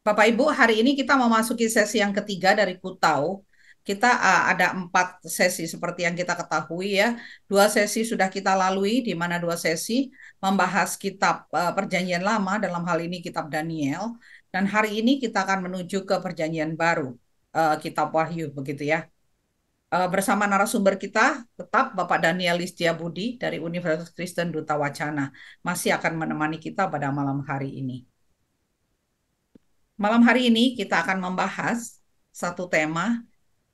Bapak Ibu, hari ini kita memasuki sesi yang ketiga dari Kutau. Kita ada 4 sesi seperti yang kita ketahui ya. 2 sesi sudah kita lalui, di mana 2 sesi membahas kitab Perjanjian Lama, dalam hal ini kitab Daniel. Dan hari ini kita akan menuju ke Perjanjian Baru, kitab Wahyu, begitu ya. Bersama narasumber kita tetap Bapak Daniel Listia Budi dari Universitas Kristen Duta Wacana masih akan menemani kita pada malam hari ini. Malam hari ini kita akan membahas satu tema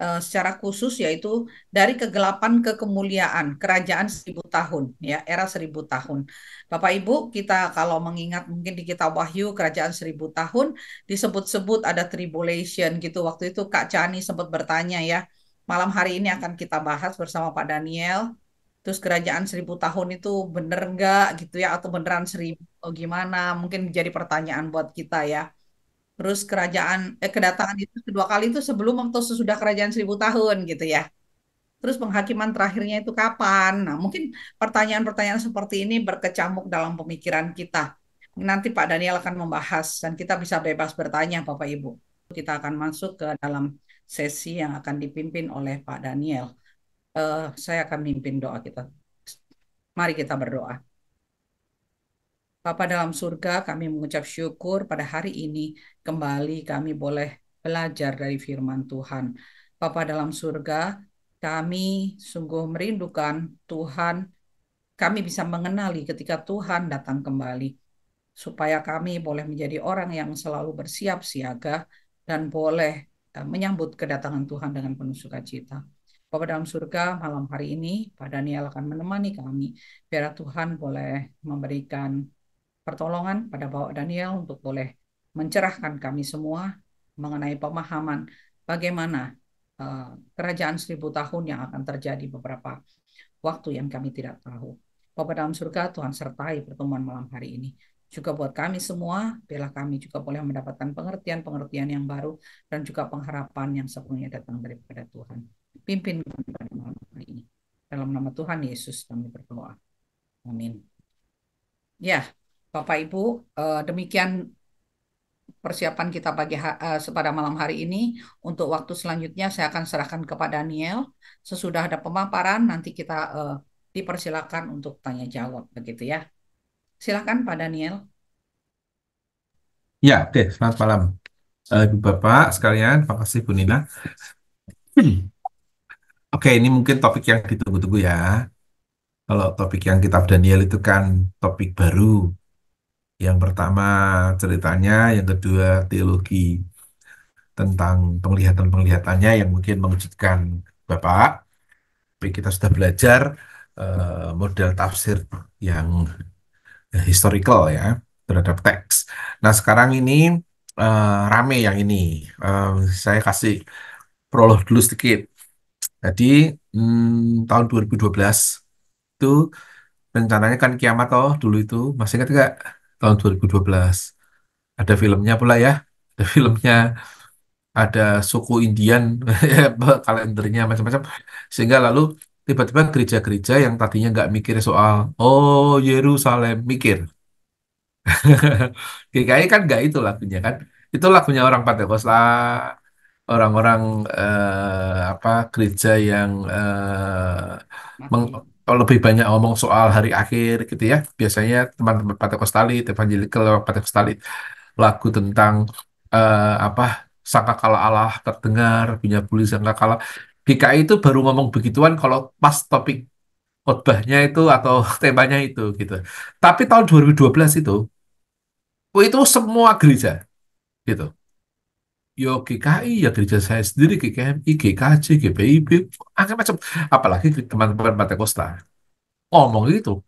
secara khusus, yaitu dari kegelapan ke kemuliaan kerajaan 1000 tahun, ya, era 1000 tahun. Bapak Ibu, kita kalau mengingat mungkin di kitab Wahyu kerajaan 1000 tahun disebut-sebut ada tribulation gitu. Waktu itu Kak Chani sempat bertanya ya. Malam hari ini akan kita bahas bersama Pak Daniel. Terus kerajaan 1000 tahun itu bener nggak gitu ya, atau beneran 1000 atau gimana? Mungkin jadi pertanyaan buat kita ya. Terus kedatangan itu kedua kali itu sebelum atau sesudah kerajaan 1000 tahun gitu ya. Terus penghakiman terakhirnya itu kapan? Nah, mungkin pertanyaan-pertanyaan seperti ini berkecamuk dalam pemikiran kita. Nanti Pak Daniel akan membahas dan kita bisa bebas bertanya, Bapak Ibu. Kita akan masuk ke dalam sesi yang akan dipimpin oleh Pak Daniel. Saya akan mimpin doa kita. Mari kita berdoa. Bapa dalam surga, kami mengucap syukur pada hari ini kembali kami boleh belajar dari firman Tuhan. Bapa dalam surga, kami sungguh merindukan Tuhan, kami bisa mengenali ketika Tuhan datang kembali, supaya kami boleh menjadi orang yang selalu bersiap siaga dan boleh menyambut kedatangan Tuhan dengan penuh sukacita. Bapa dalam surga, malam hari ini Pak Daniel akan menemani kami. Biar Tuhan boleh memberikan pertolongan pada Bapak Daniel untuk boleh mencerahkan kami semua mengenai pemahaman bagaimana uh, kerajaan 1000 tahun yang akan terjadi beberapa waktu yang kami tidak tahu. Bapa dalam surga, Tuhan sertai pertemuan malam hari ini. Juga buat kami semua, biarlah kami juga boleh mendapatkan pengertian-pengertian yang baru dan juga pengharapan yang sepenuhnya datang daripada Tuhan. Pimpin kami pada malam hari ini. Dalam nama Tuhan Yesus kami berdoa. Amin. Ya, Bapak Ibu, demikian persiapan kita pada malam hari ini. Untuk waktu selanjutnya saya akan serahkan kepada Daniel. Sesudah ada pemaparan, nanti kita dipersilakan untuk tanya jawab, begitu ya. Silakan Pak Daniel. Ya, oke. Selamat malam, Ibu Bapak sekalian. Terima kasih, Bu Nina. Oke, ini mungkin topik yang ditunggu-tunggu ya. Kalau topik yang kitab Daniel itu kan topik baru. Yang pertama ceritanya, yang kedua teologi tentang penglihatan-penglihatannya yang mungkin mengejutkan Bapak. Tapi kita sudah belajar model tafsir yang historical ya terhadap teks. Nah, sekarang ini rame yang ini. Eh, saya kasih prolog dulu sedikit. Jadi tahun 2012 itu rencananya kan kiamat toh dulu itu. Masih ingat nggak tahun 2012? Ada filmnya pula ya. Ada filmnya, ada suku Indian, kalendernya macam-macam. Sehingga lalu tiba-tiba gereja-gereja yang tadinya nggak mikir soal, oh Yerusalem, mikir. GKI kan nggak itu lagunya kan. Itu lagunya orang Pantekosta, orang-orang apa gereja yang Mati. lebih banyak ngomong soal hari akhir gitu ya. Biasanya teman-teman Pantekostalit, Evangelikal Pantekostalit, lagu tentang apa sangkakala Allah terdengar, punya bulu sangkakala. GKI itu baru ngomong begituan kalau pas topik khotbahnya itu atau temanya itu gitu. Tapi tahun 2012 itu, oh, itu semua gereja gitu. Yo GKI ya gereja saya sendiri, GKMI, GKJ, GPIB, macam-macam. Apalagi teman-teman Pantai Kosta ngomong itu,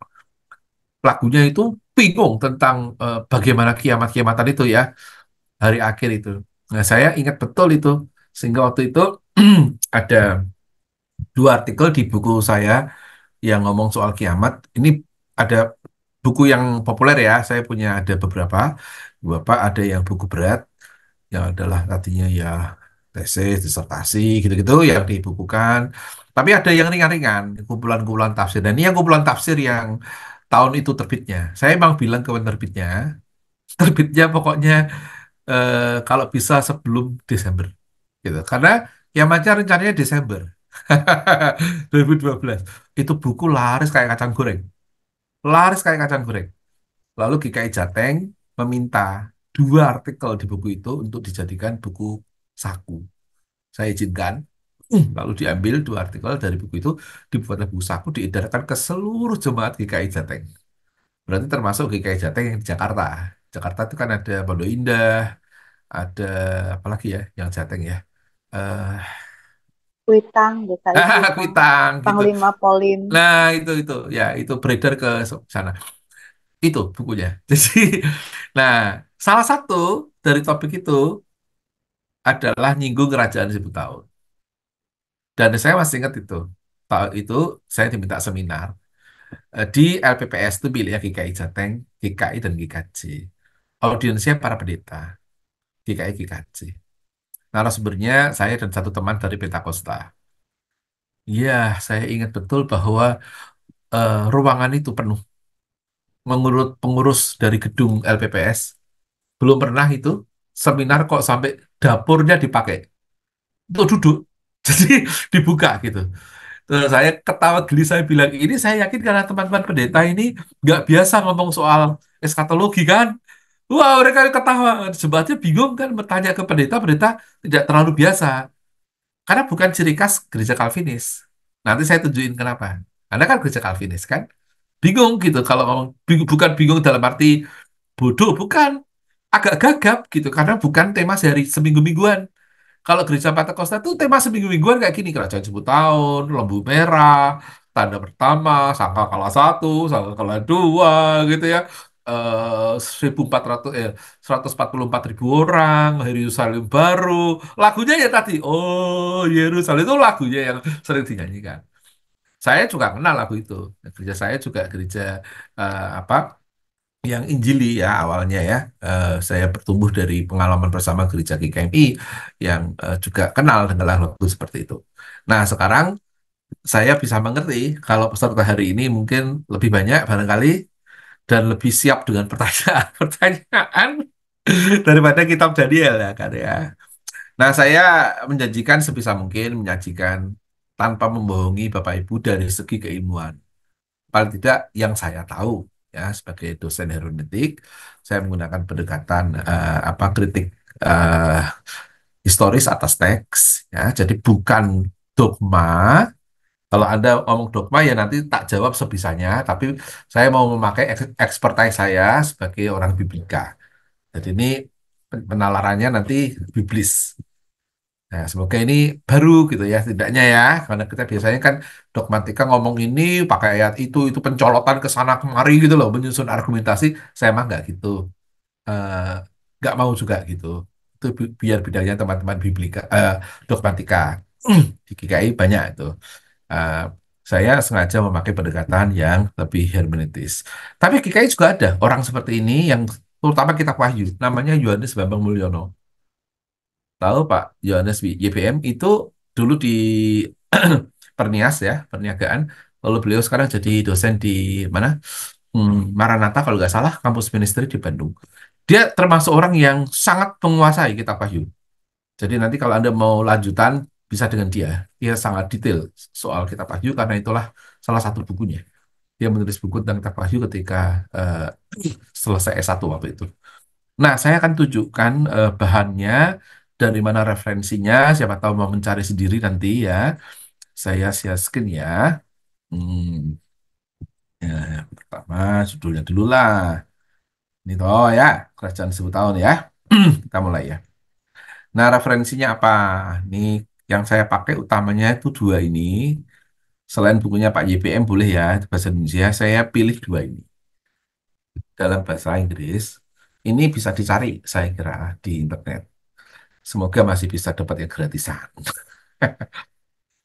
lagunya itu bingung tentang bagaimana kiamat-kiamatan itu ya, hari akhir itu. Nah, saya ingat betul itu, sehingga waktu itu ada 2 artikel di buku saya yang ngomong soal kiamat. Ini ada buku yang populer ya, saya punya ada beberapa. Bapak ada yang buku berat, yang adalah tadinya ya tesis, disertasi, gitu-gitu yang dibukukan. Tapi ada yang ringan-ringan, kumpulan-kumpulan tafsir. Dan ini yang kumpulan tafsir yang tahun itu terbitnya. Saya emang bilang ke penerbitnya, terbitnya pokoknya kalau bisa sebelum Desember gitu. Karena yang macam rencananya Desember 2012 itu buku laris kayak kacang goreng, laris kayak kacang goreng. Lalu GKI Jateng meminta 2 artikel di buku itu untuk dijadikan buku saku. Saya izinkan. Lalu diambil 2 artikel dari buku itu, dibuatlah buku saku, diedarkan ke seluruh jemaat GKI Jateng. Berarti termasuk GKI Jateng yang di Jakarta. Jakarta itu kan ada Pondok Indah, ada apa lagi ya yang Jateng ya? Eh, Kuitang, DKI Kuitang, Kuitang gitu. Panglima Polim. Nah, itu ya, itu beredar ke sana. Itu bukunya. Jadi, nah, salah satu dari topik itu adalah nyinggung kerajaan Seribu Tahun. Dan saya masih ingat itu. Tahun itu saya diminta seminar di LPPS itu miliknya GKI Jateng, GKI dan GKJ. Audiensnya para pendeta, GKI GKJ. Narasumbernya saya dan satu teman dari Pentakosta. Iya, saya ingat betul bahwa ruangan itu penuh. Menurut pengurus dari gedung LPPS, belum pernah itu seminar kok sampai dapurnya dipakai untuk duduk. Jadi dibuka gitu. Terus saya ketawa geli, saya bilang, ini saya yakin karena teman-teman pendeta ini nggak biasa ngomong soal eskatologi kan. Wah, mereka ketawa. Sebabnya bingung kan bertanya ke pendeta, pendeta tidak terlalu biasa. Karena bukan ciri khas gereja Calvinis. Nanti saya tunjukin kenapa. Anda kan gereja Calvinis kan? Bingung gitu kalau ngomong, bukan bingung dalam arti bodoh, bukan. Agak gagap gitu, karena bukan tema sehari seminggu-mingguan. Kalau gereja Pentakosta itu tema seminggu-mingguan kayak gini, kerajaan 10 tahun, lembu merah, tanda pertama, sangkakala satu, sangkakala dua, gitu ya. 1400 144.000 orang, Yerusalem baru. Lagunya ya tadi, oh Yerusalem itu lagunya yang sering dinyanyikan. Saya juga kenal lagu itu. Gereja saya juga gereja apa yang Injili ya awalnya ya. Saya bertumbuh dari pengalaman bersama gereja GKMI yang juga kenal dengan lagu seperti itu. Nah, sekarang saya bisa mengerti kalau peserta hari ini mungkin lebih banyak barangkali dan lebih siap dengan pertanyaan-pertanyaan daripada kitab Daniel ya kan ya. Nah, saya menjanjikan sebisa mungkin menyajikan tanpa membohongi Bapak Ibu dari segi keilmuan. Paling tidak yang saya tahu ya sebagai dosen hermeneutik, saya menggunakan pendekatan apa kritik eh, historis atas teks ya. Jadi bukan dogma. Kalau Anda ngomong dogma ya nanti tak jawab sebisanya, tapi saya mau memakai expertise saya sebagai orang biblika. Jadi ini penalarannya nanti biblis. Nah, semoga ini baru gitu ya, tidaknya ya, karena kita biasanya kan dogmatika ngomong ini pakai ayat itu pencolotan ke sana kemari gitu loh, menyusun argumentasi. Saya mah nggak gitu. Eh, nggak mau juga gitu. Itu biar bidangnya teman-teman biblika, dogmatika di GKI banyak itu. Eh, saya sengaja memakai pendekatan yang lebih hermeneutis. Tapi GKI juga ada orang seperti ini yang terutama kitab Wahyu, namanya Yohanes Bambang Mulyono. Tahu Pak Yohanes YBM itu dulu di Pernias ya, perniagaan. Lalu beliau sekarang jadi dosen di mana? Maranatha kalau nggak salah, kampus ministry di Bandung. Dia termasuk orang yang sangat menguasai kitab Wahyu. Jadi nanti kalau Anda mau lanjutan bisa dengan dia. Dia sangat detail soal kitab Wahyu karena itulah salah satu bukunya. Dia menulis buku tentang kitab Wahyu ketika selesai S1 waktu itu. Nah, saya akan tunjukkan bahannya, dari mana referensinya, siapa tahu mau mencari sendiri nanti ya. Saya share screen ya. Hmm, ya, pertama judulnya dulu lah. Ini toh ya, Kerajaan Seribu Tahun ya. Kita mulai ya. Nah, referensinya apa? Ini yang saya pakai utamanya itu dua ini. Selain bukunya Pak YPM boleh ya, itu bahasa Indonesia. Saya pilih dua ini. Dalam bahasa Inggris, ini bisa dicari, saya kira, di internet. Semoga masih bisa dapat yang gratisan.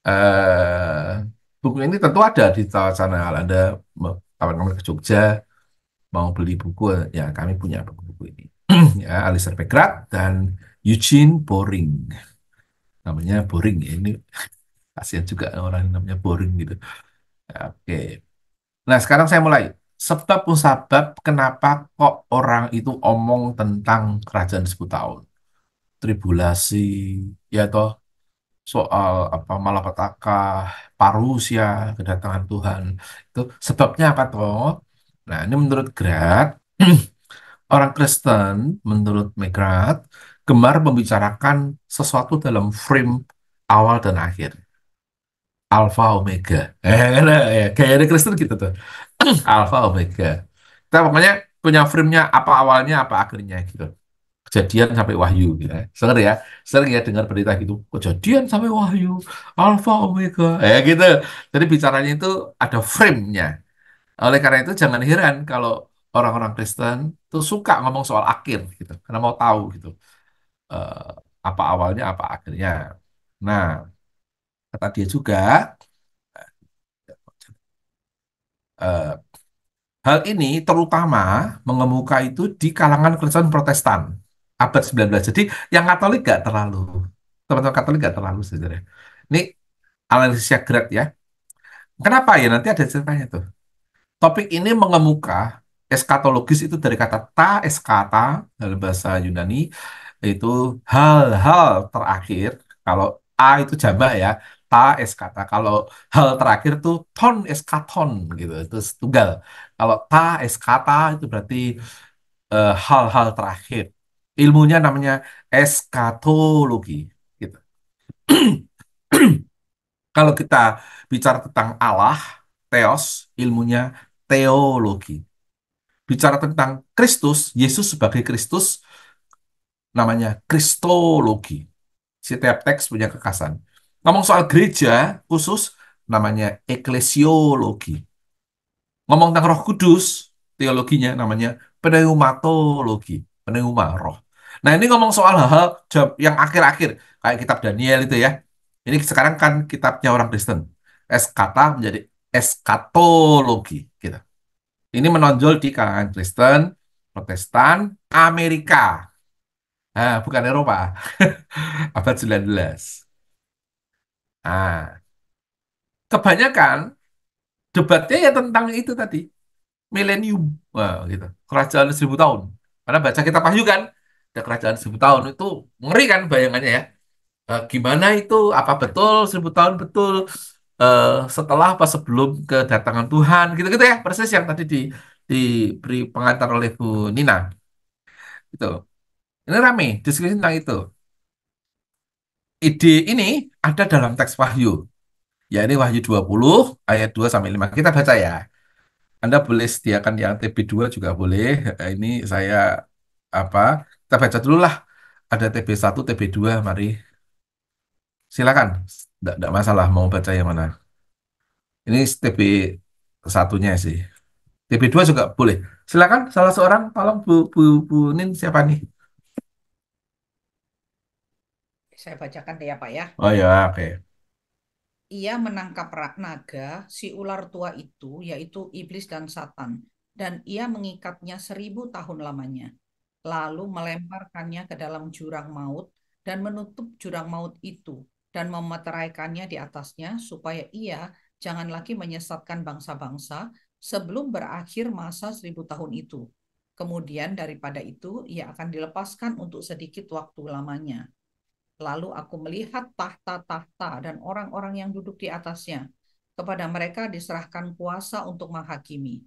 eh Buku ini tentu ada di sana. Kalau Anda kawan-kawan ke Jogja mau beli buku, ya kami punya buku-buku ini. Ya, Alistair McGrath dan Eugene Boring. Namanya Boring ya. Ini kasihan juga orang yang namanya Boring gitu. Ya, oke. Nah, sekarang saya mulai. sebab musabab kenapa kok orang itu omong tentang kerajaan 10 tahun. Tribulasi, ya toh, soal apa malapetaka, parusia, kedatangan Tuhan. Itu sebabnya apa toh? Nah, ini menurut Grad, orang Kristen, menurut Megrat, gemar membicarakan sesuatu dalam frame awal dan akhir. Alpha Omega. Ya, kayak ada Kristen gitu tuh. Alpha Omega. Kita pokoknya punya frame-nya apa awalnya, apa akhirnya gitu. Kejadian sampai Wahyu gitu ya. Sering ya dengar berita gitu. Kejadian sampai Wahyu, Alpha Omega. Gitu. Jadi bicaranya itu ada frame-nya. Oleh karena itu jangan heran kalau orang-orang Kristen tuh suka ngomong soal akhir gitu. Karena mau tahu gitu. eh, apa awalnya, apa akhirnya. Nah, kata dia juga, eh, hal ini terutama mengemuka itu di kalangan Kristen Protestan abad 19. Jadi yang Katolik gak terlalu. Teman-teman Katolik gak terlalu sebenarnya. Ini analisisnya Grad ya. Kenapa ya? Nanti ada ceritanya tuh. Topik ini mengemuka eskatologis itu dari kata ta eskata dalam bahasa Yunani itu hal-hal terakhir. Kalau a itu jamak ya, ta eskata. Kalau hal terakhir tuh ton eskaton gitu, itu tunggal. Kalau ta eskata itu berarti hal-hal terakhir. Ilmunya namanya eskatologi gitu. Kalau kita bicara tentang Allah, theos, ilmunya teologi. Bicara tentang Kristus, Yesus sebagai Kristus, namanya Kristologi. Setiap teks punya kekasan. Ngomong soal gereja khusus, namanya eklesiologi. Ngomong tentang Roh Kudus, teologinya namanya pneumatologi, pneuma roh. Nah, ini ngomong soal hal-hal yang akhir-akhir, kayak kitab Daniel itu ya. Ini sekarang kan kitabnya orang Kristen. Eskata menjadi eskatologi gitu. Ini menonjol di kalangan Kristen, Protestan, Amerika. Nah, bukan Eropa. Abad 19. Nah, kebanyakan debatnya ya tentang itu tadi, milenium. Wah, gitu. Kerajaan 1000 tahun. Karena baca kitab Wahyu kan, ada kerajaan 1000 tahun itu ngeri kan bayangannya ya. Gimana itu? Apa betul 1000 tahun betul setelah apa sebelum kedatangan Tuhan? Gitu-gitu ya. Persis yang tadi diberi pengantar oleh Bu Nina. Itu. Ini rame diskusi tentang itu. Ide ini ada dalam teks Wahyu. Ya ini Wahyu 20 ayat 2 sampai 5. Kita baca ya. Anda boleh sediakan yang TB2 juga boleh. Ini saya apa? Kita baca dulu lah. Ada TB1, TB2, mari. Silakan. Tidak masalah mau baca yang mana. Ini TB satunya sih. TB2 juga boleh. Silakan salah seorang tolong Bu Nin siapa nih? Saya bacakan deh ya Pak ya. Oh ya, oke. Ia menangkap naga, si ular tua itu, yaitu iblis dan Satan, dan ia mengikatnya 1000 tahun lamanya. Lalu melemparkannya ke dalam jurang maut dan menutup jurang maut itu dan memeteraikannya di atasnya supaya ia jangan lagi menyesatkan bangsa-bangsa sebelum berakhir masa 1000 tahun itu. Kemudian daripada itu ia akan dilepaskan untuk sedikit waktu lamanya. Lalu aku melihat tahta-tahta dan orang-orang yang duduk di atasnya. Kepada mereka diserahkan kuasa untuk menghakimi.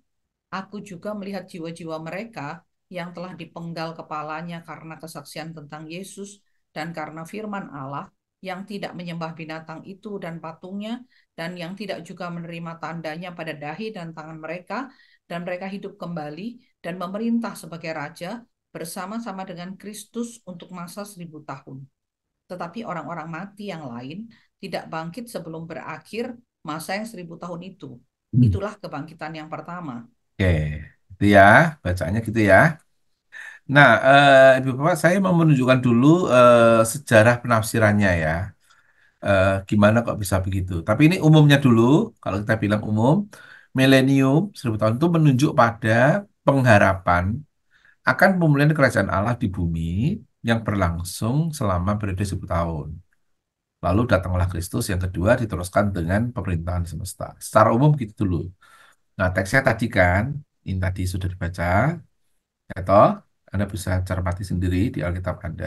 Aku juga melihat jiwa-jiwa mereka yang telah dipenggal kepalanya karena kesaksian tentang Yesus dan karena firman Allah, yang tidak menyembah binatang itu dan patungnya, dan yang tidak juga menerima tandanya pada dahi dan tangan mereka, dan mereka hidup kembali dan memerintah sebagai raja bersama-sama dengan Kristus untuk masa 1000 tahun. Tetapi orang-orang mati yang lain tidak bangkit sebelum berakhir masa yang 1000 tahun itu. Hmm. Itulah kebangkitan yang pertama. Oke, itu ya, bacaannya gitu ya. Nah, Ibu Bapak, saya mau menunjukkan dulu sejarah penafsirannya ya. Gimana kok bisa begitu? Tapi ini umumnya dulu, kalau kita bilang umum, milenium 1000 tahun itu menunjuk pada pengharapan akan pemulihan kerajaan Allah di bumi yang berlangsung selama periode 1000 tahun. Lalu datanglah Kristus yang kedua diteruskan dengan pemerintahan semesta. Secara umum gitu dulu. Nah, teksnya tadi kan. ini tadi sudah dibaca, ya toh? Anda bisa cermati sendiri di Alkitab Anda.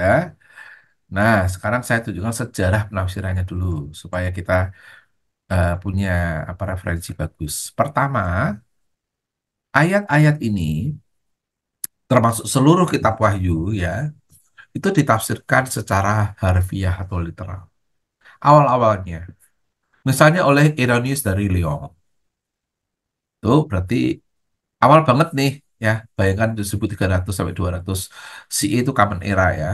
Nah, sekarang saya tunjukkan sejarah penafsirannya dulu supaya kita punya apa referensi bagus. Pertama, ayat-ayat ini termasuk seluruh kitab Wahyu ya, itu ditafsirkan secara harfiah atau literal. Awal-awalnya, misalnya oleh Irenaeus dari Lyon. Itu berarti awal banget nih ya, bayangkan 1300 sampai 200 CE itu Common Era ya.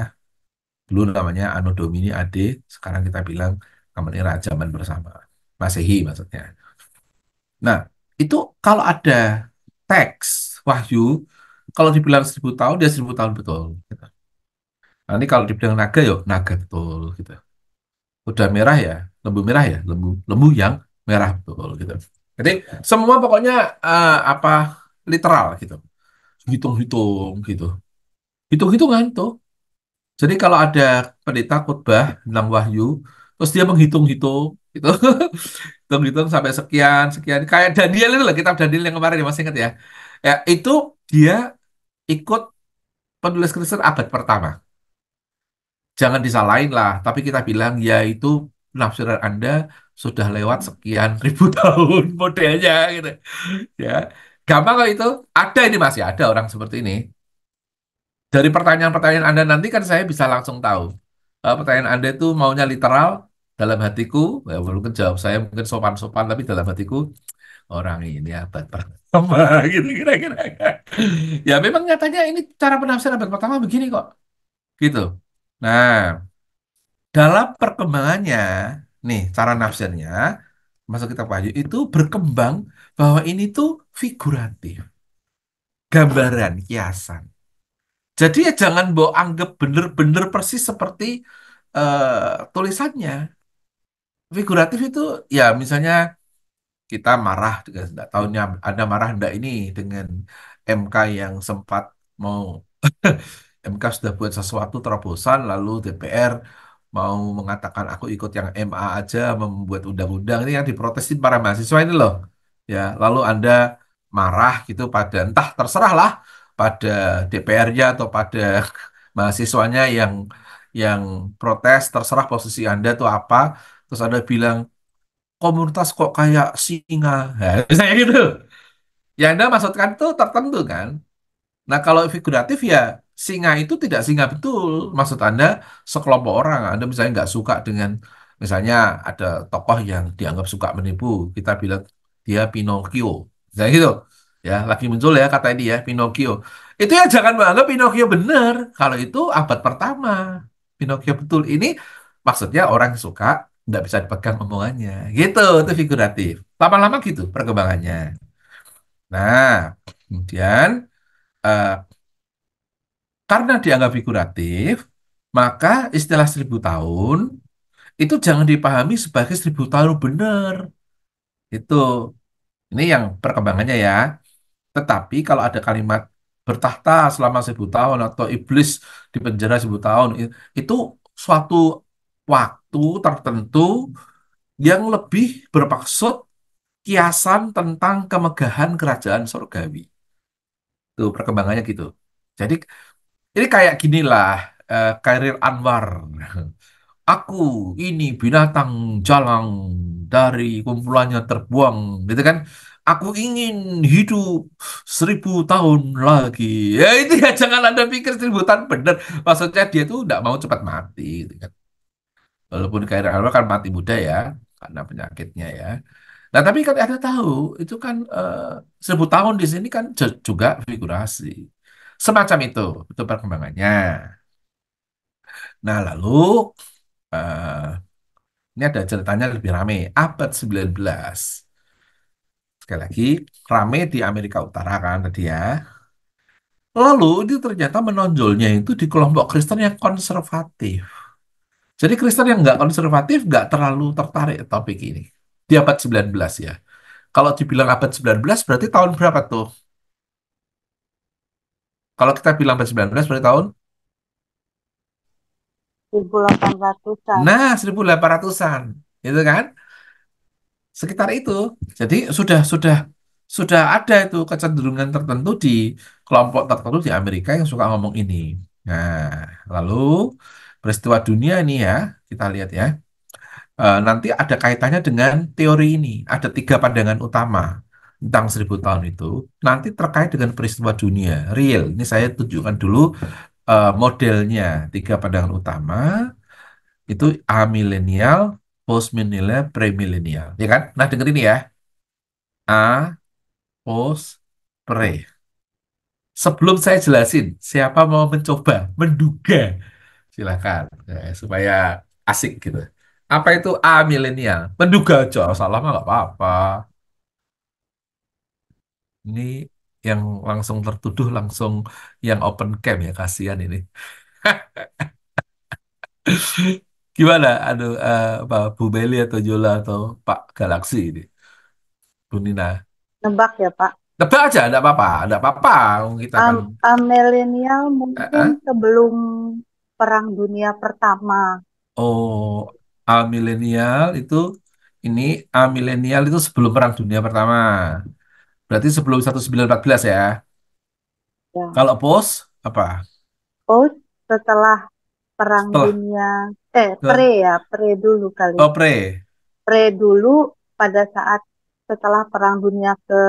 Dulu namanya Anno Domini AD, sekarang kita bilang Common Era zaman bersama. Masehi maksudnya. Nah, itu kalau ada teks Wahyu, kalau dibilang 1000 tahun, dia 1000 tahun betul. Gitu. Nah, ini kalau dibilang naga, yuk naga betul. Gitu. Udah merah ya, lembu merah ya, lembu lembu yang merah betul. Gitu. Jadi semua pokoknya apa literal gitu, hitung-hitung gitu, hitung-hitungan tuh. Jadi kalau ada pendeta khotbah tentang Wahyu, terus dia menghitung-hitung, gitu, hitung-hitung sampai sekian, sekian. Kayak Daniel itu lah, kitab Daniel yang kemarin ya, masih ingat ya? Ya, itu dia ikut penulis Kristen abad pertama. Jangan disalahin lah, tapi kita bilang ya itu penafsiran Anda sudah lewat sekian ribu tahun modelnya gitu. Ya, gampang kok itu. Ada ini masih ada orang seperti ini. Dari pertanyaan-pertanyaan Anda nanti kan saya bisa langsung tahu. Pertanyaan Anda itu maunya literal dalam hatiku, ya belum kejawab. Saya mungkin sopan-sopan, tapi dalam hatiku orang ini abad pertama, gitu kira-kira. Ya memang nyatanya ini cara penafsiran abad pertama begini kok, gitu. Nah, dalam perkembangannya, nih cara nafsirnya, masuk kitab Wahyu itu berkembang bahwa ini tuh figuratif, gambaran, kiasan. Jadi ya jangan bawa anggap bener-bener persis seperti tulisannya. Figuratif itu ya misalnya kita marah dengan tidak tahunya Anda marah enggak ini dengan MK yang sempat mau MK sudah buat sesuatu terobosan lalu DPR mau mengatakan aku ikut yang MA aja membuat undang-undang ini yang diprotesin para mahasiswa ini loh ya lalu Anda marah gitu pada entah terserahlah pada DPR-nya atau pada mahasiswanya yang protes terserah posisi Anda tuh apa terus Anda bilang komunitas kok kayak singa nah, misalnya gitu yang Anda maksudkan itu tertentu kan. Nah, kalau figuratif ya singa itu tidak singa betul. Maksud Anda sekelompok orang, Anda misalnya nggak suka dengan, misalnya ada tokoh yang dianggap suka menipu, kita bilang dia Pinocchio. Misalnya gitu. Ya, lagi muncul ya kata ini ya, Pinocchio. Itu ya jangan menganggap Pinocchio benar. Kalau itu abad pertama. Pinocchio betul. Ini maksudnya orang yang suka nggak bisa dipegang omongannya. Gitu, itu figuratif. Lama-lama gitu perkembangannya. Nah, kemudian eh, karena dianggap figuratif, maka istilah 1000 tahun itu jangan dipahami sebagai 1000 tahun benar. Itu, ini yang perkembangannya ya. Tetapi kalau ada kalimat bertahta selama 1000 tahun atau iblis di penjara 1000 tahun, itu suatu waktu tertentu yang lebih bermaksud kiasan tentang kemegahan kerajaan surgawi. Tuh perkembangannya gitu. Jadi ini kayak ginilah Khairil Anwar. Aku ini binatang jalang dari kumpulannya terbuang, gitu kan? Aku ingin hidup 1000 tahun lagi. Ya itu ya jangan Anda pikir 1000 tahun benar. Maksudnya dia tuh nggak mau cepat mati, gitu kan? Walaupun Khairil Anwar kan mati muda ya, karena penyakitnya ya. Nah tapi kan Anda tahu itu kan 1000 tahun di sini kan juga figurasi. Semacam itu perkembangannya. Nah lalu eh, ini ada ceritanya lebih rame. Abad 19. Sekali lagi, rame di Amerika Utara kan tadi ya. Lalu ini ternyata menonjolnya itu di kelompok Kristen yang konservatif. Jadi Kristen yang nggak konservatif nggak terlalu tertarik topik ini. Di abad 19 ya. Kalau dibilang abad 19 berarti tahun berapa tuh? Kalau kita bilang abad 19 berarti tahun? 1800-an. Nah, 1800-an. Itu kan? Sekitar itu. Jadi sudah sudah ada itu kecenderungan tertentu di kelompok tertentu di Amerika yang suka ngomong ini. Nah, lalu peristiwa dunia ini ya, kita lihat ya. Nanti ada kaitannya dengan teori ini. Ada tiga pandangan utama tentang 1000 tahun itu. Nanti terkait dengan peristiwa dunia real. Ini saya tunjukkan dulu modelnya. Tiga pandangan utama itu amilenial, postmilenial, premilenial. Ya kan? Nah, denger ini ya. A, post, pre. Sebelum saya jelasin, siapa mau mencoba, menduga, silakan. Supaya asik gitu. Apa itu A milenial? Menduga aja, salah mah nggak apa-apa. Ini yang langsung tertuduh langsung yang open cam ya, kasihan ini. Gimana? Aduh, apa Bu Beli atau Jola atau Pak Galaksi ini, Bu Nina. Nebak ya Pak. Tebak aja, enggak apa-apa, enggak apa-apa. Kita kan Milenial eh, mungkin eh. sebelum Perang Dunia Pertama. Oh, A milenial itu ini A milenial itu sebelum Perang Dunia Pertama. Berarti sebelum 1914 ya. Ya. Kalau post apa? Oh, setelah Perang Setelah Dunia, pre ke ya, pre dulu kali. pre. Pre dulu pada saat setelah Perang Dunia ke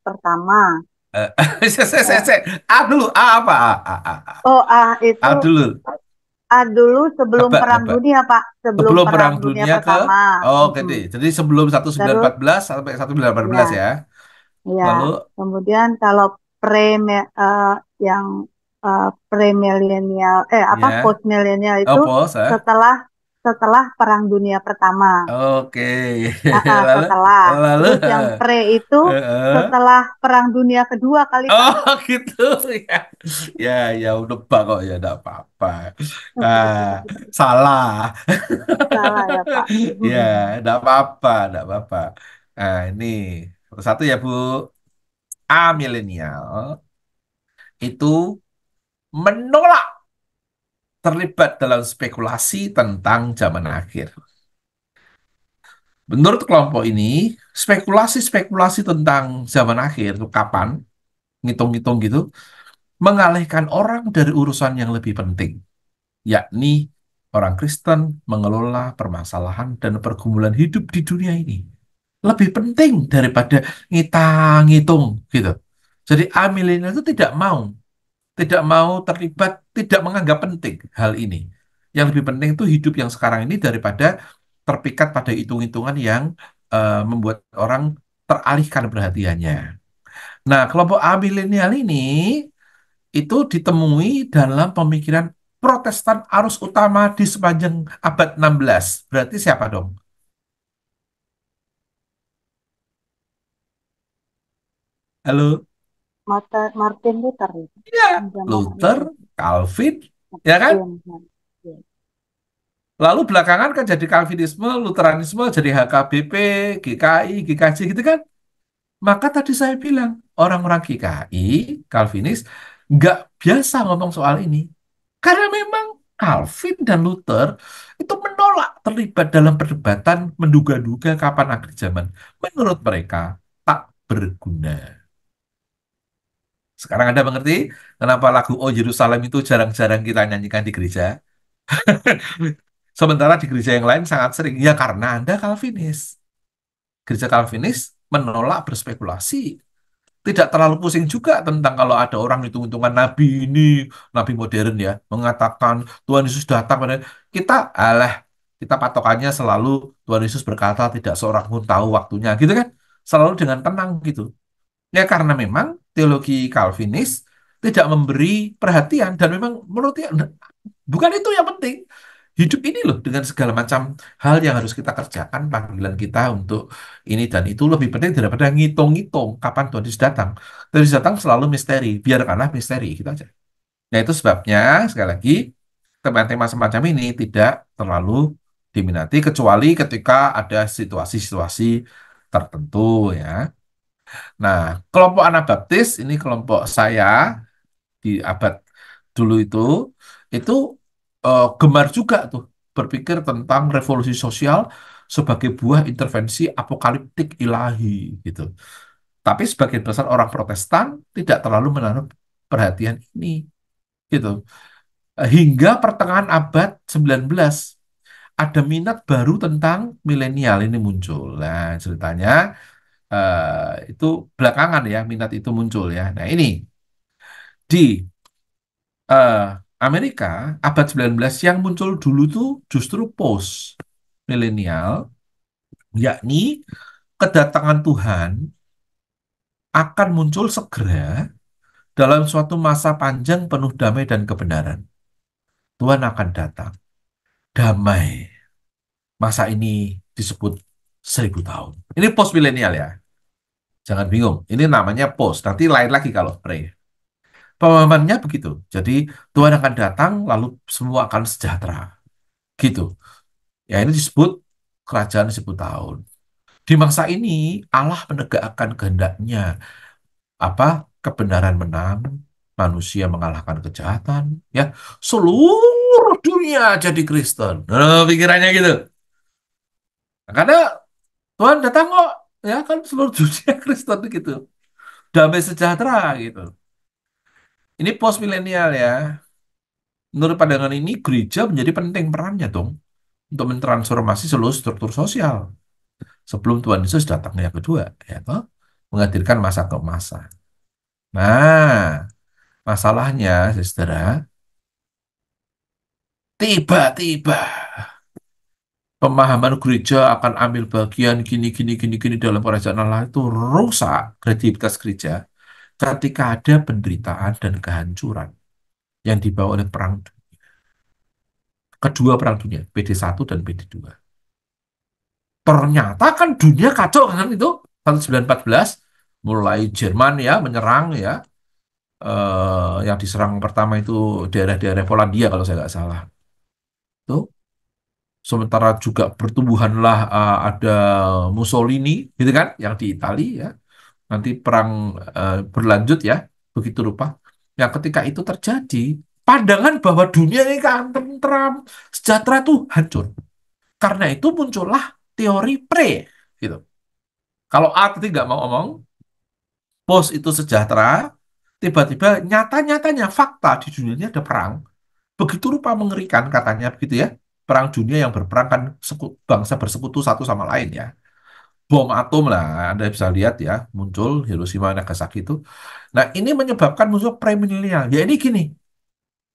pertama. Eh, Eh, A dulu, A apa? A. oh, itu A dulu. dulu sebelum Nebak, Perang nebak. Dunia Pak, sebelum Sebelum Perang Perang Dunia Dunia ke Pertama. Oh, oke Mm-mm. deh. Jadi sebelum Terus 1914 sampai 1918 ya. ya. Ya, Lalu kemudian kalau pre yang premilenial ya, post milenial oh itu pos, setelah setelah Perang Dunia Pertama. Oke. Lalu Setelah. lalu Terus yang pre itu eh. setelah Perang Dunia Kedua kali Pak. Oh gitu ya. Ya ya udah pak kok ya enggak apa-apa. Ah, salah. Salah ya Pak. Ya, enggak apa-apa, enggak apa-apa. Nah, ini satu ya Bu. A milenial itu menolak terlibat dalam spekulasi tentang zaman akhir. Menurut kelompok ini, spekulasi-spekulasi tentang zaman akhir itu kapan, ngitung-ngitung gitu, mengalihkan orang dari urusan yang lebih penting, yakni orang Kristen mengelola permasalahan dan pergumulan hidup di dunia ini. Lebih penting daripada ngitung gitu. Jadi amilenial itu tidak mau terlibat, tidak menganggap penting hal ini. Yang lebih penting itu hidup yang sekarang ini daripada terpikat pada hitung-hitungan yang membuat orang teralihkan perhatiannya. Nah, kelompok A milenial ini itu ditemui dalam pemikiran Protestan arus utama di sepanjang abad 16. Berarti siapa dong? Halo? Martin Luther ya. Ya, Zaman Luther, itu. Calvin, ya kan? Iya. Lalu belakangan kan jadi Calvinisme, Lutheranisme, jadi HKBP, GKI, GKJ gitu kan? Maka tadi saya bilang, orang-orang GKI, Calvinis, nggak biasa ngomong soal ini. Karena memang Calvin dan Luther itu menolak terlibat dalam perdebatan menduga-duga kapan akhir zaman. Menurut mereka, tak berguna. Sekarang Anda mengerti kenapa lagu Oh Yerusalem itu jarang-jarang kita nyanyikan di gereja? Sementara di gereja yang lain sangat sering. Ya karena Anda Calvinis. Gereja Calvinis menolak berspekulasi. Tidak terlalu pusing juga tentang kalau ada orang hitung-hitungan Nabi ini, Nabi modern ya, mengatakan Tuhan Yesus datang pada kita, kita patokannya selalu Tuhan Yesus berkata tidak seorang pun tahu waktunya, gitu kan? Selalu dengan tenang gitu. Ya karena memang teologi Calvinis tidak memberi perhatian dan memang menurutnya bukan itu yang penting. Hidup ini loh dengan segala macam hal yang harus kita kerjakan, panggilan kita untuk ini dan itu lebih penting daripada ngitung-ngitung kapan Tuhan Yesus datang. Tuhan Yesus datang selalu misteri, biarkanlah misteri, gitu aja. Nah itu sebabnya, sekali lagi, tema-tema semacam ini tidak terlalu diminati, kecuali ketika ada situasi-situasi tertentu ya. Nah, kelompok Anabaptis, ini kelompok saya, di abad dulu itu gemar juga tuh berpikir tentang revolusi sosial sebagai buah intervensi apokaliptik ilahi gitu. Tapi sebagian besar orang Protestan tidak terlalu menaruh perhatian ini, gitu. Hingga pertengahan abad 19 ada minat baru tentang milenial ini muncul. Nah, ceritanya itu belakangan ya minat itu muncul ya. Nah, ini di eh, Amerika abad 19 yang muncul dulu tuh justru post milenial, yakni kedatangan Tuhan akan muncul segera dalam suatu masa panjang penuh damai dan kebenaran. Tuhan akan datang. Damai. Masa ini disebut 1000 tahun. Ini post milenial ya. Jangan bingung. Ini namanya post. Nanti lain lagi kalau pre. Pemahamannya begitu. Jadi Tuhan akan datang lalu semua akan sejahtera. Gitu. Ya ini disebut kerajaan 1000 tahun. Di masa ini Allah menegakkan kehendaknya. Apa? Kebenaran menang, manusia mengalahkan kejahatan, ya. Seluruh dunia jadi Kristen. Pikirannya gitu. Karena Tuhan datang kok, ya kan seluruh dunia Kristen gitu. Damai sejahtera gitu. Ini post milenial ya. Menurut pandangan ini gereja menjadi penting perannya dong untuk mentransformasi seluruh struktur sosial sebelum Tuhan Yesus datangnya yang kedua, ya toh, menghadirkan masa ke masa. Nah, masalahnya, saudara, tiba-tiba pemahaman gereja akan ambil bagian gini, gini, gini, gini dalam kerajaan Allah itu rusak kredibilitas gereja ketika ada penderitaan dan kehancuran yang dibawa oleh kedua perang dunia, PD1 dan PD2. Ternyata kan dunia kacau kan itu 1914 mulai Jerman ya menyerang ya, yang diserang pertama itu daerah-daerah Polandia kalau saya nggak salah. Tuh. Sementara juga pertumbuhanlah ada Mussolini gitu kan yang di Italia ya. Nanti perang berlanjut ya, begitu rupa. Yang ketika itu terjadi, pandangan bahwa dunia ini kan tentram, sejahtera itu hancur. Karena itu muncullah teori pre gitu. Kalau A tadi nggak mau omong, bos itu sejahtera, tiba-tiba nyata-nyatanya fakta di dunia ini ada perang. Begitu rupa mengerikan katanya begitu ya. Perang dunia yang berperang kan bangsa bersekutu satu sama lain ya. Bom atom lah, Anda bisa lihat ya, muncul Hiroshima Nagasaki itu. Nah, ini menyebabkan muncul premilenial. Ya ini gini,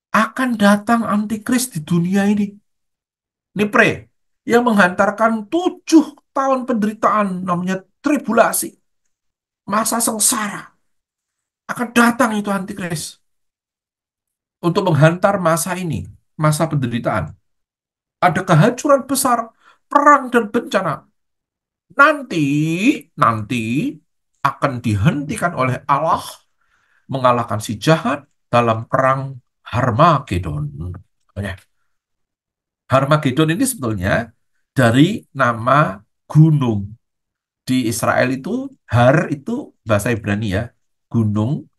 akan datang antikris di dunia ini. Ini pre, yang menghantarkan 7 tahun penderitaan, namanya tribulasi, masa sengsara. Akan datang itu antikris untuk menghantar masa ini, masa penderitaan. Ada kehancuran besar, perang dan bencana. Nanti, nanti akan dihentikan oleh Allah mengalahkan si jahat dalam perang Harmagedon. Ya. Harmagedon ini sebetulnya dari nama gunung di Israel itu, Har itu bahasa Ibrani ya, gunung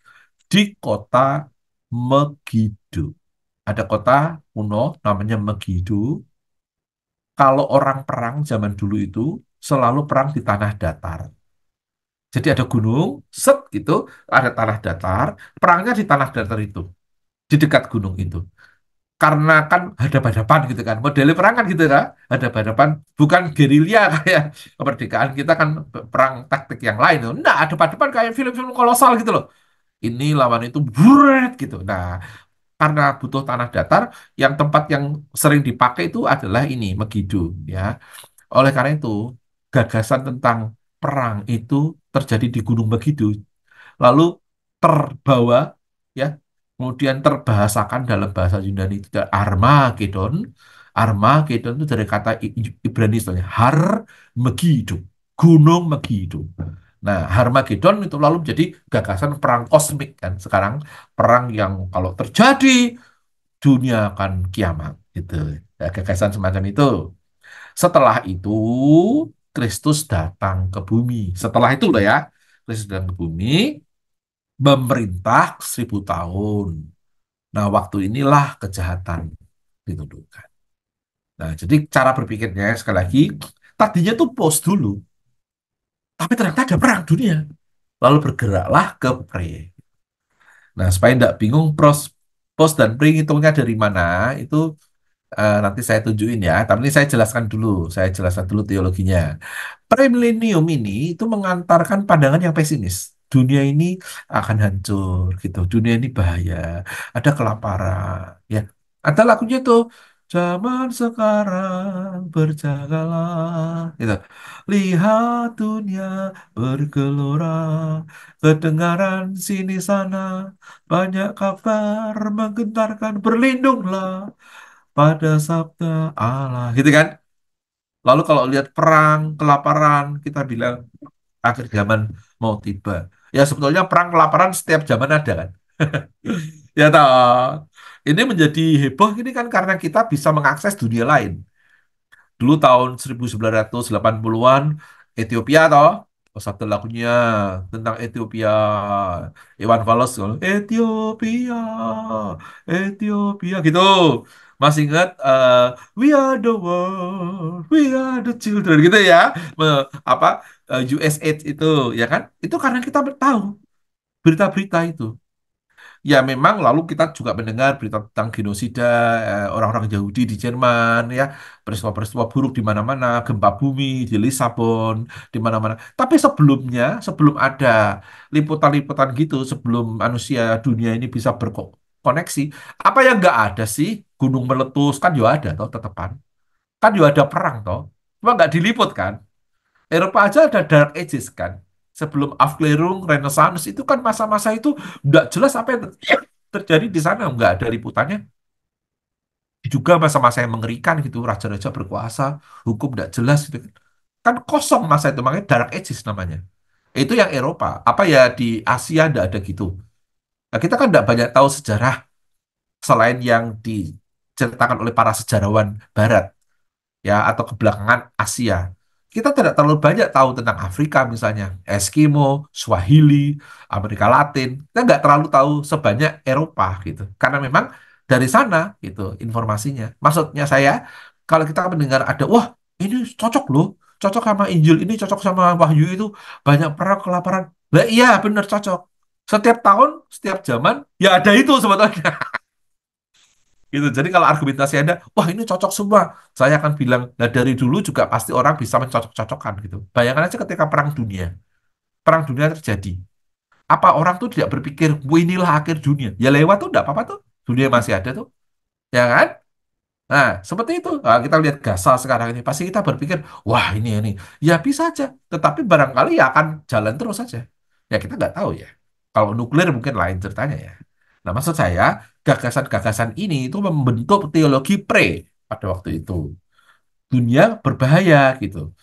di kota Megiddo. Ada kota kuno namanya Megiddo. Kalau orang perang zaman dulu itu selalu perang di tanah datar. Jadi ada gunung, set gitu, ada tanah datar, perangnya di tanah datar itu, di dekat gunung itu. Karena kan hadap-hadapan gitu kan, modelnya perang kan gitu kan, hadap-hadapan, bukan gerilya kayak kemerdekaan kita kan perang taktik yang lain. Enggak, hadap-hadapan kayak film-film kolosal gitu loh. Ini lawan itu buret gitu. Nah, karena butuh tanah datar, yang tempat yang sering dipakai itu adalah ini, Megiddo ya. Oleh karena itu, gagasan tentang perang itu terjadi di Gunung Megiddo, lalu terbawa ya, kemudian terbahasakan dalam bahasa Yunani itu Armageddon. Armageddon itu dari kata Ibrani istilahnya Har Megiddo, Gunung Megiddo. Nah, Harmageddon itu lalu menjadi gagasan perang kosmik kan. Sekarang perang yang kalau terjadi dunia akan kiamat gitu. Ya, gagasan semacam itu. Setelah itu, Kristus datang ke bumi. Setelah itu loh ya, Kristus datang ke bumi, memerintah 1000 tahun. Nah, waktu inilah kejahatan dituduhkan. Nah, jadi cara berpikirnya sekali lagi, tadinya tuh pos dulu, tapi ternyata ada perang dunia. lalu bergeraklah ke pre. Nah, supaya tidak bingung post dan pre hitungnya dari mana, itu nanti saya tunjukin ya. Tapi ini saya jelaskan dulu teologinya. Premilenium ini itu mengantarkan pandangan yang pesimis. Dunia ini akan hancur gitu. Dunia ini bahaya. Ada kelaparan, ya. Ada lagunya tuh. Zaman sekarang berjagalah, gitu. Lihat dunia bergelora, kedengaran sini sana, banyak kabar menggentarkan, berlindunglah pada sabda Allah, gitu kan? Lalu kalau lihat perang, kelaparan, kita bilang akhir zaman mau tiba. Ya sebetulnya perang kelaparan setiap zaman ada kan. Ya toh. Ini menjadi heboh ini kan karena kita bisa mengakses dunia lain. Dulu tahun 1980-an Ethiopia toh. Oh, satu lagunya tentang Ethiopia. Iwan Fals Ethiopia, Ethiopia gitu. Masih ingat We are the world, we are the children gitu ya. Apa USAID itu ya kan? Itu karena kita tahu berita-berita itu. Ya memang lalu kita juga mendengar berita tentang genosida orang-orang Yahudi di Jerman ya, peristiwa-peristiwa buruk di mana-mana, gempa bumi di Lisabon, di mana-mana. Tapi sebelum ada liputan-liputan gitu, sebelum manusia dunia ini bisa berkoneksi, apa yang nggak ada sih? Gunung meletus kan juga ada toh tetepan. Kan juga ada perang toh. Cuma nggak diliput kan? Eropa aja ada Dark Ages kan. Sebelum Aufklärung, Renaissance itu kan masa-masa itu nggak jelas apa yang terjadi di sana, nggak ada liputannya. Juga masa-masa yang mengerikan gitu, raja-raja berkuasa, hukum nggak jelas gitu. Kan kosong masa itu, makanya Dark Ages namanya. Itu yang Eropa. Apa ya di Asia nggak ada gitu. Nah, kita kan nggak banyak tahu sejarah selain yang diceritakan oleh para sejarawan Barat ya atau kebelakangan Asia. Kita tidak terlalu banyak tahu tentang Afrika misalnya, Eskimo, Swahili, Amerika Latin. Kita nggak terlalu tahu sebanyak Eropa gitu. Karena memang dari sana gitu informasinya. Maksudnya saya, kalau kita mendengar ada, wah ini cocok loh, cocok sama Injil, ini cocok sama Wahyu itu, banyak perang kelaparan. Lah iya bener cocok. Setiap tahun, setiap zaman, ya ada itu sebetulnya. Gitu. Jadi kalau argumentasi Anda, wah ini cocok semua, saya akan bilang, nah dari dulu juga pasti orang bisa mencocok-cocokkan gitu. Bayangkan aja ketika perang dunia terjadi. Apa orang tuh tidak berpikir, wah inilah akhir dunia. Ya lewat tuh, enggak apa-apa tuh. Dunia masih ada tuh. Ya kan? Nah, seperti itu. Nah, kita lihat Gaza sekarang ini. Pasti kita berpikir, wah ini. Ya bisa aja. Tetapi barangkali ya akan jalan terus saja. Ya kita nggak tahu ya. Kalau nuklir mungkin lain ceritanya ya. Nah, maksud saya, gagasan-gagasan ini itu membentuk teologi pada waktu itu. Dunia berbahaya gitu.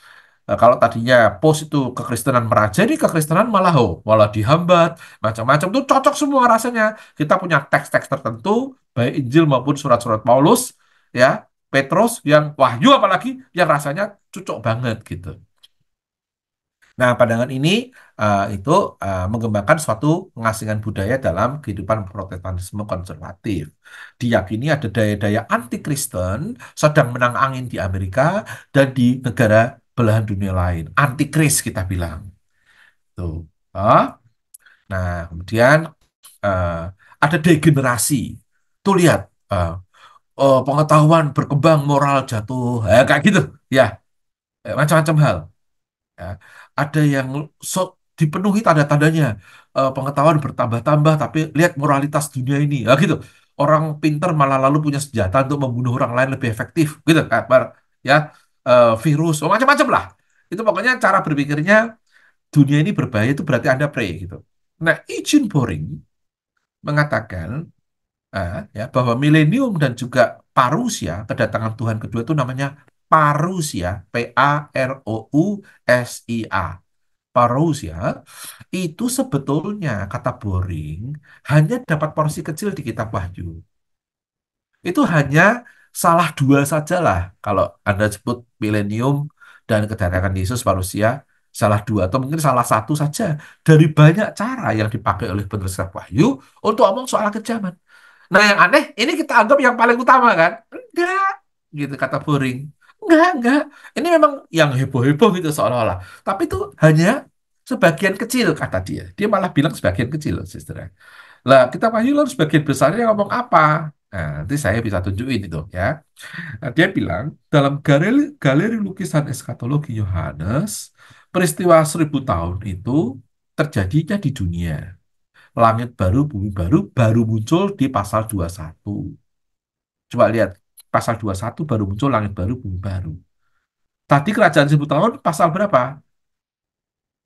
Nah, kalau tadinya pos itu kekristenan merajai, kekristenan malah dihambat, macam-macam tuh cocok semua rasanya. Kita punya teks-teks tertentu, baik Injil maupun surat-surat Paulus, ya, Petrus yang Wahyu apalagi yang rasanya cocok banget gitu. Nah, pandangan ini itu mengembangkan suatu pengasingan budaya dalam kehidupan Protestantisme konservatif. Diyakini ada daya-daya anti-Kristen sedang menang angin di Amerika dan di negara belahan dunia lain. Antikris kita bilang. Tuh. Ah, Nah, kemudian eh, ada degenerasi. Tuh lihat, eh, pengetahuan berkembang, moral jatuh, kayak gitu. Ya, macam-macam hal. Ya. Ada yang dipenuhi tanda-tandanya. Pengetahuan bertambah-tambah, tapi lihat moralitas dunia ini. Ya, gitu. Orang pinter malah lalu punya senjata untuk membunuh orang lain lebih efektif. Gitu. Ya, virus, macam-macam lah. Itu pokoknya cara berpikirnya dunia ini berbahaya itu berarti Anda pray gitu. Nah, Eugene Boring mengatakan ya bahwa milenium dan juga parusia, kedatangan Tuhan kedua itu namanya parusia, Parousia. Parousia itu sebetulnya kata Boring hanya dapat porsi kecil di kitab Wahyu. Itu hanya salah dua sajalah kalau Anda sebut milenium dan kedatangan Yesus manusia salah dua atau mungkin salah satu saja dari banyak cara yang dipakai oleh penulis kitab Wahyu untuk omong soal akhir zaman. Nah yang aneh ini kita anggap yang paling utama kan? Enggak, gitu kata Boring. Enggak. Ini memang yang heboh-heboh gitu seolah-olah. Tapi itu hanya Sebagian kecil kata dia. Dia malah bilang sebagian kecil, sister. Lah, kita Wahyu lalu sebagian besarnya ngomong apa? Nah, nanti saya bisa tunjukin itu ya. Nah, dia bilang dalam galeri lukisan eskatologi Yohanes, peristiwa 1000 tahun itu terjadinya di dunia. Langit baru, bumi baru, baru muncul di pasal 21. Coba lihat, pasal 21 baru muncul langit baru, bumi baru. Tadi kerajaan 1000 tahun pasal berapa?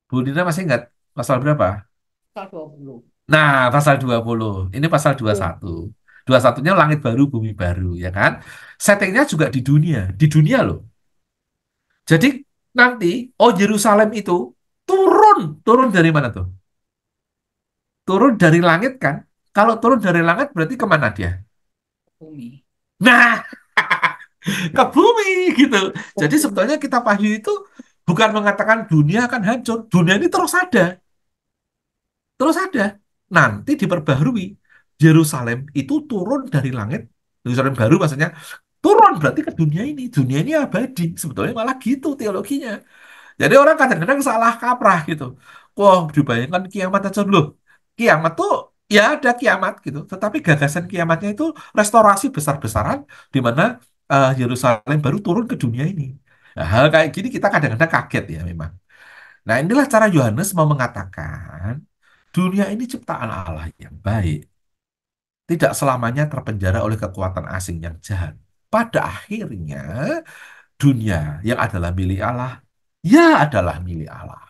Bu Nina masih ingat? Pasal berapa? Pasal 20. Nah, pasal 20. Ini pasal 21. 21-nya langit baru, bumi baru, ya kan? Settingnya juga di dunia. Di dunia loh. Jadi nanti, oh Yerusalem itu turun. Turun dari mana tuh? Turun dari langit kan? Kalau turun dari langit berarti kemana dia? Bumi. Nah, ke bumi gitu. Jadi Bumi. sebetulnya kita Wahyu itu bukan mengatakan dunia akan hancur. Dunia ini terus ada. Terus ada. Nanti diperbaharui. Yerusalem itu turun dari langit. Yerusalem baru maksudnya. Turun berarti ke dunia ini. Dunia ini abadi. Sebetulnya malah gitu teologinya. Jadi orang kadang-kadang salah kaprah gitu. Wah, dibayangkan kiamat aja loh. Kiamat tuh ya ada kiamat gitu. Tetapi gagasan kiamatnya itu restorasi besar-besaran di mana Yerusalem baru turun ke dunia ini. Nah, hal kayak gini kita kadang-kadang kaget ya memang. Nah, inilah cara Yohanes mau mengatakan dunia ini ciptaan Allah yang baik. Tidak selamanya terpenjara oleh kekuatan asing yang jahat. Pada akhirnya dunia yang adalah milik Allah, ya adalah milik Allah.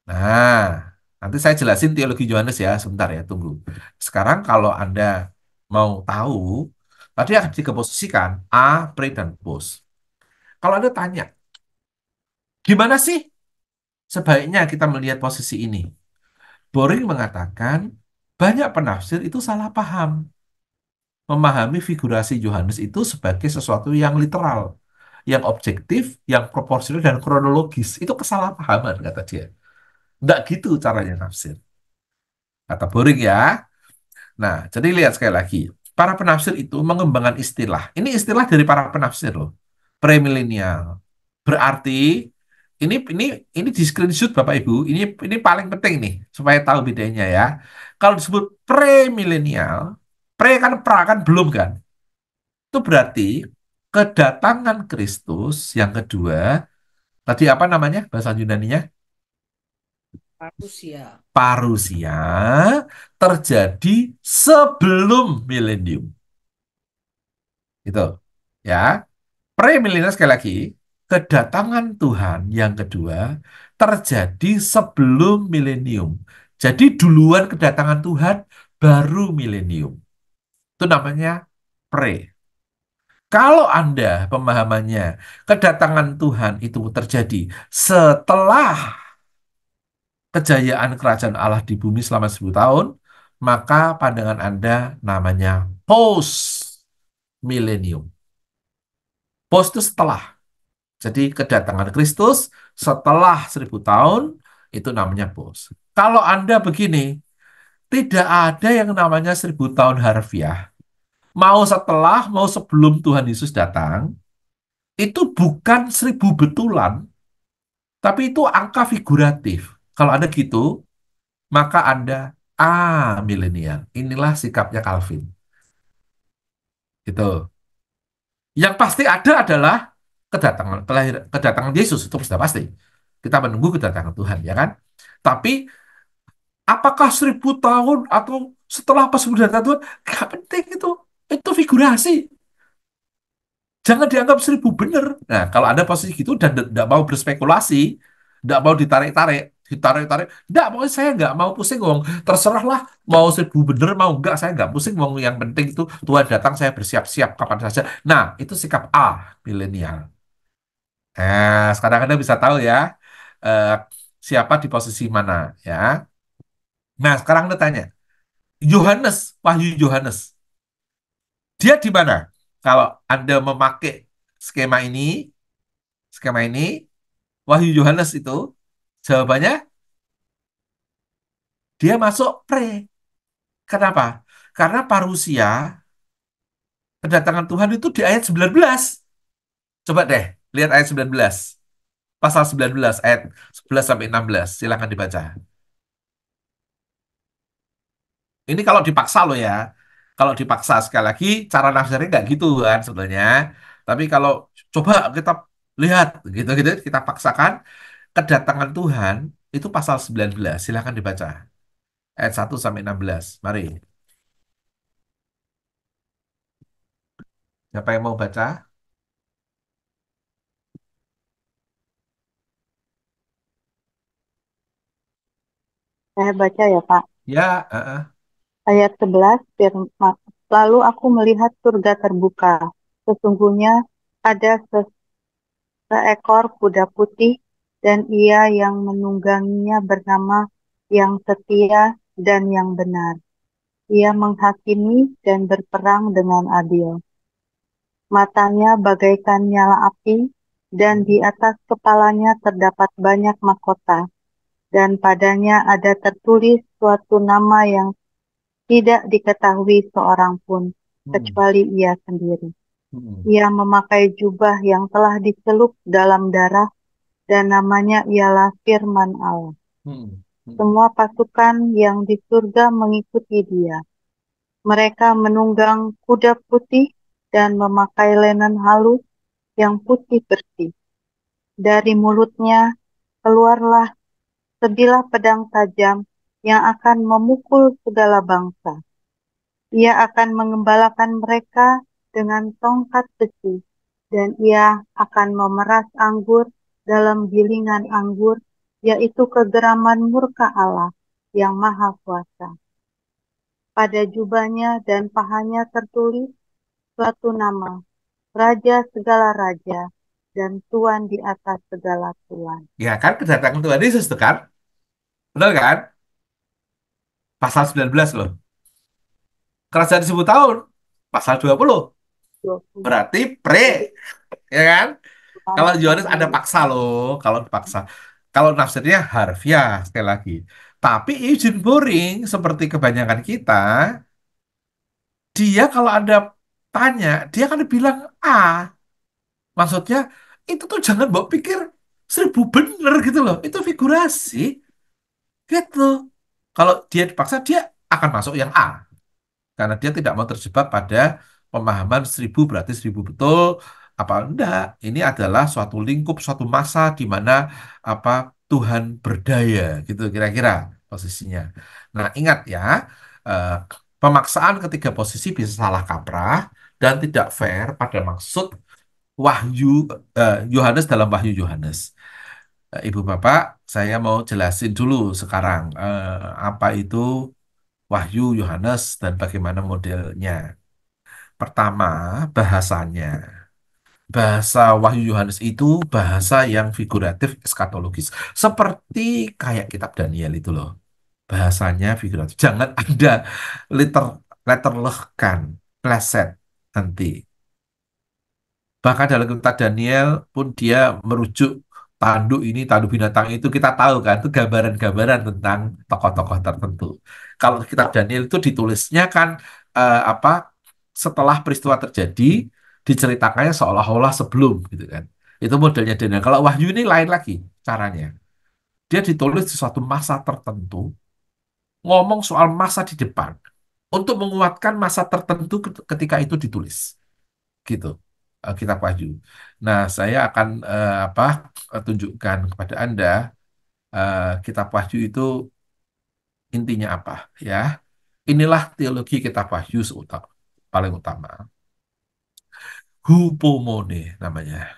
Nah, nanti saya jelasin teologi Yohanes ya, sebentar ya, tunggu. Sekarang kalau Anda mau tahu, tadi akan dikeposisikan A, pre, dan post. Kalau Anda tanya, gimana sih sebaiknya kita melihat posisi ini? Boring mengatakan, banyak penafsir itu salah paham. Memahami figurasi Yohanes itu sebagai sesuatu yang literal, yang objektif, yang proporsional, dan kronologis. Itu kesalahpahaman, kata dia. Nggak gitu caranya nafsir. Kata Boring ya. Nah, jadi lihat sekali lagi. Para penafsir itu mengembangkan istilah. Ini istilah dari para penafsir loh. Premilenial. Berarti ini ini di screenshot Bapak Ibu. Ini paling penting nih supaya tahu bedanya ya. Kalau disebut premilenial, pre kan pra kan belum kan. Itu berarti kedatangan Kristus yang kedua, tadi apa namanya bahasa Yunaninya? Manusia. Parusia terjadi sebelum milenium. Gitu. Ya. Premilenial sekali lagi, kedatangan Tuhan yang kedua terjadi sebelum milenium. Jadi duluan kedatangan Tuhan, baru milenium. Itu namanya pre. Kalau Anda pemahamannya kedatangan Tuhan itu terjadi setelah kejayaan kerajaan Allah di bumi selama 1000 tahun, maka pandangan Anda namanya post milenium. Post itu setelah. Jadi kedatangan Kristus setelah 1000 tahun itu namanya post. Kalau Anda begini, tidak ada yang namanya 1000 tahun harfiah. Mau setelah, mau sebelum Tuhan Yesus datang, itu bukan 1000 betulan, tapi itu angka figuratif. Kalau Anda gitu, maka Anda milenial. Inilah sikapnya Calvin. Gitu. Yang pasti ada adalah kedatangan Yesus itu sudah pasti. Kita menunggu kedatangan Tuhan, ya kan? Tapi apakah 1000 tahun atau setelah pas sudah datang Tuhan? Gak penting itu. Itu figurasi. Jangan dianggap 1000 benar. Nah, kalau Anda posisi gitu dan tidak mau berspekulasi, tidak mau ditarik-tarik, tidak mau saya nggak mau pusing wong. Terserahlah mau 1000 benar mau enggak saya nggak pusing wong. Yang penting itu Tuhan datang saya bersiap-siap kapan saja. Nah, itu sikap A milenial. Nah, sekarang Anda bisa tahu ya eh, siapa di posisi mana ya. Nah, sekarang Anda tanya, Yohanes, Wahyu Yohanes, dia di mana? Kalau Anda memakai skema ini, skema ini, Wahyu Yohanes itu jawabannya dia masuk pre. Kenapa? Karena parusia kedatangan Tuhan itu di ayat 19. Coba deh, lihat ayat 19. pasal 19 ayat 11 sampai 16. Silakan dibaca. Ini kalau dipaksa loh ya. Kalau dipaksa sekali lagi cara nafsirnya nggak gitu kan sebenarnya. Tapi kalau coba kita lihat gitu-gitu kita paksakan kedatangan Tuhan itu pasal 19. Silakan dibaca. Ayat 1 sampai 16. Mari. Siapa yang mau baca? Saya baca ya, Pak. Ya, Ayat 11, firman, lalu aku melihat surga terbuka. Sesungguhnya ada seekor kuda putih, dan ia yang menungganginya bernama yang setia dan yang benar. Ia menghakimi dan berperang dengan adil. Matanya bagaikan nyala api, dan di atas kepalanya terdapat banyak mahkota, dan padanya ada tertulis suatu nama yang tidak diketahui seorang pun, Hmm, kecuali ia sendiri. hmm, Ia memakai jubah yang telah dicelup dalam darah, dan namanya ialah Firman Allah. hmm, hmm, Semua pasukan yang di surga mengikuti dia. Mereka menunggang kuda putih dan memakai lenan halus yang putih bersih. Dari mulutnya keluarlah sebilah pedang tajam yang akan memukul segala bangsa. Ia akan mengembalakan mereka dengan tongkat besi, dan ia akan memeras anggur dalam gilingan anggur, yaitu kegeraman murka Allah yang maha kuasa. Pada jubahnya dan pahanya tertulis suatu nama, Raja segala raja dan Tuan di atas segala tuan. Ya kan kedatangan Tuhan Yesus tuh kan? Benar kan? Pasal 19 loh. Kerajaan 10 tahun. Pasal 20. 20. Berarti pre, Jadi ya kan? Kalau Yohanes yang Yohanes ada paksa menuliskan. loh. Kalau dipaksa. Kalau nafsirnya harfiah sekali lagi. Tapi Eugene Boring seperti kebanyakan kita, dia kalau ada tanya, dia akan bilang A. Maksudnya itu tuh jangan bawa pikir 1000 bener gitu loh. Itu figurasi. Gitu. Kalau dia dipaksa, dia akan masuk yang A. Karena dia tidak mau terjebak pada pemahaman 1000 berarti 1000 betul. Apa enggak? Ini adalah suatu lingkup, suatu masa di mana apa Tuhan berdaya gitu kira-kira posisinya. Nah, ingat ya, eh, pemaksaan ketiga posisi bisa salah kaprah dan tidak fair pada maksud Wahyu Yohanes dalam Wahyu Yohanes. Ibu Bapak, saya mau jelasin dulu sekarang apa itu Wahyu Yohanes dan bagaimana modelnya. Pertama, bahasanya. Bahasa Wahyu Yohanes itu bahasa yang figuratif eskatologis. Seperti kayak kitab Daniel itu loh. Bahasanya figuratif. Jangan ada liter letterlehkan, pleset nanti. Bahkan dalam kitab Daniel pun dia merujuk tanduk ini, tanduk binatang itu kita tahu kan, itu gambaran-gambaran tentang tokoh-tokoh tertentu. Kalau kitab Daniel itu ditulisnya kan apa setelah peristiwa terjadi, diceritakannya seolah-olah sebelum gitu kan. Itu modelnya Daniel. Kalau Wahyu ini lain lagi caranya. Dia ditulis di suatu masa tertentu, ngomong soal masa di depan untuk menguatkan masa tertentu ketika itu ditulis gitu kitab Wahyu. Nah, saya akan tunjukkan kepada Anda kitab Wahyu itu intinya apa ya. Inilah teologi kitab Wahyu paling utama. Hupomone namanya.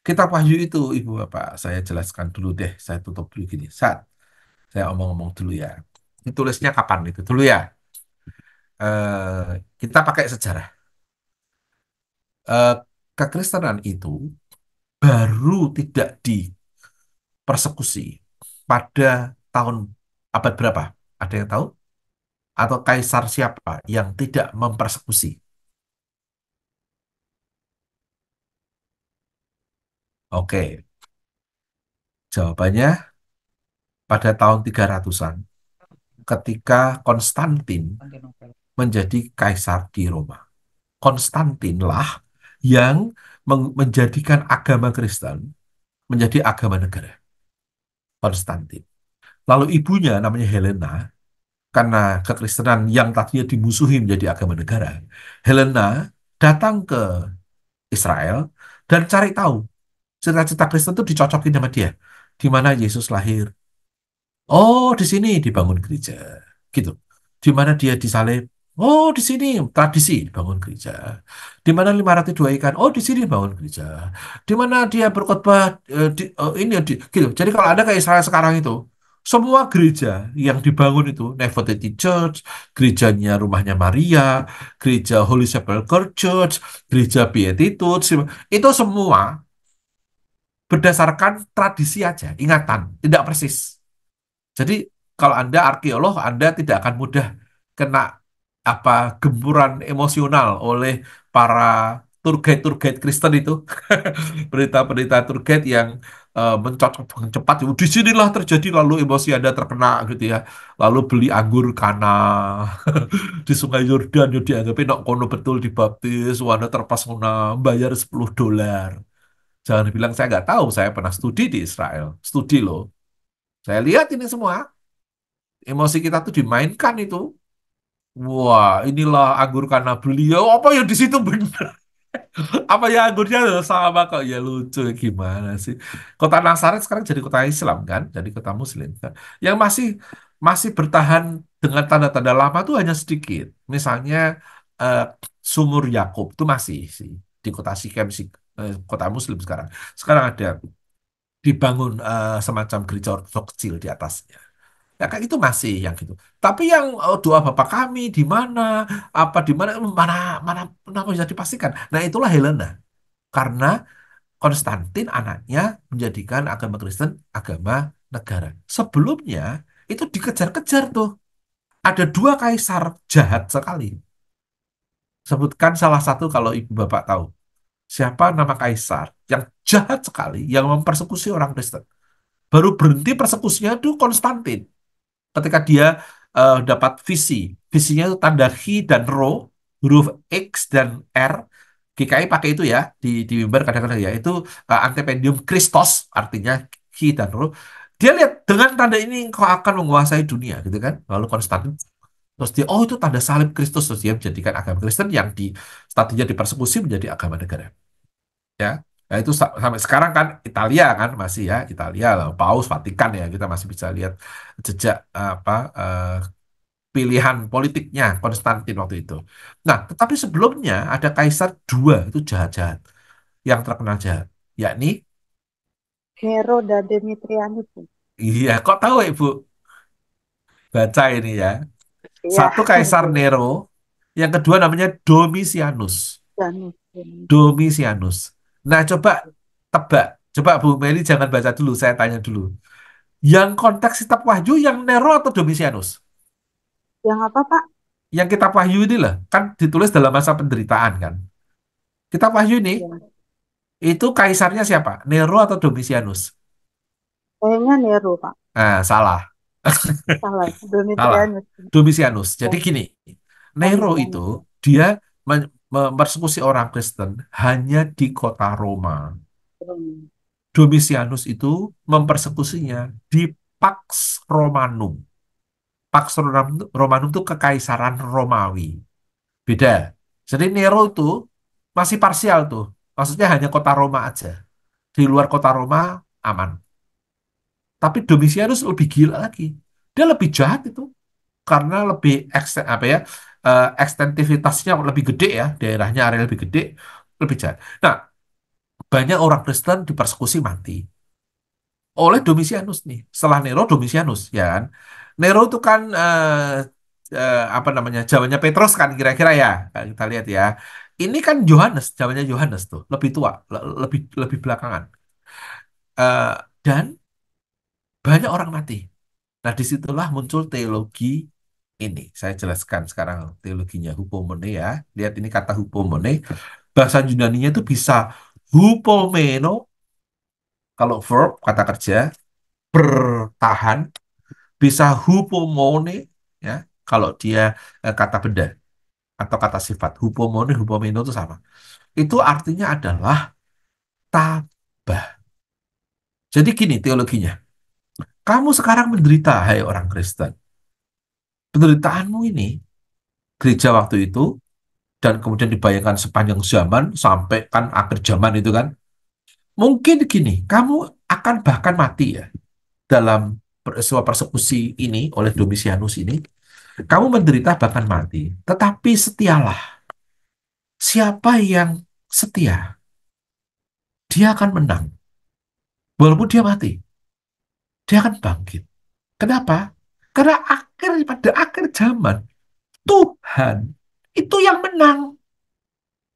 Kitab Wahyu itu, Ibu Bapak, saya jelaskan dulu deh. Saya tutup dulu gini. Saat saya omong-omong dulu ya. Ditulisnya kapan itu? Dulu ya. Kita pakai sejarah. Eh, Kekristenan itu baru tidak persekusi pada tahun abad berapa? Ada yang tahu? Atau kaisar siapa yang tidak mempersekusi? Oke, jawabannya pada tahun 300-an ketika Konstantin menjadi kaisar di Roma. Konstantinlah yang menjadikan agama Kristen menjadi agama negara, Konstantin. Lalu ibunya namanya Helena, karena kekristenan yang tadinya dimusuhi menjadi agama negara. Helena datang ke Israel dan cari tahu cerita-cerita Kristen itu dicocokin sama dia. Di mana Yesus lahir. Oh, di sini dibangun gereja. Gitu. Di mana dia disalib. Oh, di sini tradisi dibangun gereja. Di mana 500 dua ikan. Oh, di sini bangun gereja. Di mana dia berkhotbah gitu. Jadi kalau ada ke Israel sekarang itu, semua gereja yang dibangun itu, Nefertiti Church, gerejanya rumahnya Maria, gereja Holy Sepulchre Church, gereja Beatitudes, itu semua berdasarkan tradisi aja, ingatan, tidak persis. Jadi kalau Anda arkeolog, Anda tidak akan mudah kena apa gempuran emosional oleh para tour guide-tour guide Kristen itu. Berita-berita tour guide yang mencocok dengan cepat. Di sinilah terjadi lalu emosi Anda terkena gitu ya. Lalu beli anggur Kana di Sungai Yordan yang dianggapnya nok kono betul dibaptis, Anda terpesona bayar $10. Jangan bilang saya nggak tahu, saya pernah studi di Israel. Studi loh. Saya lihat ini semua. Emosi kita tuh dimainkan itu. Wah, inilah anggur karena beliau. Apa yang di situ benar? Apa ya anggurnya sama kok? Ya lucu gimana sih? Kota Nazaret sekarang jadi kota Islam kan, jadi kota Muslim kan. Yang masih masih bertahan dengan tanda-tanda lama tuh hanya sedikit. Misalnya eh, Sumur Yakub itu masih sih di kota Sikem sih, kota Muslim sekarang. Sekarang ada dibangun semacam gereja ortodoks kecil di atasnya. Ya kayak itu masih yang gitu. Tapi yang doa Bapa kami di mana, apa di mana, mana mana mana bisa dipastikan. Nah itulah Helena. Karena Konstantin anaknya menjadikan agama Kristen agama negara. Sebelumnya itu dikejar-kejar tuh. Ada dua kaisar jahat sekali. Sebutkan salah satu kalau ibu bapak tahu. Siapa nama kaisar yang jahat sekali yang mempersekusi orang Kristen. Baru berhenti persekusinya itu Konstantin. Ketika dia dapat visi. Visinya itu tanda Hi dan Rho, huruf X dan R. GKI pakai itu ya, di mimbar kadang-kadang ya. Itu Antipendium Christos, artinya Hi dan Rho. Dia lihat, dengan tanda ini kau akan menguasai dunia, gitu kan. Lalu Konstantin, terus dia, oh itu tanda salib Kristus. Terus dia menjadikan agama Kristen yang tadinya dipersekusi menjadi agama negara. Ya. Nah, itu sampai sekarang kan Italia kan masih ya Italia lah Paus Vatikan ya kita masih bisa lihat jejak apa pilihan politiknya Konstantin waktu itu. Nah, tetapi sebelumnya ada kaisar dua itu jahat-jahat yang terkenal jahat, yakni Nero dan Demetrianus. iya kok tahu Ibu baca ini ya. Iya, Satu kaisar betul. Nero, yang kedua namanya Domitianus. Janus. Domitianus. Nah, coba tebak. Coba Bu Meli jangan baca dulu, saya tanya dulu. Yang konteks kitab Wahyu yang Nero atau Domitianus? Yang apa, Pak? Yang kitab Wahyu ini lah, kan ditulis dalam masa penderitaan kan. Kitab Wahyu ini, Ya. itu kaisarnya siapa? Nero atau Domitianus? Kayaknya Nero, Pak. Nah, salah. Salah. Salah. Demetrianus. Domitianus. Jadi Ya. gini, Oh, Nero itu, Neroanus. dia mempersekusi orang Kristen hanya di kota Roma. Hmm. Domitianus itu mempersekusinya di Pax Romanum. Pax Romanum itu kekaisaran Romawi. Beda. Jadi Nero itu masih parsial tuh. Maksudnya hanya kota Roma aja. Di luar kota Roma aman. Tapi Domitianus lebih gila lagi. Dia lebih jahat itu karena lebih apa ya ekstensivitasnya lebih gede ya, daerahnya area lebih gede, lebih jahat. Nah, banyak orang Kristen dipersekusi mati oleh Domitianus nih. Setelah Nero, Domitianus ya kan. Nero itu kan apa namanya zamannya Petrus kan kira-kira ya. Kalau kita lihat ya. Ini kan Yohanes, zamannya Yohanes tuh lebih tua, lebih lebih belakangan. Dan banyak orang mati. Nah, disitulah muncul teologi ini. Saya jelaskan sekarang teologinya hupomone ya. Lihat ini kata hupomone. Bahasa Yunaninya itu bisa hupomeno, kalau verb, kata kerja, bertahan. Bisa hupomone, ya, kalau dia kata benda atau kata sifat. Hupomone, hupomeno itu sama. Itu artinya adalah tabah. Jadi gini teologinya. Kamu sekarang menderita, hai orang Kristen. Penderitaanmu ini, gereja waktu itu, dan kemudian dibayangkan sepanjang zaman, sampai kan akhir zaman itu kan. Mungkin gini, kamu akan bahkan mati ya, dalam peristiwa persekusi ini, oleh Domitianus ini. Kamu menderita bahkan mati. Tetapi setialah. Siapa yang setia, dia akan menang. Walaupun dia mati, dia akan bangkit. Kenapa? Karena pada akhir zaman, Tuhan itu yang menang.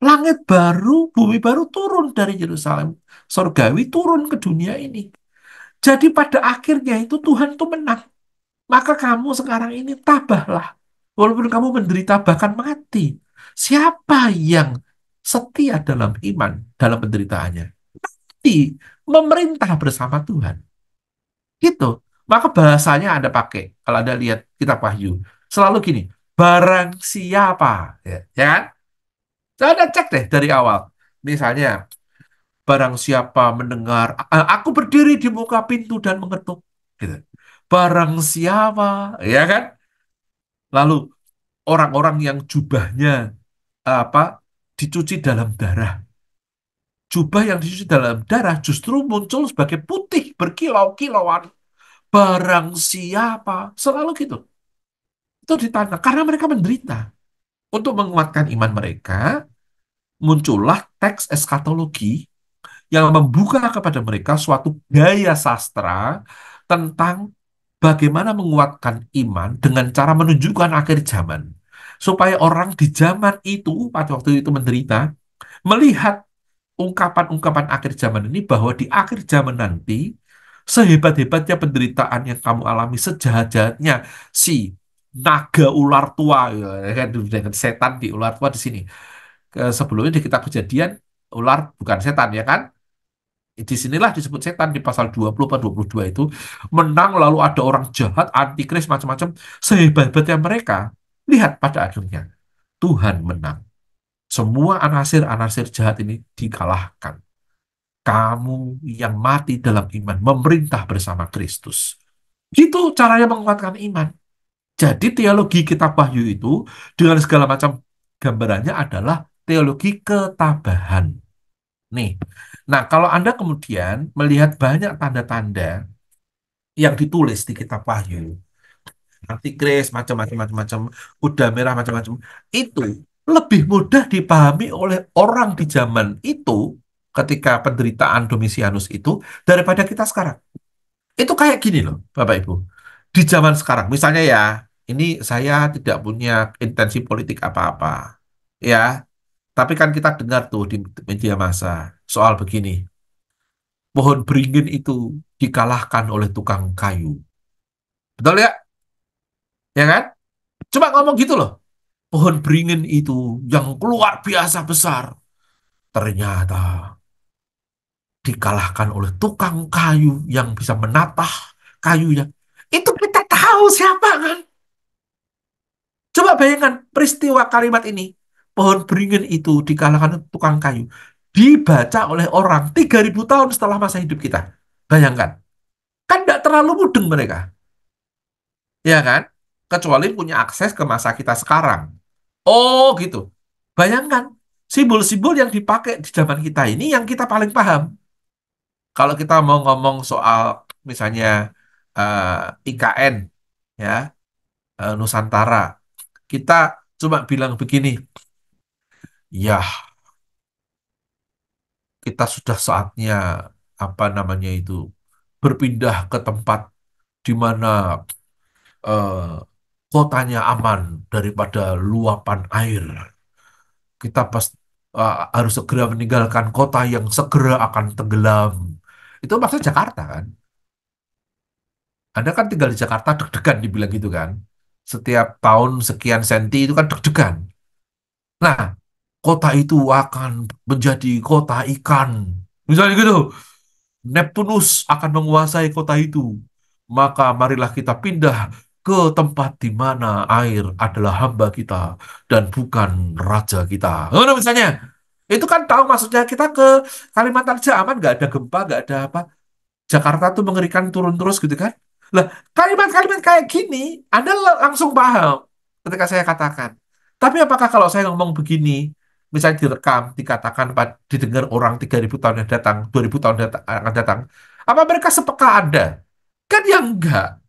Langit baru, bumi baru turun dari Yerusalem. Sorgawi turun ke dunia ini. Jadi pada akhirnya itu Tuhan itu menang. Maka kamu sekarang ini tabahlah. Walaupun kamu menderita bahkan mati. Siapa yang setia dalam iman, dalam penderitaannya? Mati, memerintah bersama Tuhan. Gitu. Maka bahasanya Anda pakai. Kalau Anda lihat kitab Wahyu. Selalu gini. Barang siapa. Ya kan? Saya udah cek deh dari awal. Misalnya, barang siapa mendengar, aku berdiri di muka pintu dan mengetuk. Gitu. Barang siapa, ya kan? Lalu orang-orang yang jubahnya apa dicuci dalam darah. Jubah yang dicuci dalam darah justru muncul sebagai putih berkilau-kilauan. Barang siapa, selalu gitu. Itu ditanda karena mereka menderita. Untuk menguatkan iman mereka, muncullah teks eskatologi yang membuka kepada mereka suatu gaya sastra tentang bagaimana menguatkan iman dengan cara menunjukkan akhir zaman. Supaya orang di zaman itu, pada waktu itu menderita, melihat ungkapan-ungkapan akhir zaman ini bahwa di akhir zaman nanti, sehebat-hebatnya penderitaan yang kamu alami, sejahat-jahatnya si naga ular tua, ya kan, dengan setan di ular tua di sini. Sebelumnya di kitab Kejadian, ular bukan setan, ya kan? Di sinilah disebut setan di pasal 20 atau 22 itu menang, lalu ada orang jahat, antikris, macam-macam. Sehebat-hebatnya mereka, lihat pada akhirnya Tuhan menang. Semua anasir-anasir jahat ini dikalahkan. Kamu yang mati dalam iman memerintah bersama Kristus. Gitu caranya menguatkan iman. Jadi teologi kitab Wahyu itu dengan segala macam gambarannya adalah teologi ketabahan. Nih, nah kalau Anda kemudian melihat banyak tanda-tanda yang ditulis di kitab Wahyu, antikris, macam-macam, kuda merah, macam-macam, itu lebih mudah dipahami oleh orang di zaman itu ketika penderitaan Domitianus itu daripada kita sekarang. Itu kayak gini loh, Bapak Ibu. Di zaman sekarang, misalnya ya, ini saya tidak punya intensi politik apa-apa, ya. Tapi kan kita dengar tuh di media massa soal begini. Pohon beringin itu dikalahkan oleh tukang kayu. Betul ya? Ya kan? Coba ngomong gitu loh. Pohon beringin itu yang luar biasa besar. Ternyata dikalahkan oleh tukang kayu yang bisa menatah kayunya. Itu kita tahu siapa kan? Coba bayangkan peristiwa kalimat ini. Pohon beringin itu dikalahkan oleh tukang kayu. Dibaca oleh orang 3.000 tahun setelah masa hidup kita. Bayangkan. Kan tidak terlalu mudeng mereka. Ya kan? Kecuali punya akses ke masa kita sekarang. Oh gitu. Bayangkan, simbol-simbol yang dipakai di zaman kita ini yang kita paling paham. Kalau kita mau ngomong soal misalnya IKN, ya, Nusantara, kita cuma bilang begini, ya kita sudah saatnya apa namanya itu berpindah ke tempat di mana eh, kotanya aman daripada luapan air. Kita harus segera meninggalkan kota yang segera akan tenggelam. Itu maksudnya Jakarta kan? Anda kan tinggal di Jakarta deg-degan dibilang gitu kan? Setiap tahun sekian senti itu kan deg-degan. Nah, kota itu akan menjadi kota ikan. Misalnya gitu. Neptunus akan menguasai kota itu. Maka marilah kita pindah ke tempat di mana air adalah hamba kita dan bukan raja kita. Oh, misalnya, itu kan tahu maksudnya kita ke Kalimantan aja aman, nggak ada gempa, nggak ada apa. Jakarta tuh mengerikan turun terus gitu kan. Lah, kalimat-kalimat kayak gini, Anda langsung paham ketika saya katakan. Tapi apakah kalau saya ngomong begini, misalnya direkam, dikatakan, didengar orang 3.000 tahun yang datang, 2.000 tahun akan datang, apa mereka sepeka Anda? Kan ya enggak.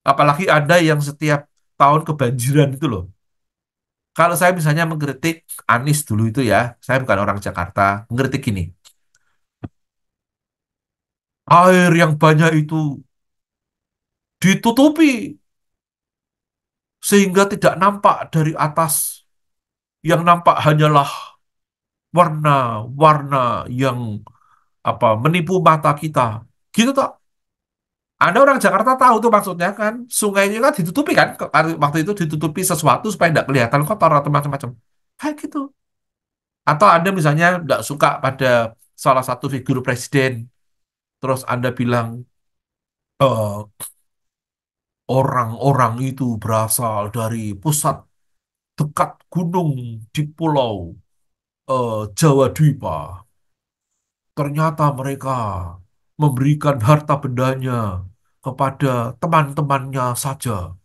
Apalagi Anda yang setiap tahun kebanjiran itu loh. Kalau saya misalnya mengkritik Anies dulu itu ya, saya bukan orang Jakarta, mengkritik gini. Air yang banyak itu ditutupi sehingga tidak nampak dari atas. Yang nampak hanyalah warna-warna yang menipu mata kita. Gitu toh. Anda orang Jakarta tahu tuh maksudnya kan, sungainya kan ditutupi kan, waktu itu ditutupi sesuatu supaya tidak kelihatan kotor atau macam-macam. Kayak gitu. Atau Anda misalnya tidak suka pada salah satu figur presiden, terus Anda bilang, "Eh, orang-orang itu berasal dari pusat dekat gunung di pulau Jawa Dwipa. Ternyata mereka memberikan harta bendanya kepada teman-temannya saja,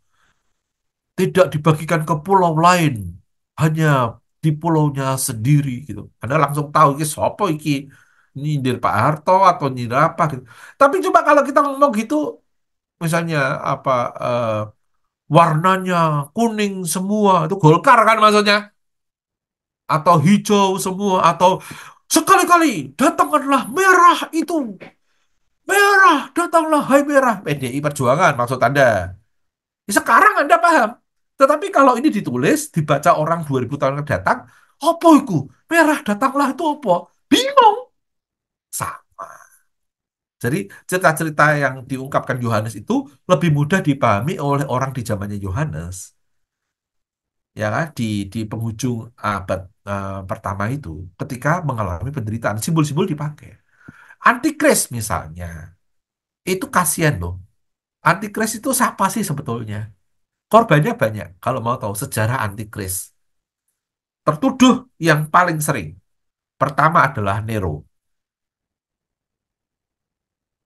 tidak dibagikan ke pulau lain, hanya di pulaunya sendiri gitu." Anda langsung tahu ini sopo iki, nyindir Pak Harto atau nyindir apa gitu. Tapi coba kalau kita ngomong gitu, misalnya apa eh, warnanya kuning semua, itu Golkar kan maksudnya, atau hijau semua, atau sekali-kali datangkanlah merah itu. Merah, datanglah hai merah. PDI Perjuangan maksud Anda. Sekarang Anda paham. Tetapi kalau ini ditulis, dibaca orang 2.000 tahun yang datang, apa itu? Merah, datanglah itu apa? Bingung. Sama. Jadi cerita-cerita yang diungkapkan Yohanes itu lebih mudah dipahami oleh orang di zamannya Yohanes. Ya kan? Di penghujung abad pertama itu, ketika mengalami penderitaan, simbol-simbol dipakai. Antikris misalnya, itu kasihan loh. Antikris itu siapa sih sebetulnya? Korbannya banyak. Kalau mau tahu sejarah antikris, tertuduh yang paling sering. Pertama adalah Nero,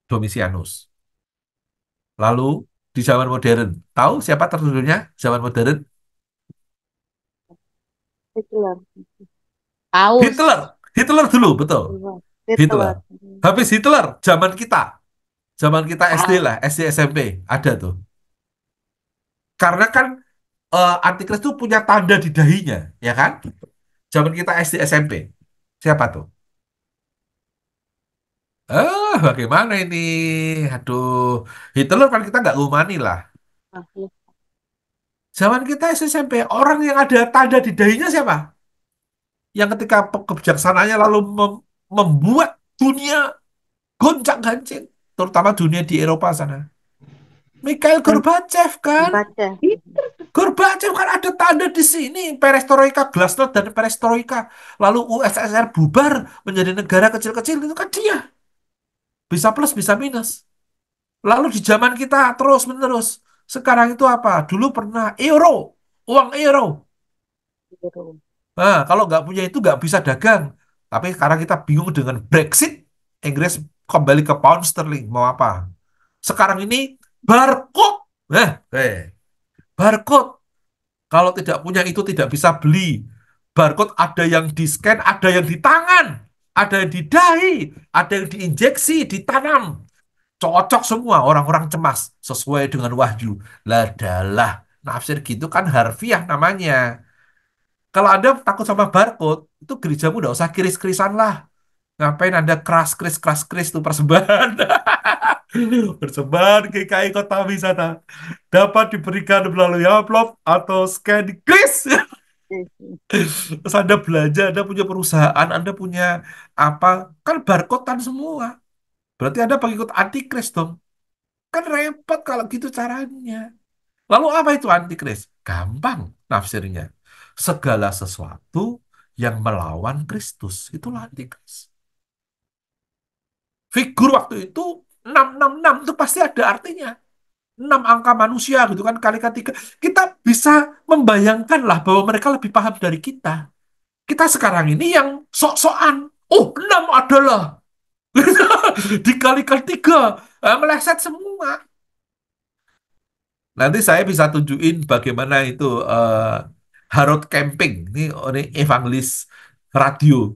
Domitianus. Lalu di zaman modern, tahu siapa tertuduhnya? Zaman modern, Hitler. Paus. Hitler. Hitler dulu, betul. Hitler. Hitler. Habis Hitler, zaman kita SD Paus. lah, SD SMP ada tuh. Karena kan antikris itu punya tanda di dahinya, ya kan? Zaman kita SD SMP, siapa tuh? Bagaimana ini? Aduh, Hitler kan kita nggak ngumani lah. Ah, ya. Zaman kita SMP, orang yang ada tanda di dahinya siapa? Yang ketika kebijaksanaannya lalu membuat dunia goncang-ganjing, terutama dunia di Eropa sana. Mikhail Men- Gorbachev kan? Membaca. Gorbachev kan ada tanda di sini, perestroika, glasnost dan perestroika. Lalu USSR bubar menjadi negara kecil-kecil, itu kan dia. Bisa plus, bisa minus. Lalu di zaman kita terus-menerus. Sekarang itu apa? Dulu pernah euro, uang euro. Biru. Nah, kalau nggak punya itu nggak bisa dagang. Tapi sekarang kita bingung dengan Brexit. Inggris kembali ke pound sterling. Mau apa? Sekarang ini barcode. Barcode. Kalau tidak punya itu tidak bisa beli. Barcode ada yang di scan, ada yang di tangan, ada yang di dahi, ada yang diinjeksi, ditanam. Cocok semua, orang-orang cemas sesuai dengan wahyu. Lah dalah, nafsir gitu kan harfiah namanya. Kalau Anda takut sama barcode, itu gerejamu nggak usah kiris-kirisan lah. Ngapain Anda keras-kris tuh persembahan. Persembahan GKI Kota Wisata dapat diberikan melalui amplop atau scan kris. Terus Anda belanja, Anda punya perusahaan, Anda punya apa, kan barcode kan semua. Berarti Anda pengikut antikris dong. Kan repot kalau gitu caranya. Lalu apa itu antikris? Gampang nafsirnya. Segala sesuatu yang melawan Kristus. Itulah antikris. Figur waktu itu 666 itu pasti ada artinya. 6 angka manusia gitu kan kalikan 3. Kita bisa membayangkan lah bahwa mereka lebih paham dari kita. Kita sekarang ini yang sok-sokan. Oh, 6 adalah Dikalikan 3, meleset semua. Nanti saya bisa tunjukin bagaimana itu Harold Camping, ini evangelis radio.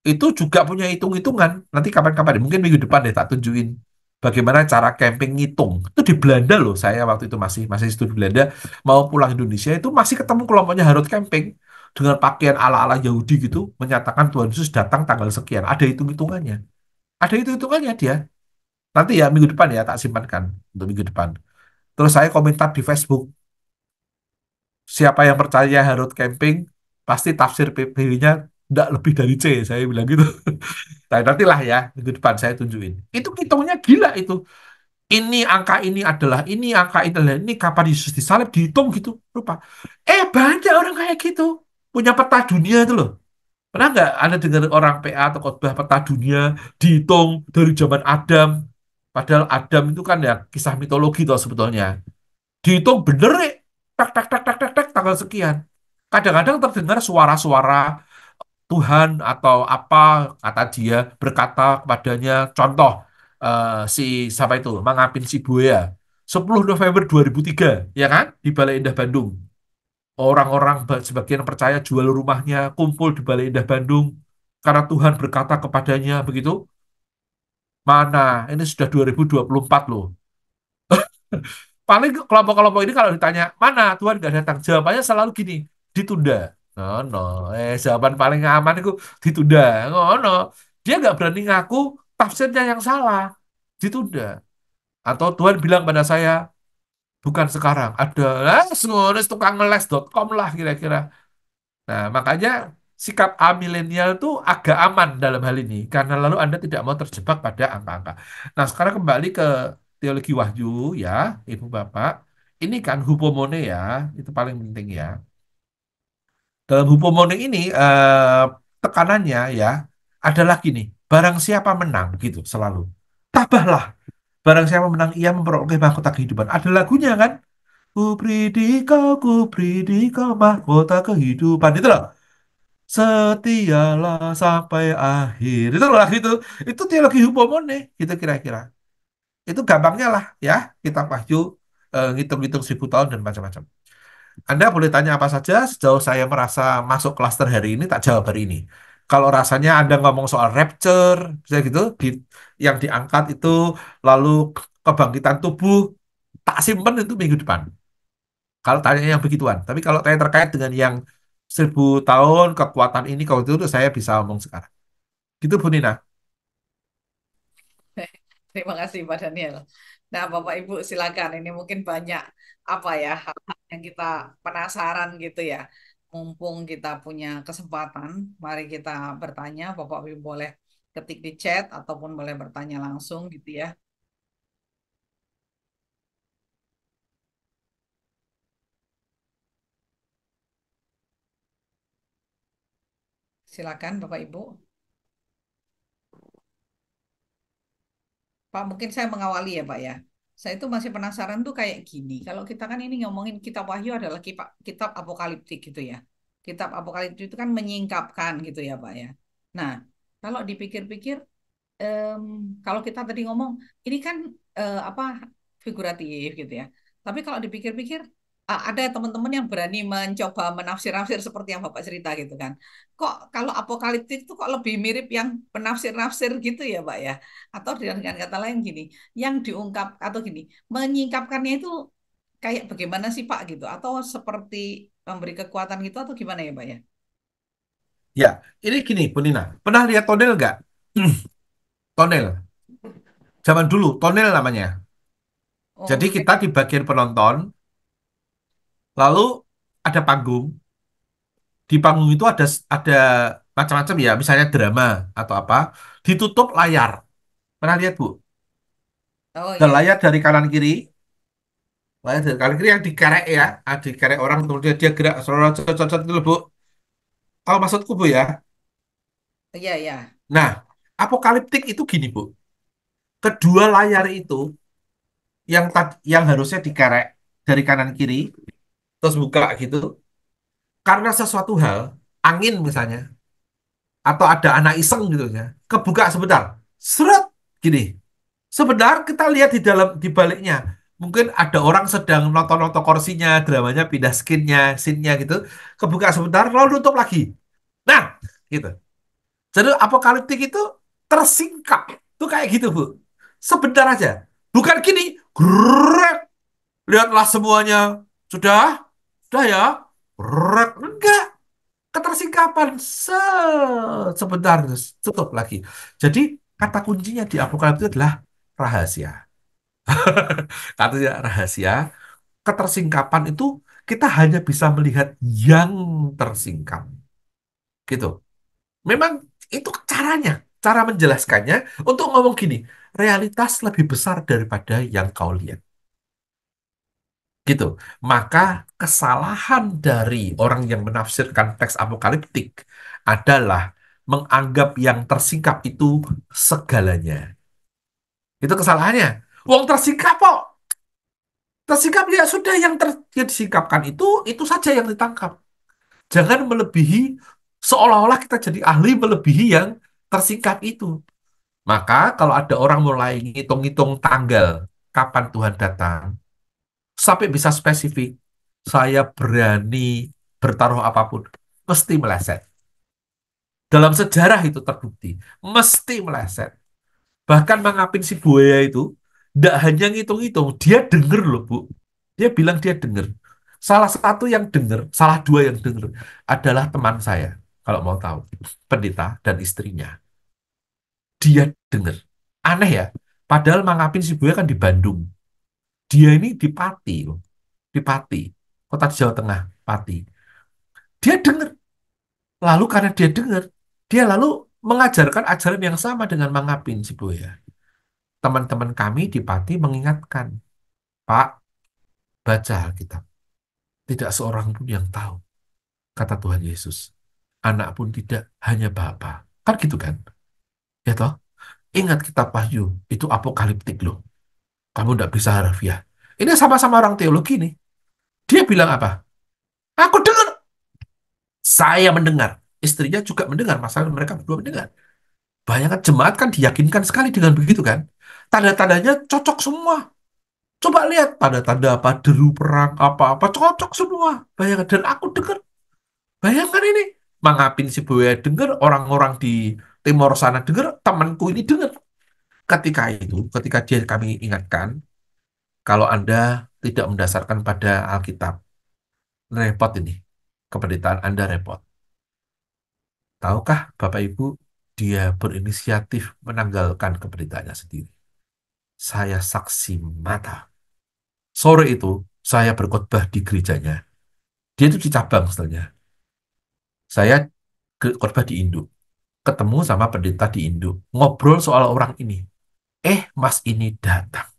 Itu juga punya hitung-hitungan. Nanti kapan-kapan, mungkin minggu depan deh tak tunjukin bagaimana cara camping ngitung. Itu di Belanda loh, saya waktu itu masih masih studi Belanda, mau pulang Indonesia itu masih ketemu kelompoknya Harold Camping dengan pakaian ala-ala Yahudi gitu, menyatakan Tuhan Yesus datang tanggal sekian. Ada hitung-hitungannya. Ada hitung-hitungannya dia. Nanti ya minggu depan ya tak simpankan untuk minggu depan. Terus saya komentar di Facebook, siapa yang percaya Harold Camping, pasti tafsir PPW-nya tidak lebih dari C, saya bilang gitu. Nah, nantilah ya, minggu depan saya tunjukin. Itu hitungnya gila itu. Ini adalah ini, angka ini adalah ini, kapan Yesus disalib, dihitung gitu, rupa. Banyak orang kayak gitu. Punya peta dunia itu loh. Pernah nggak Anda dengar orang PA atau khotbah peta dunia, dihitung dari zaman Adam. Padahal Adam itu kan ya kisah mitologi tuh sebetulnya. Dihitung bener nih. Tak, tak, tak, tak, tak, tak, tanggal sekian. Kadang-kadang terdengar suara-suara Tuhan atau apa, kata dia berkata kepadanya, contoh si siapa itu Mangapin si Buaya 10 November 2003, ya kan, di Balai Indah Bandung. Orang-orang sebagian percaya jual rumahnya, kumpul di Balai Indah Bandung karena Tuhan berkata kepadanya begitu. Mana ini sudah 2024 loh. Paling kelompok-kelompok ini kalau ditanya mana Tuhan gak datang, jawabannya selalu gini, ditunda. No, no. Jawaban paling aman itu ditunda. No, no. Dia nggak berani ngaku tafsirnya yang salah, ditunda. Atau Tuhan bilang pada saya, bukan sekarang. Ada ngono tukang ngeles.com lah kira-kira. Nah, makanya sikap A milenial itu agak aman dalam hal ini karena lalu Anda tidak mau terjebak pada angka-angka. Nah, sekarang kembali ke teologi wahyu ya, Ibu Bapak. Ini kan hupomone ya, itu paling penting ya. Dalam hupomone ini tekanannya ya adalah gini, barang siapa menang gitu selalu. Tabahlah, barang siapa menang ia memperoleh mahkota kehidupan. Ada lagunya kan? ku beri dikau mahkota kehidupan. Itu loh. Setialah sampai akhir. Itu loh lagu itu. Itu teologi hupomone gitu kira-kira. Itu gampangnya lah ya. Kita Wahyu ngitung-ngitung 1000 tahun dan macam-macam. Anda boleh tanya apa saja sejauh saya merasa masuk klaster hari ini, tak jawab hari ini. Kalau rasanya Anda ngomong soal rapture, saya gitu, yang diangkat itu, lalu kebangkitan tubuh, tak simpen itu minggu depan. Kalau tanya yang begituan. Tapi kalau tanya terkait dengan yang 1000 tahun, kekuatan ini, kalau itu saya bisa ngomong sekarang. Gitu Bu Nina. Terima kasih Pak Daniel. Nah, Bapak Ibu silakan. Ini mungkin banyak apa ya hal-hal yang kita penasaran gitu ya. Mumpung kita punya kesempatan, mari kita bertanya. Bapak Ibu boleh ketik di chat ataupun boleh bertanya langsung gitu ya. Silakan Bapak Ibu. Pak, mungkin saya mengawali ya Pak ya. Saya itu masih penasaran tuh kayak gini. Kalau kita kan ini ngomongin kitab Wahyu adalah kitab apokaliptik gitu ya. Kitab apokaliptik itu kan menyingkapkan gitu ya Pak ya. Nah, kalau dipikir-pikir, em, kalau kita tadi ngomong ini kan apa figuratif gitu ya. Tapi kalau dipikir-pikir ada teman-teman yang berani mencoba menafsir-nafsir seperti yang Bapak cerita gitu kan. Kok kalau apokaliptik itu kok lebih mirip yang penafsir-nafsir gitu ya Pak ya? Atau dengan kata lain gini, yang diungkap atau gini, menyingkapkannya itu kayak bagaimana sih Pak gitu? Atau seperti memberi kekuatan gitu atau gimana ya Pak ya? Ya, ini gini Bu Nina. Pernah lihat tonel nggak? Tonel. Zaman dulu, tonel namanya. Oh, Jadi kita di bagian penonton, lalu ada panggung. Di panggung itu ada macam-macam ya, misalnya drama atau apa. Ditutup layar. Pernah lihat Bu? oh Dan iya, layar dari kanan kiri, layar dari kanan kiri yang dikerek ya, dikerek orang kemudian dia gerak, itu loh, Bu. Tahu maksudku Bu ya? iya, iya. Nah, apokaliptik itu gini Bu. Kedua layar itu yang harusnya dikerek dari kanan kiri terus buka gitu. Karena sesuatu hal, angin misalnya, atau ada anak iseng gitu ya, kebuka sebentar. Seret gini. Sebentar kita lihat di baliknya. Mungkin ada orang sedang nonton-nonton kursinya, dramanya pindah scene-nya gitu. Kebuka sebentar, lalu tutup lagi. Nah, gitu. Jadi apokaliptik itu tersingkap. Itu kayak gitu, Bu. Sebentar aja. Bukan gini. Grrrek, lihatlah semuanya. Sudah ya. Grrrek. Enggak. Ketersingkapan. Sebentar. Terus tutup lagi. Jadi kata kuncinya di apokaliptik itu adalah rahasia. Katanya rahasia. Ketersingkapan itu kita hanya bisa melihat yang tersingkap. Gitu. Memang itu caranya, cara menjelaskannya untuk ngomong gini, realitas lebih besar daripada yang kau lihat. Gitu. Maka kesalahan dari orang yang menafsirkan teks apokaliptik adalah menganggap yang tersingkap itu segalanya. Itu kesalahannya. Wong tersingkap kok. Tersingkap ya sudah yang disingkapkan itu saja yang ditangkap. Jangan melebihi seolah-olah kita jadi ahli melebihi yang tersingkap itu. Maka kalau ada orang mulai ngitung-ngitung tanggal kapan Tuhan datang, sampai bisa spesifik, saya berani bertaruh apapun, mesti meleset. Dalam sejarah itu terbukti, mesti meleset. Bahkan mangapin si buaya itu, tidak hanya ngitung-ngitung, dia denger loh, Bu. Dia bilang dia denger. Salah satu yang denger, salah dua yang denger, adalah teman saya, kalau mau tahu, pendeta dan istrinya. Dia denger. Aneh ya, padahal mangapin si buaya kan di Bandung. Dia ini di Pati, loh. Di Pati, kota di Jawa Tengah, Pati. Dia dengar. Lalu karena dia dengar, dia lalu mengajarkan ajaran yang sama dengan Mangapin si Buaya. Teman-teman kami di Pati mengingatkan, Pak, baca Alkitab. Tidak seorang pun yang tahu, kata Tuhan Yesus. Anak pun tidak, hanya Bapa. Kan gitu kan? Ya toh? Ingat kitab Wahyu, itu apokaliptik loh. Kamu tidak bisa harfiah. Ini sama-sama orang teologi nih. Dia bilang apa? Aku dengar. Saya mendengar. Istrinya juga mendengar. Masalah mereka berdua mendengar. Bayangkan jemaat kan diyakinkan sekali dengan begitu kan. Tanda-tandanya cocok semua. Coba lihat tanda-tanda apa, deru perang, apa-apa, cocok semua. Bayangkan, dan aku dengar. Bayangkan ini. Mangapin si Boya dengar, orang-orang di Timor sana dengar, temanku ini dengar. Ketika dia kami ingatkan, kalau Anda tidak mendasarkan pada Alkitab, repot ini. Kependeritaan Anda repot. Tahukah Bapak Ibu, dia berinisiatif menanggalkan keberitaannya sendiri. Saya saksi mata. Sore itu, saya berkhotbah di gerejanya. Dia itu di cabang setelahnya. Saya khotbah di Induk. Ketemu sama pendeta di Induk. Ngobrol soal orang ini. Mas ini datang.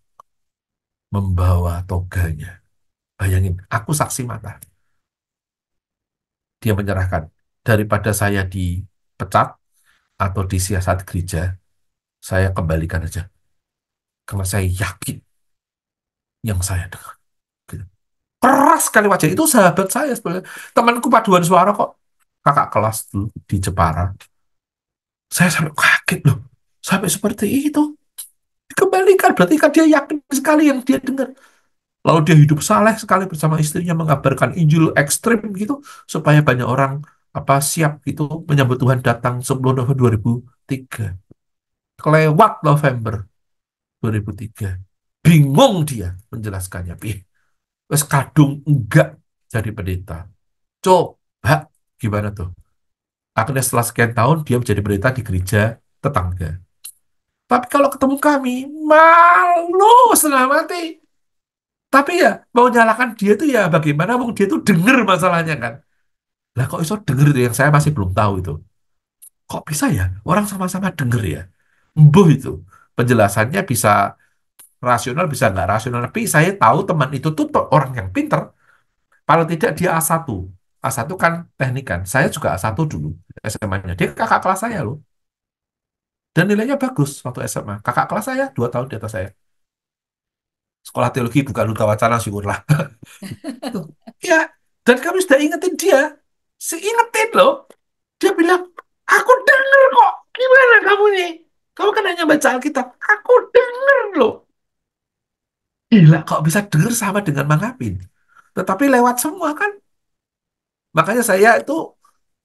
Membawa toganya. Bayangin, aku saksi mata. Dia menyerahkan. Daripada saya dipecat atau disiasat gereja, saya kembalikan aja. Karena saya yakin yang saya dengar. Gitu. Keras sekali wajah. Itu sahabat saya sebenarnya. Temanku paduan suara kok. Kakak kelas dulu di Jepara. Saya sampai kaget loh. Sampai seperti itu. Dikembalikan. Berarti kan dia yakin sekali yang dia dengar. Lalu dia hidup saleh sekali bersama istrinya mengabarkan Injil ekstrim gitu. Supaya banyak orang siap gitu menyambut Tuhan datang 10 November 2003. Kelewat November 2003. Bingung dia menjelaskannya. Wes kadung enggak jadi pendeta. Coba gimana tuh? Akhirnya setelah sekian tahun dia menjadi pendeta di gereja tetangga. Tapi kalau ketemu kami, malu setengah mati. Tapi ya mau nyalakan dia tuh ya bagaimana? Wong dia tuh denger masalahnya kan. Lah kok iso denger itu yang saya masih belum tahu itu. Kok bisa ya orang sama-sama denger ya? Mbuh itu. Penjelasannya bisa rasional bisa nggak rasional. Tapi saya tahu teman itu tuh orang yang pinter. Paling tidak dia A1. A1 kan teknik kan. Saya juga A1 dulu SMA-nya. Dia kakak kelas saya loh. Dan nilainya bagus waktu SMA. Kakak kelas saya 2 tahun di atas saya. Sekolah teologi bukan duta wacana syukurlah. Tuh. Ya, dan kami sudah ingetin dia. Ingetin loh. Dia bilang, aku denger kok. Gimana kamu nih? Kamu kan hanya baca Alkitab. Aku denger loh. Gila, kok bisa denger sama dengan mangapin. Tetapi lewat semua kan. Makanya saya itu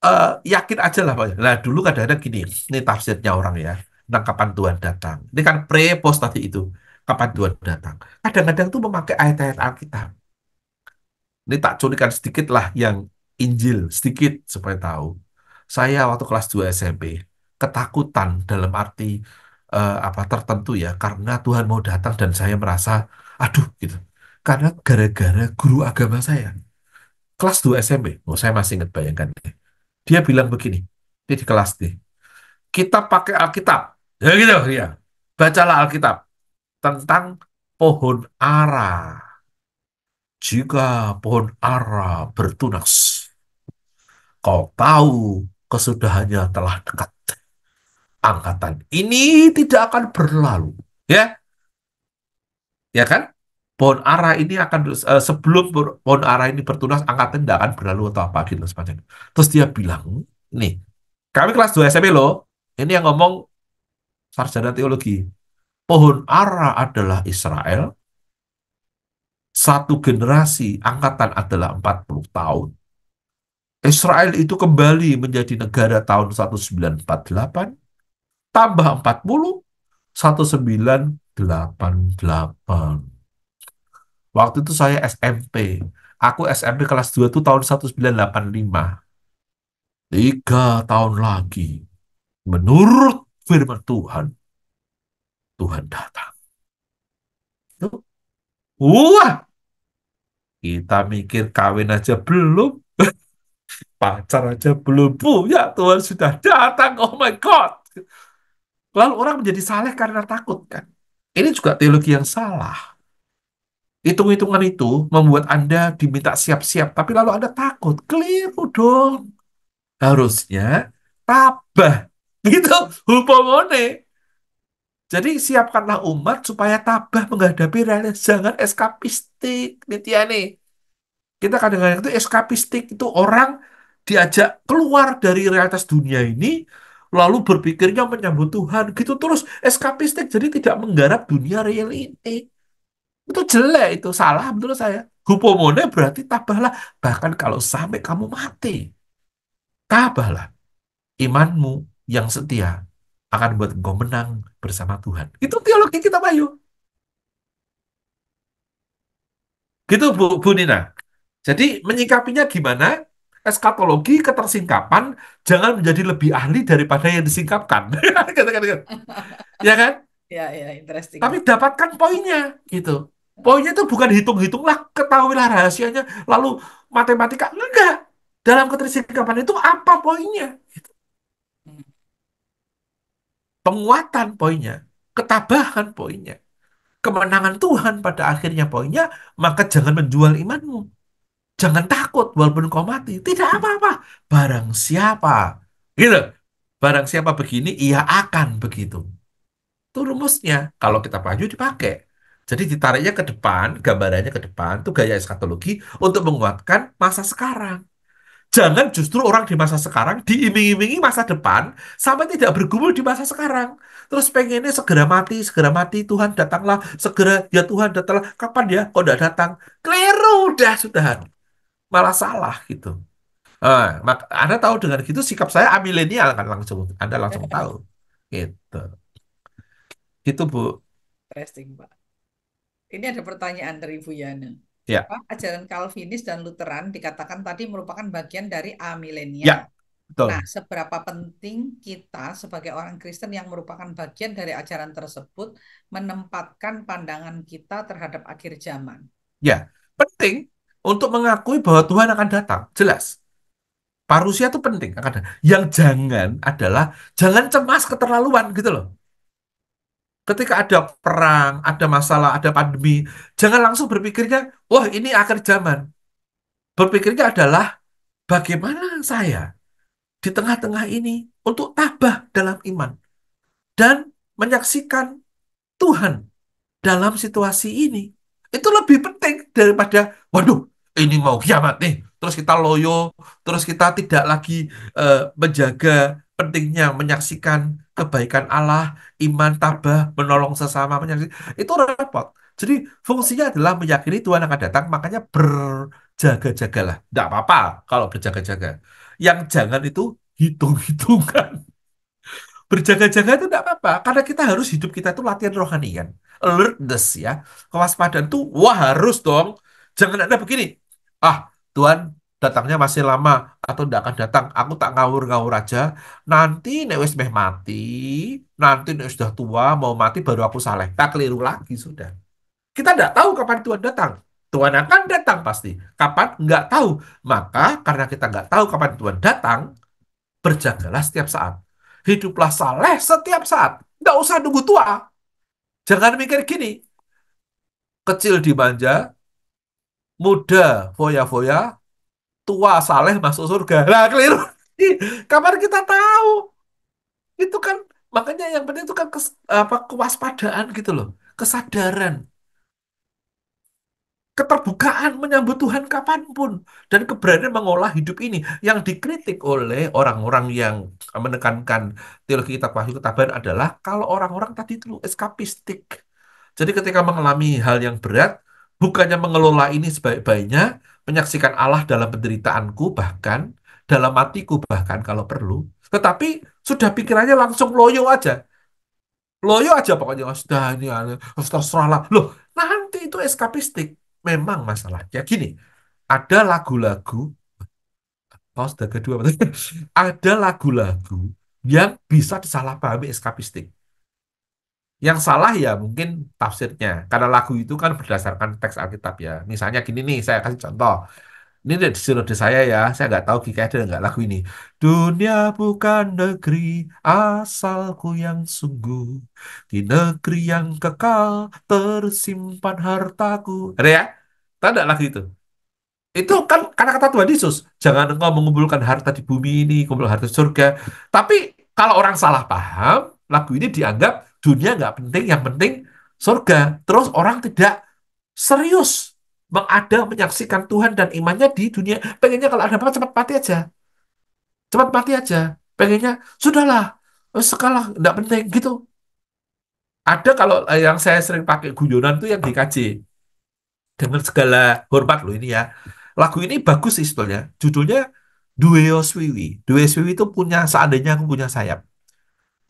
eh, yakin aja lah, Pak. Nah, dulu kadang-kadang gini, ini tafsirnya orang ya, tentang kapan Tuhan datang. Ini kan pre-post tadi itu, kapan Tuhan datang. Kadang-kadang tuh memakai ayat-ayat Alkitab. Ini tak curikan sedikit lah yang Injil, sedikit supaya tahu. Saya waktu kelas 2 SMP, ketakutan dalam arti apa tertentu ya, karena Tuhan mau datang dan saya merasa, aduh gitu. Karena gara-gara guru agama saya, kelas 2 SMP, oh saya masih ingat bayangkan. Dia bilang begini, dia di kelas nih, kita pakai Alkitab. Ya gitu, ya. Bacalah Alkitab tentang pohon ara. Jika pohon ara bertunas, kau tahu kesudahannya telah dekat. Angkatan ini tidak akan berlalu. Ya, ya kan? Pohon ara ini akan, sebelum pohon ara ini bertunas, angkatan tidak akan berlalu atau apa gitu sebagainya. Terus dia bilang, nih, kami kelas 2 SMP loh. Ini yang ngomong sarjana teologi. Pohon ara adalah Israel, satu generasi angkatan adalah 40 tahun. Israel itu kembali menjadi negara tahun 1948, tambah 40, 1988. Waktu itu saya SMP. Aku SMP kelas 2 itu tahun 1985. 3 tahun lagi. Menurut firman Tuhan, Tuhan datang. Wah, kita mikir kawin aja belum. Pacar aja belum punya, Tuhan sudah datang. Oh my God. Lalu orang menjadi saleh karena takut kan. Ini juga teologi yang salah. Hitung-hitungan itu membuat Anda diminta siap-siap, tapi lalu Anda takut. Keliru dong. Harusnya tabah. Gitu, hupomone. Jadi siapkanlah umat supaya tabah menghadapi realitas. Jangan eskapistik, Nitiane. Kita kadang-kadang itu eskapistik, itu orang diajak keluar dari realitas dunia ini, lalu berpikirnya menyambut Tuhan, gitu terus eskapistik, jadi tidak menggarap dunia real ini. Itu jelek, itu salah menurut saya. Hupomone berarti tabahlah, bahkan kalau sampai kamu mati, tabahlah. Imanmu yang setia akan buat engkau menang bersama Tuhan. Itu teologi kita, Bayu. Gitu, Bu Nina. Jadi menyikapinya gimana? Eskatologi, ketersingkapan, jangan menjadi lebih ahli daripada yang disingkapkan. Kata-kata. Ya kan? Ya, ya, interesting, Tapi Pak. dapatkan poinnya, gitu. Poinnya itu bukan hitung-hitunglah, ketahuilah rahasianya, lalu matematika. Enggak. Dalam ketersingkapan itu apa poinnya? Hmm. Penguatan poinnya. Ketabahan poinnya. Kemenangan Tuhan pada akhirnya poinnya, maka jangan menjual imanmu. Jangan takut walaupun kau mati. Tidak apa-apa. Barang siapa. Gitu. Barang siapa begini, ia akan begitu. Itu rumusnya. Kalau kita maju dipakai. Jadi ditariknya ke depan, gambarannya ke depan, itu gaya eskatologi untuk menguatkan masa sekarang. Jangan justru orang di masa sekarang diiming-imingi masa depan sampai tidak bergumul di masa sekarang. Terus pengennya segera mati, Tuhan datanglah, segera, ya Tuhan datanglah. Kapan ya? Kok tidak datang? Keliru, udah, sudah. Malah salah gitu. Anda tahu dengan gitu sikap saya amilenial kan langsung. Anda langsung tahu. Gitu. Itu Bu. Interesting, Pak. Ini ada pertanyaan dari Bu Yana. Ya, Pak, ajaran Calvinis dan Lutheran dikatakan tadi merupakan bagian dari amilenial. ya, Nah, betul. seberapa penting kita sebagai orang Kristen yang merupakan bagian dari ajaran tersebut menempatkan pandangan kita terhadap akhir zaman? Ya, penting untuk mengakui bahwa Tuhan akan datang. Jelas. Parusia itu penting akan datang. Yang jangan adalah jangan cemas keterlaluan gitu loh. Ketika ada perang, ada masalah, ada pandemi, jangan langsung berpikirnya, wah ini akhir zaman. Berpikirnya adalah bagaimana saya di tengah-tengah ini untuk tabah dalam iman dan menyaksikan Tuhan dalam situasi ini. Itu lebih penting daripada, waduh, ini mau kiamat nih. Terus kita loyo, terus kita tidak lagi menjaga pentingnya menyaksikan kebaikan Allah, iman, tabah, menolong sesama, itu repot. Jadi fungsinya adalah meyakini Tuhan akan datang, makanya berjaga-jagalah. Tidak apa-apa kalau berjaga-jaga. Yang jangan itu hitung-hitungan. Berjaga-jaga itu tidak apa-apa, karena kita harus hidup kita itu latihan rohani kan. Alertness ya, kewaspadaan tuh wah harus dong. Jangan ada begini, ah Tuhan datangnya masih lama atau tidak akan datang. Aku tak ngawur-ngawur aja. Nanti nek wis meh mati, nanti nek sudah tua mau mati baru aku saleh. Tak keliru lagi sudah. Kita tidak tahu kapan Tuhan datang. Tuhan akan datang pasti. Kapan? Nggak tahu. Maka karena kita nggak tahu kapan Tuhan datang, berjagalah setiap saat. Hiduplah saleh setiap saat. Nggak usah nunggu tua. Jangan mikir gini, kecil dimanja, muda foya-foya, tua saleh masuk surga. Lah keliru. Kapan kita tahu? Itu kan makanya yang penting itu kan kewaspadaan gitu loh, kesadaran, keterbukaan menyambut Tuhan kapanpun, dan keberanian mengolah hidup ini yang dikritik oleh orang-orang yang menekankan teologi kitab Wahyu Ketabahan adalah kalau orang-orang tadi itu eskapistik. Jadi ketika mengalami hal yang berat, bukannya mengelola ini sebaik-baiknya, menyaksikan Allah dalam penderitaanku bahkan, dalam matiku bahkan kalau perlu, tetapi sudah pikirannya langsung loyo aja. Loyo aja pokoknya, "Oh, sudah ini terserah lah." Loh, nanti itu eskapistik. Memang masalahnya gini, ada lagu-lagu, oh sudah kedua, ada lagu-lagu yang bisa disalahpahami eskapistik. Yang salah ya mungkin tafsirnya. Karena lagu itu kan berdasarkan teks Alkitab ya. Misalnya gini nih, saya kasih contoh. Ini dari sinode saya ya, saya nggak tahu Kika ada nggak lagu ini. Dunia bukan negeri asalku yang sungguh, di negeri yang kekal tersimpan hartaku. Ada ya? Tahu nggak lagu itu? Itu kan karena kata Tuhan Yesus, jangan engkau mengumpulkan harta di bumi ini, kumpul harta di surga. Tapi kalau orang salah paham, lagu ini dianggap dunia nggak penting, yang penting surga. Terus orang tidak serius menyaksikan Tuhan dan imannya di dunia. Pengennya kalau ada apa cepat mati aja, cepat mati aja. Pengennya sudahlah, sekarang nggak penting gitu. Ada kalau yang saya sering pakai guyonan tuh yang di KJ. Dengan segala hormat loh ini ya. Lagu ini bagus sih sebetulnya. Judulnya Dueo Swiwi. Dueo Swiwi itu punya seandainya aku punya sayap.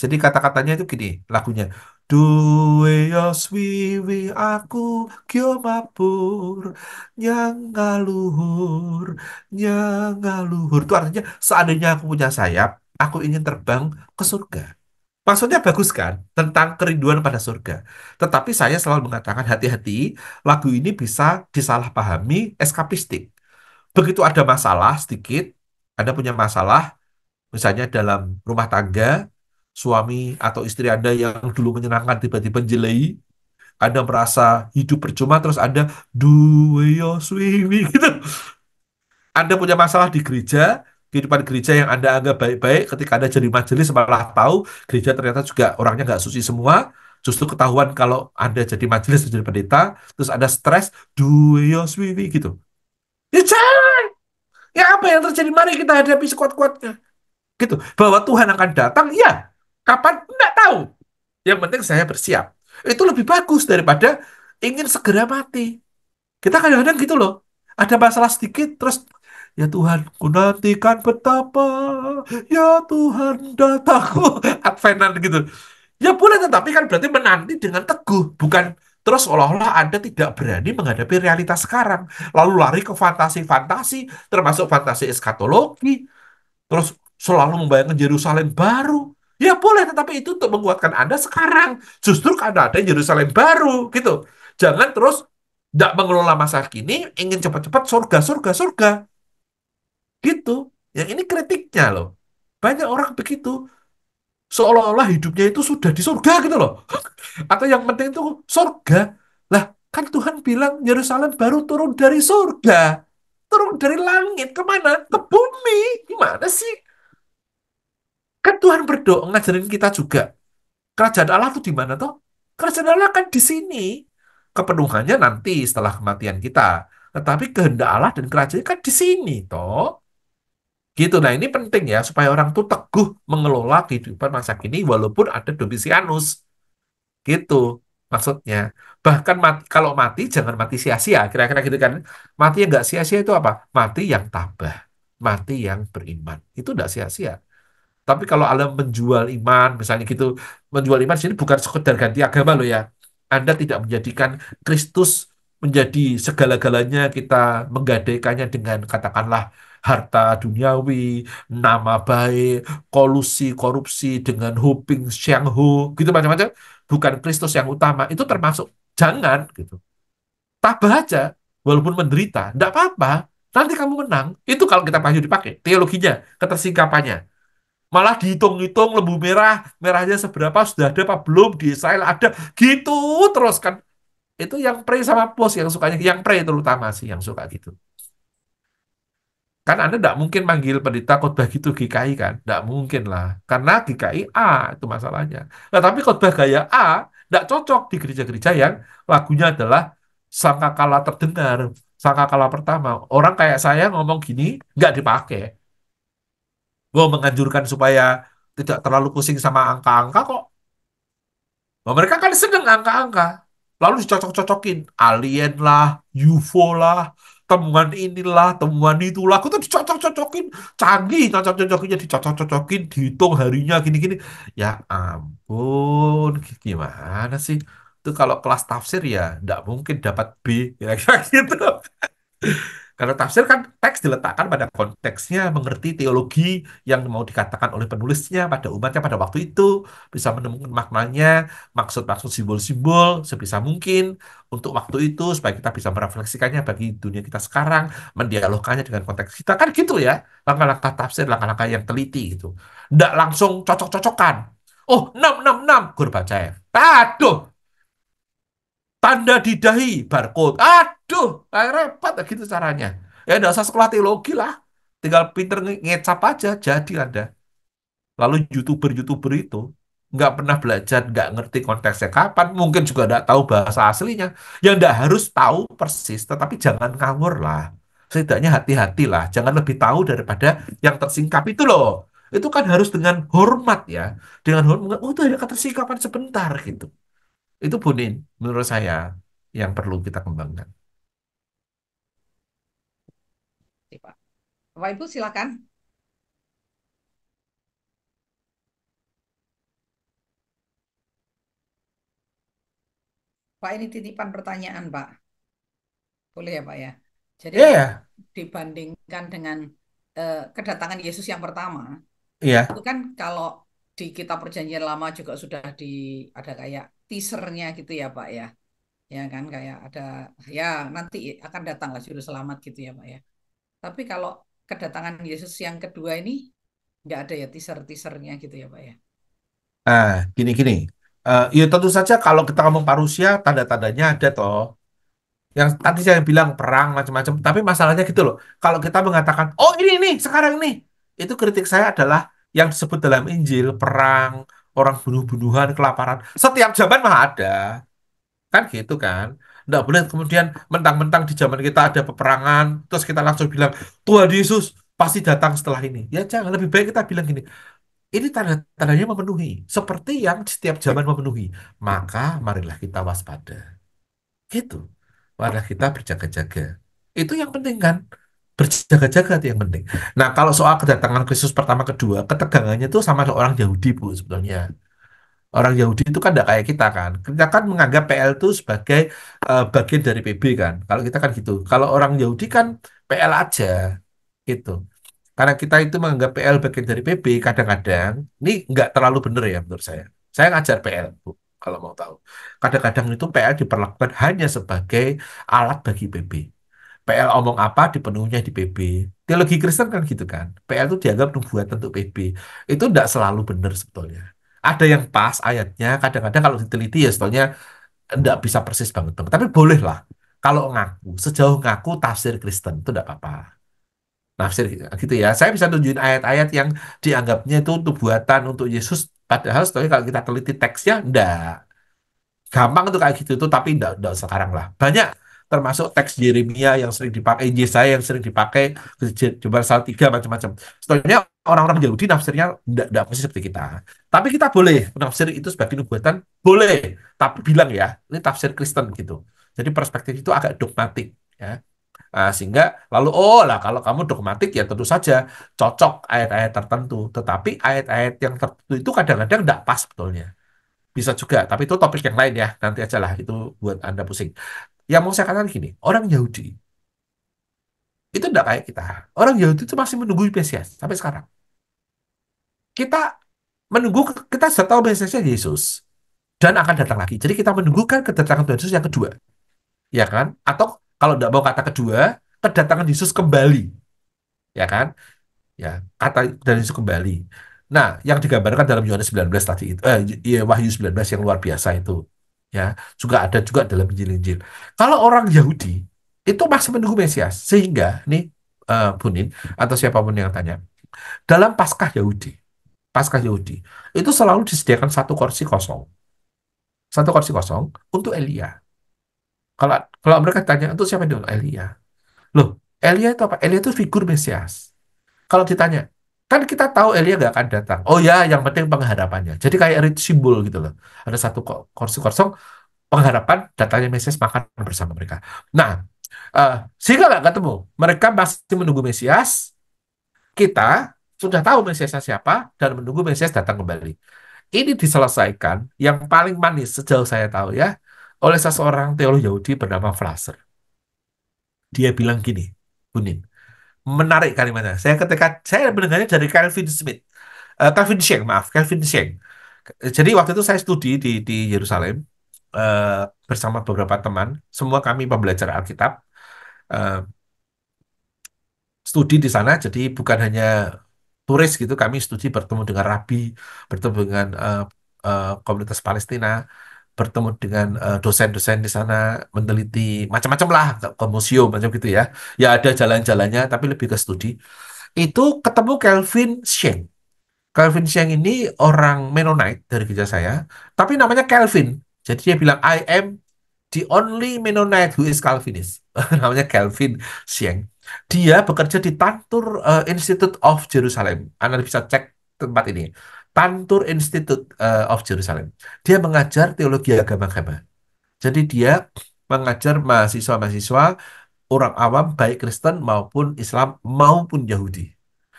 Jadi kata-katanya itu gini lagunya. Dueo Swiwi aku kyo mabur nyang ngaluhur nyang ngaluhur. Itu artinya seandainya aku punya sayap, aku ingin terbang ke surga. Maksudnya bagus kan tentang kerinduan pada surga. Tetapi saya selalu mengatakan hati-hati, lagu ini bisa disalahpahami eskapistik. Begitu ada masalah sedikit, Anda punya masalah, misalnya dalam rumah tangga, suami atau istri Anda yang dulu menyenangkan tiba-tiba jelei, Anda merasa hidup percuma, terus Anda duwe swiwi gitu. Anda punya masalah di gereja, kehidupan gereja yang Anda anggap baik-baik, ketika Anda jadi majelis malah tahu gereja ternyata juga orangnya nggak suci semua, justru ketahuan kalau Anda jadi majelis, jadi pendeta, terus Anda stres, duwe gitu. Ya jangan! Ya apa yang terjadi? Mari kita hadapi sekuat-kuatnya. Gitu. Bahwa Tuhan akan datang, ya. Kapan? Nggak tahu. Yang penting saya bersiap. Itu lebih bagus daripada ingin segera mati. Kita kadang-kadang gitu loh. Ada masalah sedikit, terus ya Tuhan, ku nantikan betapa, ya Tuhan datangku. Advenan gitu. Ya boleh, tetapi kan berarti menanti dengan teguh. Bukan terus seolah-olah Anda tidak berani menghadapi realitas sekarang. Lalu lari ke fantasi-fantasi, termasuk fantasi eskatologi. Terus selalu membayangkan Yerusalem baru. Ya boleh, tetapi itu untuk menguatkan Anda sekarang. Justru karena ada Yerusalem baru, gitu. Jangan terus tidak mengelola masa kini, ingin cepat-cepat surga, surga, surga. Gitu. Yang ini kritiknya loh. Banyak orang begitu. Seolah-olah hidupnya itu sudah di surga gitu loh. Atau yang penting itu surga. Lah, kan Tuhan bilang Yerusalem baru turun dari surga. Turun dari langit kemana? Ke bumi. Gimana sih? Kan Tuhan berdoa ngajarin kita juga. Kerajaan Allah itu di mana toh? Kerajaan Allah kan di sini. Kepenuhannya nanti setelah kematian kita. Tetapi kehendak Allah dan kerajaan kan di sini toh. Gitu. Nah, ini penting ya supaya orang tuh teguh mengelola kehidupan masa kini walaupun ada Domitianus. Gitu maksudnya. Bahkan mati, kalau mati jangan mati sia-sia. Kira-kira gitu kan. Mati yang nggak sia-sia itu apa? Mati yang tabah. Mati yang beriman. Itu nggak sia-sia. Tapi kalau Anda menjual iman, misalnya gitu, menjual iman sini bukan sekedar ganti agama loh ya. Anda tidak menjadikan Kristus menjadi segala-galanya, kita menggadaikannya dengan katakanlah harta duniawi, nama baik, kolusi, korupsi dengan Huping, Xianghu, gitu macam-macam. Bukan Kristus yang utama, itu termasuk jangan gitu. Tabah aja, walaupun menderita, tidak apa-apa. Nanti kamu menang. Itu kalau kita pakai dipakai, teologinya, ketersingkapannya. Malah dihitung-hitung lembu merah, merahnya seberapa, sudah ada apa belum, di Israel ada, gitu terus kan. Itu yang pray sama post yang sukanya, yang pray terutama sih yang suka gitu. Kan Anda tidak mungkin manggil pendeta khotbah gitu GKI kan, tidak mungkin lah. Karena GKI A itu masalahnya. Nah, tapi khotbah gaya A tidak cocok di gereja-gereja yang lagunya adalah sangkakala terdengar, sangkakala pertama. Orang kayak saya ngomong gini nggak dipakai. Gue menganjurkan supaya tidak terlalu pusing sama angka-angka kok. Nah, mereka kan seneng angka-angka. Lalu dicocok-cocokin. Alien lah, UFO lah, temuan inilah, temuan itulah. Aku tuh dicocok-cocokin. Canggih, cocok-cocokinnya dicocok-cocokin. Dihitung harinya gini-gini. Ya ampun, gimana sih? Itu kalau kelas tafsir ya, nggak mungkin dapat B. Ya, gitu. Karena tafsir kan teks diletakkan pada konteksnya, mengerti teologi yang mau dikatakan oleh penulisnya pada umatnya pada waktu itu, bisa menemukan maknanya, maksud-maksud simbol-simbol sebisa mungkin untuk waktu itu, supaya kita bisa merefleksikannya bagi dunia kita sekarang, mendialogkannya dengan konteks kita, kan gitu ya, langkah-langkah tafsir, langkah-langkah yang teliti gitu. Nggak langsung cocok-cocokan. Oh, 666, gue baca ya. Aduh, tanda di dahi, barcode. Aduh, kayak repot ya gitu caranya. Ya nggak usah sekolah teologi lah. Tinggal pinter ngecap aja, jadi Anda. Lalu YouTuber-YouTuber itu nggak pernah belajar, nggak ngerti konteksnya kapan, mungkin juga nggak tahu bahasa aslinya. Yang nggak harus tahu persis, tetapi jangan ngawur lah. Setidaknya hati-hati lah, jangan lebih tahu daripada yang tersingkap itu loh. Itu kan harus dengan hormat ya. Dengan hormat, oh itu ada ketersingkapan sebentar gitu. Itu Bunin, menurut saya yang perlu kita kembangkan. Oke, Pak. Bapak Ibu silakan. Pak, ini titipan pertanyaan, Pak. Boleh ya, Pak ya? Jadi Iya, kalau ya, dibandingkan dengan kedatangan Yesus yang pertama, itu iya. kan kalau di kitab Perjanjian Lama juga sudah ada kayak teasernya gitu ya, Pak ya. Ya kan kayak ada ya nanti akan datanglah juru selamat gitu ya, Pak ya. Tapi kalau kedatangan Yesus yang kedua ini nggak ada ya teaser-teasernya gitu ya, Pak ya. Ah, gini-gini. Ya tentu saja kalau kita ngomong parusia, tanda-tandanya ada toh. Yang tadi saya bilang perang macam-macam. Tapi masalahnya gitu loh. Kalau kita mengatakan, oh ini nih, sekarang nih. Itu kritik saya adalah yang disebut dalam Injil, perang, orang bunuh-bunuhan, kelaparan. Setiap zaman mah ada. Kan gitu kan. Nggak boleh kemudian mentang-mentang di zaman kita ada peperangan, terus kita langsung bilang, Tuhan Yesus pasti datang setelah ini. Ya jangan, lebih baik kita bilang gini, ini tanda-tandanya memenuhi. Seperti yang setiap zaman memenuhi. Maka marilah kita waspada. Gitu. Marilah kita berjaga-jaga. Itu yang penting kan. Berjaga-jaga itu yang penting. Nah, kalau soal kedatangan Kristus pertama kedua, ketegangannya itu sama orang Yahudi, Bu, sebetulnya. Orang Yahudi itu kan tidak kayak kita kan. Kita kan menganggap PL itu sebagai bagian dari PB kan. Kalau kita kan gitu. Kalau orang Yahudi kan PL aja gitu. Karena kita itu menganggap PL bagian dari PB, kadang-kadang ini nggak terlalu benar ya menurut saya. Saya ngajar PL, Bu, kalau mau tahu. Kadang-kadang itu PL diperlakukan hanya sebagai alat bagi PB. PL omong apa dipenuhinya di PB. Teologi Kristen kan gitu kan. PL itu dianggap nubuatan untuk PB. Itu tidak selalu benar sebetulnya. Ada yang pas ayatnya, kadang-kadang kalau diteliti ya sebetulnya tidak bisa persis banget. Tapi bolehlah. Kalau ngaku, sejauh ngaku tafsir Kristen itu tidak apa-apa. Nafsir gitu ya. Saya bisa tunjukin ayat-ayat yang dianggapnya itu untuk buatan untuk Yesus. Padahal sebetulnya kalau kita teliti teksnya, enggak. Gampang tuh kayak gitu tuh, tapi enggak sekarang lah. Banyak termasuk teks Yeremia yang sering dipakai, Yesaya yang sering dipakai, coba pasal 3 macam-macam. Sebenarnya orang-orang Yahudi nafsirnya tidak persis seperti kita. Tapi kita boleh menafsir itu sebagai nubuatan, boleh. Tapi bilang ya, ini tafsir Kristen gitu. Jadi perspektif itu agak dogmatik ya. Sehingga lalu oh lah kalau kamu dogmatik ya tentu saja cocok ayat-ayat tertentu. Tetapi ayat-ayat yang tertentu itu kadang-kadang tidak pas sebetulnya. Bisa juga, tapi itu topik yang lain ya. Nanti aja lah, itu buat Anda pusing. Yang mau saya katakan gini, orang Yahudi itu tidak kayak kita. Orang Yahudi itu masih menunggu Mesias sampai sekarang. Kita menunggu, kita sudah tahu Mesiasnya Yesus dan akan datang lagi. Jadi kita menunggu kan kedatangan Tuhan Yesus yang kedua, ya kan? Atau kalau tidak mau kata kedua, kedatangan Yesus kembali, ya kan? Ya, kata dan Yesus kembali. Nah, yang digambarkan dalam Yohanes 19 tadi itu, ya, Wahyu 19 yang luar biasa itu, ya, juga ada juga dalam Injil-Injil. Kalau orang Yahudi itu masih menunggu Mesias, sehingga nih Bunin atau siapapun yang tanya, dalam Paskah Yahudi itu selalu disediakan satu kursi kosong untuk Elia. Kalau kalau mereka tanya untuk siapa dulu Elia? Loh, Elia itu apa? Elia itu figur Mesias. Kalau ditanya, kan kita tahu Elia nggak akan datang. Oh ya, yang penting pengharapannya. Jadi kayak simbol gitu loh. Ada satu kursi kosong, pengharapan datangnya Mesias makan bersama mereka. Nah, sehingga nggak ketemu. Mereka masih menunggu Mesias. Kita sudah tahu Mesiasnya siapa dan menunggu Mesias datang kembali. Ini diselesaikan yang paling manis sejauh saya tahu ya oleh seseorang teolog Yahudi bernama Flasher. Dia bilang gini, Bunin, menarik kalimatnya. Ketika saya mendengarnya dari Calvin Smith, Calvin Sheng, maaf, Calvin Sheng. Jadi waktu itu saya studi di Yerusalem bersama beberapa teman, semua kami pembelajar Alkitab, eh, studi di sana. Jadi bukan hanya turis gitu, kami studi bertemu dengan rabi, bertemu dengan komunitas Palestina, bertemu dengan dosen-dosen di sana, meneliti macam-macam lah, ke museum macam gitu ya. Ya ada jalan-jalannya, tapi lebih ke studi. Itu ketemu Calvin Sheng. Calvin Sheng ini orang Mennonite dari gereja saya, tapi namanya Calvin. Jadi dia bilang, I am the only Mennonite who is Calvinist. Namanya Calvin Sheng. Dia bekerja di Tantur Institute of Jerusalem. Anda bisa cek tempat ini. Tantur Institute of Jerusalem. Dia mengajar teologi agama-agama. Jadi dia mengajar mahasiswa-mahasiswa orang awam, baik Kristen maupun Islam maupun Yahudi.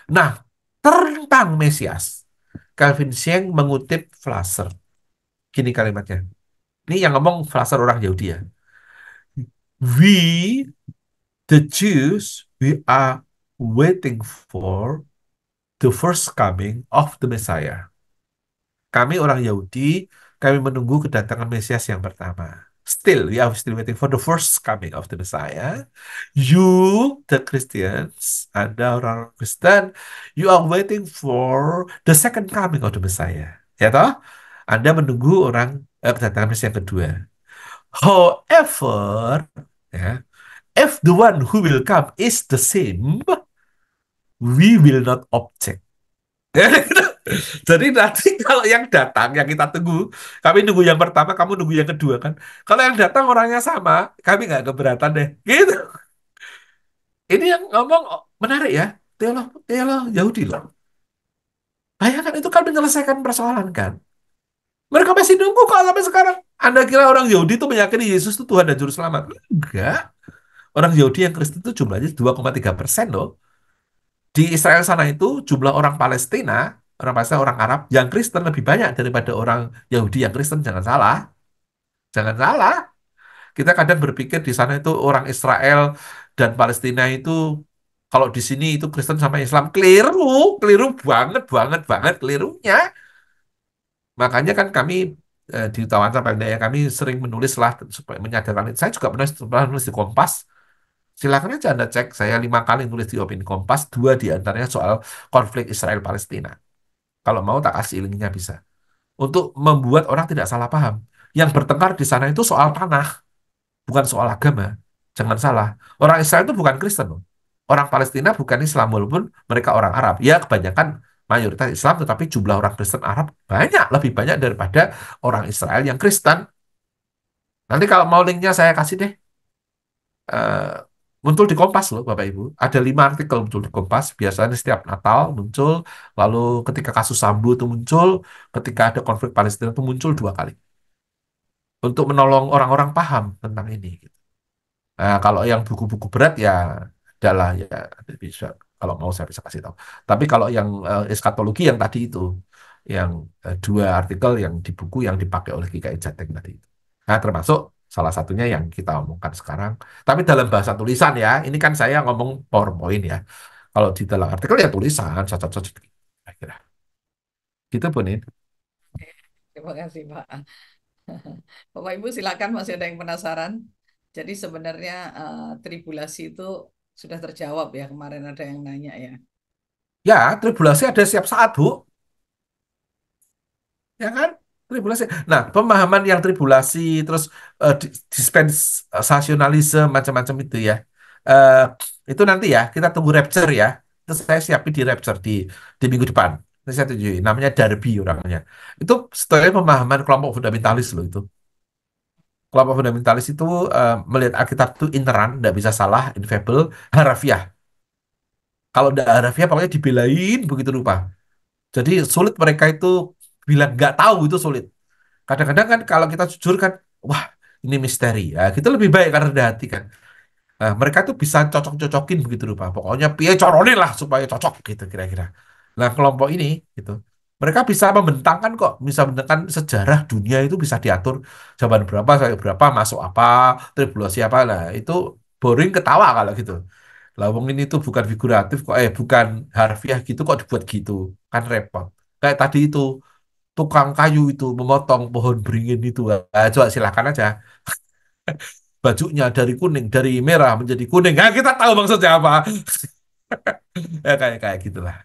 Nah, tentang Mesias, Calvin Sheng mengutip Flasher. Gini kalimatnya. Ini yang ngomong Flasher orang Yahudi ya. We, the Jews, we are waiting for the first coming of the Messiah. Kami orang Yahudi, kami menunggu kedatangan Mesias yang pertama. Still, we are still waiting for the first coming of the Messiah. You, the Christians, Anda orang Kristen, you are waiting for the second coming of the Messiah. Ya toh? Anda menunggu kedatangan Mesias yang kedua. However, ya, if the one who will come is the same, we will not object. Jadi nanti kalau yang datang, yang kita tunggu, kami nunggu yang pertama, kamu nunggu yang kedua kan. Kalau yang datang orangnya sama, kami nggak keberatan deh. Gitu. Ini yang ngomong menarik ya, teolog Yahudi loh. Bayangkan itu kan menyelesaikan persoalan kan. Mereka masih nunggu kok sampai sekarang. Anda kira orang Yahudi itu meyakini Yesus itu Tuhan dan Juru Selamat? Enggak. Orang Yahudi yang Kristen itu jumlahnya 2,3% loh. Di Israel sana itu jumlah orang Palestina, orang Arab yang Kristen lebih banyak daripada orang Yahudi yang Kristen. Jangan salah. Jangan salah. Kita kadang berpikir di sana itu orang Israel dan Palestina itu kalau di sini itu Kristen sama Islam. Keliru, keliru banget, banget, banget kelirunya. Makanya kan kami di Tawansa Paldaya kami sering menulis lah supaya menyadarkan itu. Saya juga pernah nulis di Kompas. Silakan aja Anda cek. Saya 5 kali nulis di Opini Kompas. 2 diantaranya soal konflik Israel-Palestina. Kalau mau tak kasih linknya bisa. Untuk membuat orang tidak salah paham. Yang bertengkar di sana itu soal tanah, bukan soal agama. Jangan salah. Orang Israel itu bukan Kristen loh. Orang Palestina bukan Islam walaupun mereka orang Arab. Ya kebanyakan mayoritas Islam tetapi jumlah orang Kristen Arab banyak, lebih banyak daripada orang Israel yang Kristen. Nanti kalau mau linknya saya kasih deh. eh, muncul di Kompas loh Bapak Ibu. Ada 5 artikel muncul di Kompas. Biasanya setiap Natal muncul, lalu ketika kasus Sambo itu muncul, ketika ada konflik Palestina itu muncul 2 kali untuk menolong orang-orang paham tentang ini. Nah, kalau yang buku-buku berat ya adalah ya bisa, kalau mau saya bisa kasih tahu. Tapi kalau yang eskatologi yang tadi itu, yang 2 artikel yang di buku yang dipakai oleh GKI Jateng tadi itu. Nah, termasuk salah satunya yang kita omongkan sekarang. Tapi dalam bahasa tulisan ya, ini kan saya ngomong PowerPoint ya. Kalau di dalam artikel ya tulisan, cocok-cocok. Kira-kira. Gitu pun ini. Terima kasih, Pak. Bapak Ibu silakan, masih ada yang penasaran. Jadi sebenarnya tribulasi itu sudah terjawab ya, kemarin ada yang nanya ya. Ya, tribulasi ada setiap saat, Bu. Ya kan? Tribulasi. Nah, pemahaman yang tribulasi, terus dispensasionalisme, macam-macam itu ya. Eh, itu nanti ya, kita tunggu rapture ya. Terus saya siapin di rapture di minggu depan. Terus saya tunjukin. Namanya Darby orangnya. Itu sebenarnya pemahaman kelompok fundamentalis loh itu. Kelompok fundamentalis itu melihat Alkitab itu ineran, tidak bisa salah, infallible, harafiah. Kalau tidak harafiah, pokoknya dibelain begitu rupa. Jadi sulit mereka itu bilang nggak tahu itu sulit. Kadang-kadang kan kalau kita jujur kan, wah ini misteri. Ya, kita lebih baik karena rendah hati kan. Nah, mereka tuh bisa cocok-cocokin begitu rupa. Pokoknya piye coronin lah supaya cocok gitu kira-kira. Nah, kelompok ini gitu. Mereka bisa membentangkan kok, bisa membentangkan sejarah dunia itu bisa diatur zaman berapa sampai berapa masuk apa, tribulasi apa lah. Itu boring ketawa kalau gitu. Lah wong ini tuh bukan figuratif kok, bukan harfiah gitu kok dibuat gitu. Kan repot. Kayak tadi itu tukang kayu itu memotong pohon beringin itu. Coba silakan aja. Bajunya dari kuning, dari merah menjadi kuning. Nah, kita tahu maksudnya apa. Ya kayak kayak gitulah.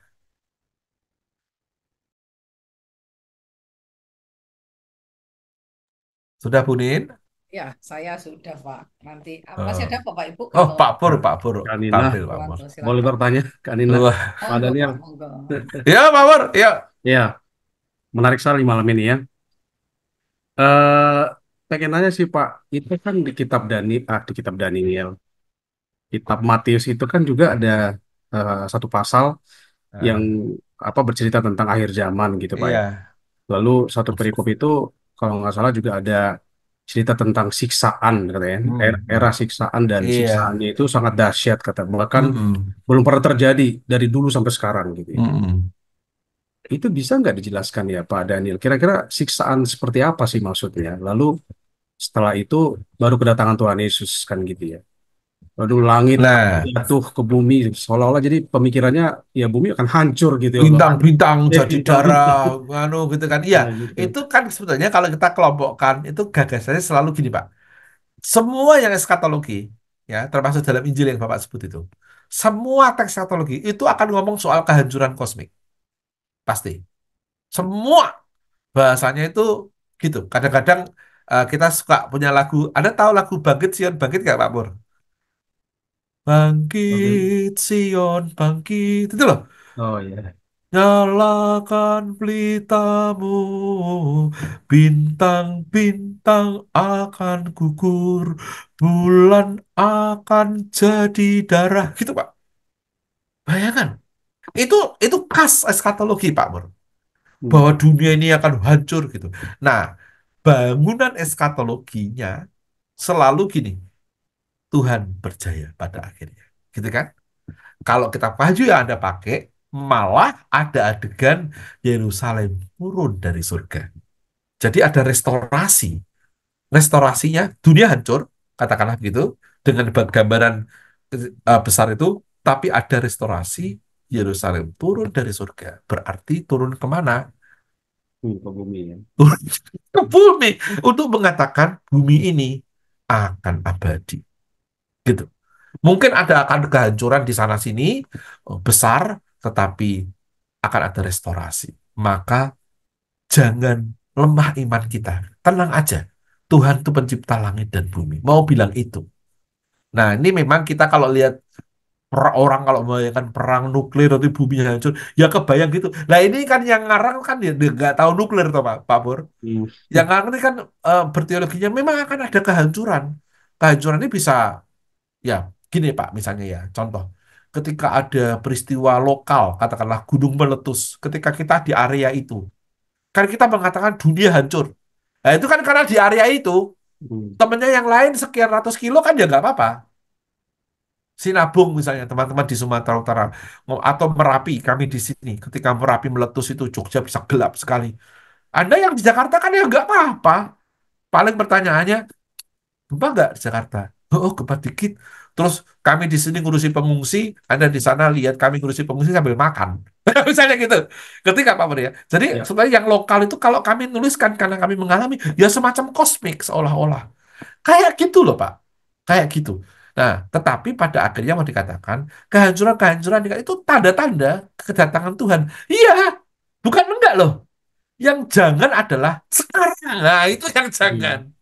Sudah Bunin? Ya, saya sudah, Pak. Nanti masih ada Oh, Bapak Ibu oh kalau Pak Pur Kak Nina, tampil Pak Pur. Purwanto, boleh silakan. bertanya, Kak Nina, Wah, Pak Monggo, Daniel. Pak, monggo. ya Pak Pur, ya. Ya, menarik sekali malam ini ya. Eh, Pengen nanya sih Pak, itu kan di kitab Daniel, kitab Matius itu kan juga ada satu pasal yang Nah, bercerita tentang akhir zaman gitu Pak ya. iya. Lalu satu perikop itu kalau nggak salah juga ada cerita tentang siksaan katanya, era Hmm, siksaan dan iya. siksaannya itu sangat dahsyat kata, bahkan Mm-mm. belum pernah terjadi dari dulu sampai sekarang gitu ya. Mm-mm. Itu bisa nggak dijelaskan ya Pak Daniel? Kira-kira siksaan seperti apa sih maksudnya? Lalu setelah itu baru kedatangan Tuhan Yesus kan gitu ya. Lalu langit akan Nah, jatuh ke bumi seolah-olah jadi pemikirannya ya bumi akan hancur gitu ya Allah. bintang-bintang jadi darah, Bintang-bintang. anu gitu kan. Iya, Nah gitu. itu kan sebetulnya kalau kita kelompokkan, itu gagasannya selalu gini Pak. Semua yang eskatologi, ya, termasuk dalam Injil yang Bapak sebut itu, semua teks eskatologi itu akan ngomong soal kehancuran kosmik, pasti. Semua bahasanya itu gitu. Kadang-kadang kita suka punya lagu. Anda tahu lagu Bangkit Sion Bangkit nggak Pak Pur? Oke. Bangkit Sion Bangkit itu loh. Oh ya. Nyalakan pelitamu, bintang-bintang akan gugur, bulan akan jadi darah, gitu Pak. Bayangkan, itu itu khas eskatologi Pak Pur, Hmm. bahwa dunia ini akan hancur gitu. Nah, bangunan eskatologinya selalu gini, Tuhan berjaya pada akhirnya, gitu kan? Kalau kita baju yang Anda pakai, malah ada adegan Yerusalem turun dari surga. Jadi ada restorasi. Restorasinya, dunia hancur, katakanlah begitu, dengan gambaran besar itu, tapi ada restorasi Yerusalem turun dari surga. Berarti turun kemana? Ke bumi ya. Turun ke bumi. Untuk mengatakan bumi ini akan abadi. Gitu. Mungkin ada akan kehancuran di sana sini besar, tetapi akan ada restorasi. Maka jangan lemah iman kita. Tenang aja. Tuhan itu pencipta langit dan bumi. Mau bilang itu. Nah, ini memang kita kalau lihat orang kalau membayangkan perang nuklir atau bumi hancur, ya kebayang gitu. Nah, ini kan yang ngarang kan dia nggak tahu nuklir toh Pak Pur. Hmm. Yang ngarang ini kan berteologinya memang akan ada kehancuran. Kehancuran ini bisa Ya, gini Pak, misalnya ya, contoh. Ketika ada peristiwa lokal, katakanlah gunung meletus, ketika kita di area itu, kan kita mengatakan dunia hancur. Nah, itu kan karena di area itu, Hmm. temennya yang lain sekian ratus kilo kan ya nggak apa-apa. Sinabung misalnya, teman-teman di Sumatera Utara, atau Merapi, kami di sini, ketika Merapi meletus itu, Jogja bisa gelap sekali. Anda yang di Jakarta kan ya nggak apa-apa. Paling pertanyaannya, gempa nggak di Jakarta? Oh, gempa dikit. Terus kami di sini ngurusi pengungsi, Anda di sana lihat kami ngurusi pengungsi sambil makan. Misalnya gitu. Ketika Pak Maria. Jadi Ya. sebenarnya yang lokal itu kalau kami nuliskan karena kami mengalami, ya semacam kosmik seolah-olah. Kayak gitu loh Pak. Kayak gitu. Nah, tetapi pada akhirnya mau dikatakan, kehancuran-kehancuran itu tanda-tanda kedatangan Tuhan. Iya, bukan enggak loh. Yang jangan adalah sekarang. Nah, itu yang jangan Hmm.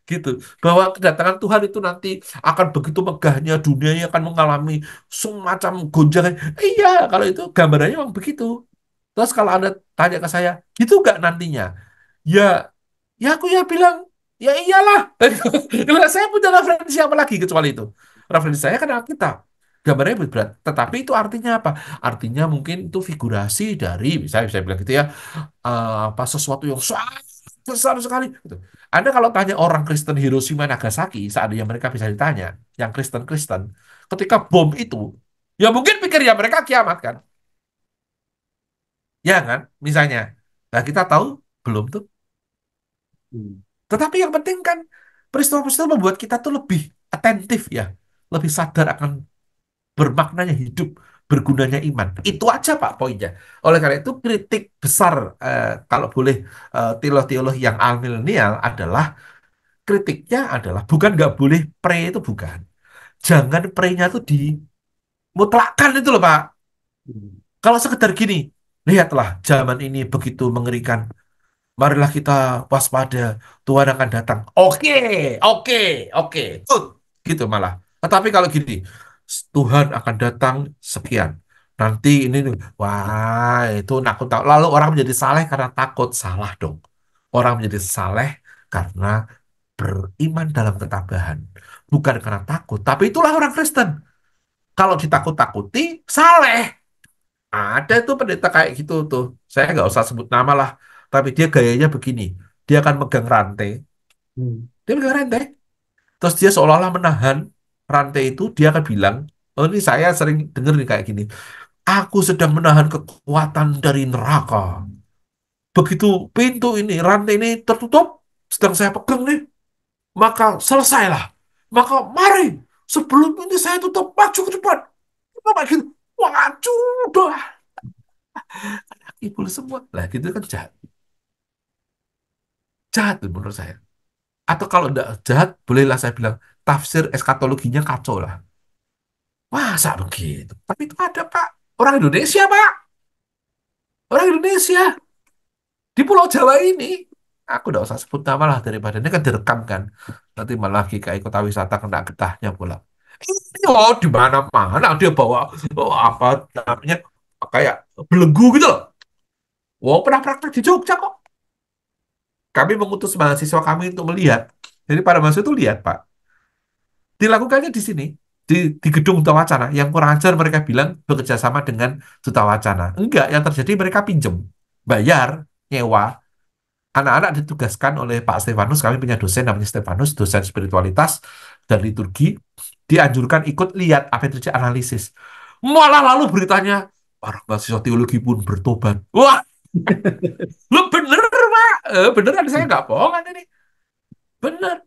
gitu, bahwa kedatangan Tuhan itu nanti akan begitu megahnya, dunianya akan mengalami semacam gonjangan. Iya, kalau itu gambarannya memang begitu. Terus kalau Anda tanya ke saya, gitu nggak nantinya? Ya, ya aku ya bilang, ya iyalah. Karena saya punya referensi apa lagi kecuali itu. Referensi saya kan Alkitab. Gambarnya berat. Tetapi itu artinya apa? Artinya mungkin itu figurasi dari, misalnya saya bilang gitu ya, apa sesuatu yang sangat besar sekali. Gitu. Anda kalau tanya orang Kristen Hiroshima Nagasaki, seandainya mereka bisa ditanya, yang Kristen-Kristen, ketika bom itu, ya mungkin pikir ya mereka kiamat kan, ya kan? Misalnya, nah kita tahu belum tuh. Hmm. Tetapi yang penting kan peristiwa-peristiwa membuat kita tuh lebih atentif ya, lebih sadar akan bermaknanya hidup, bergunanya iman. Itu aja Pak poinnya. Oleh karena itu kritik besar kalau boleh teolog-teolog yang amilenial adalah kritiknya adalah bukan nggak boleh pre itu bukan. Jangan pre-nya tuh dimutlakkan itu loh Pak. Hmm. Kalau sekedar gini, lihatlah zaman ini begitu mengerikan. Marilah kita waspada, Tuhan akan datang. Oke, oke, oke, good. Gitu malah. Tetapi kalau gini, Tuhan akan datang sekian. Nanti ini, wah itu nakut takut. Lalu orang menjadi saleh karena takut. Salah dong. Orang menjadi saleh karena beriman dalam ketabahan. Bukan karena takut. Tapi itulah orang Kristen. Kalau ditakut-takuti, saleh. Ada tuh pendeta kayak gitu tuh. Saya nggak usah sebut nama lah. Tapi dia gayanya begini. Dia akan megang rantai. Hmm. Dia megang rantai. Terus dia seolah-olah menahan rantai itu. Dia akan bilang, oh ini saya sering denger nih kayak gini. Aku sedang menahan kekuatan dari neraka. Begitu pintu ini, rantai ini tertutup, sedang saya pegang nih, maka selesailah. Maka mari, sebelum ini saya tutup, maju ke depan. Bapak gitu, maju dah. Ibu semua. Lah gitu kan jahat. Jahat tuh menurut saya. Atau kalau tidak jahat, bolehlah saya bilang tafsir eskatologinya kacau lah. Masa begitu? Tapi itu ada Pak. Orang Indonesia Pak. Orang Indonesia. Di Pulau Jawa ini. Aku tidak usah sebut nama lah daripada ini kan direkam kan. Nanti malah GKI Kota Wisata kena getahnya pula. Ini oh di mana-mana dia bawa oh, apa namanya kayak belenggu gitu loh. Wow, pernah praktek di Jogja kok. Kami mengutus mahasiswa kami untuk melihat. Jadi pada masa itu lihat Pak. Dilakukannya di sini, di gedung Duta Wacana. Yang kurang ajar mereka bilang bekerja sama dengan Duta Wacana. Enggak, yang terjadi mereka pinjem, bayar, nyewa. Anak-anak ditugaskan oleh Pak Stefanus, kami punya dosen namanya Stefanus, dosen spiritualitas dan liturgi, dianjurkan ikut lihat apa itu terjadi analisis. Malah lalu beritanya, para mahasiswa teologi pun bertobat. Wah, lu bener Pak, beneran saya nggak bohongan ini. Bener.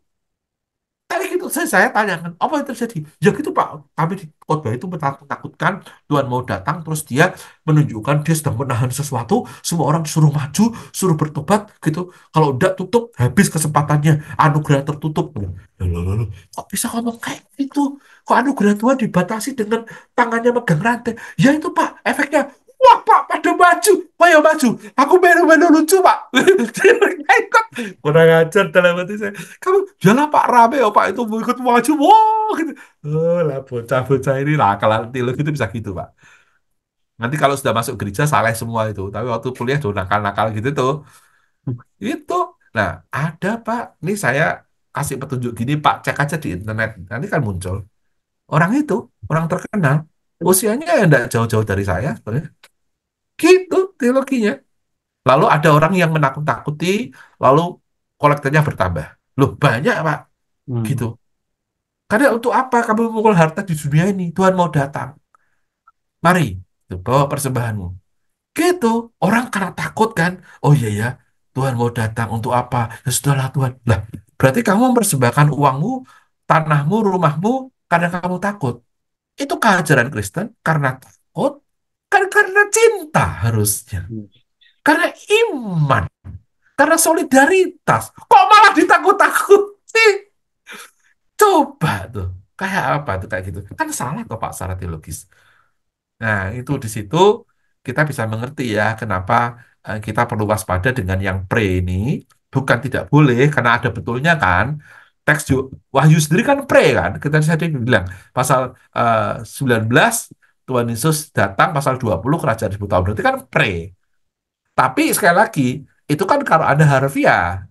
Kayak gitu, saya tanyakan, apa yang terjadi? Ya gitu Pak, kami di khotbah itu menakutkan Tuhan mau datang, terus dia menunjukkan dia sedang menahan sesuatu, semua orang suruh maju, suruh bertobat, gitu. Kalau udah tutup, habis kesempatannya, anugerah tertutup. Loh, kok bisa ngomong kayak gitu? Kok anugerah Tuhan dibatasi dengan tangannya megang rantai? Ya itu Pak, efeknya, wah Pak, pada maju, ayo maju. Aku melu-melu lucu Pak. Jadi mereka ikut. Kurang ajar dalam hati saya. Kamu jalan Pak rame ya Pak itu mau ikut maju wow gitu. Oh lah bocah-bocah ini lah kalau teologi itu bisa gitu Pak. Nanti kalau sudah masuk gereja salah semua itu. Tapi waktu kuliah tuh nakal-nakal gitu tuh. Itu. Nah ada Pak. Ini saya kasih petunjuk gini Pak. Cek aja di internet. Nanti kan muncul. Orang itu, orang terkenal, usianya tidak jauh-jauh dari saya sebenarnya. Gitu teologinya. Lalu ada orang yang menakut-takuti, lalu kolektornya bertambah. Loh, banyak, Pak. Gitu. Hmm. Karena untuk apa kamu memukul harta di dunia ini? Tuhan mau datang. Mari, tuh, bawa persembahanmu. Gitu. Orang karena takut kan. Oh iya ya, Tuhan mau datang untuk apa? Ya sudahlah Tuhan. Lah, berarti kamu mempersembahkan uangmu, tanahmu, rumahmu, karena kamu takut. Itu keajaran Kristen karena takut, kan karena cinta harusnya. Hmm. Karena iman. Karena solidaritas. Kok malah ditakut-takuti? Coba tuh. Kayak apa tuh kayak gitu? Kan salah kok Pak secara teologis. Nah, itu di situ kita bisa mengerti ya kenapa kita perlu waspada dengan yang pre ini. Bukan tidak boleh, karena ada betulnya kan. Wahyu sendiri kan pre kan. Kita tadi bilang pasal 19 Tuhan Yesus datang, pasal 20 kerajaan 10 tahun. Berarti kan pre. Tapi sekali lagi, itu kan kalau ada harfiah.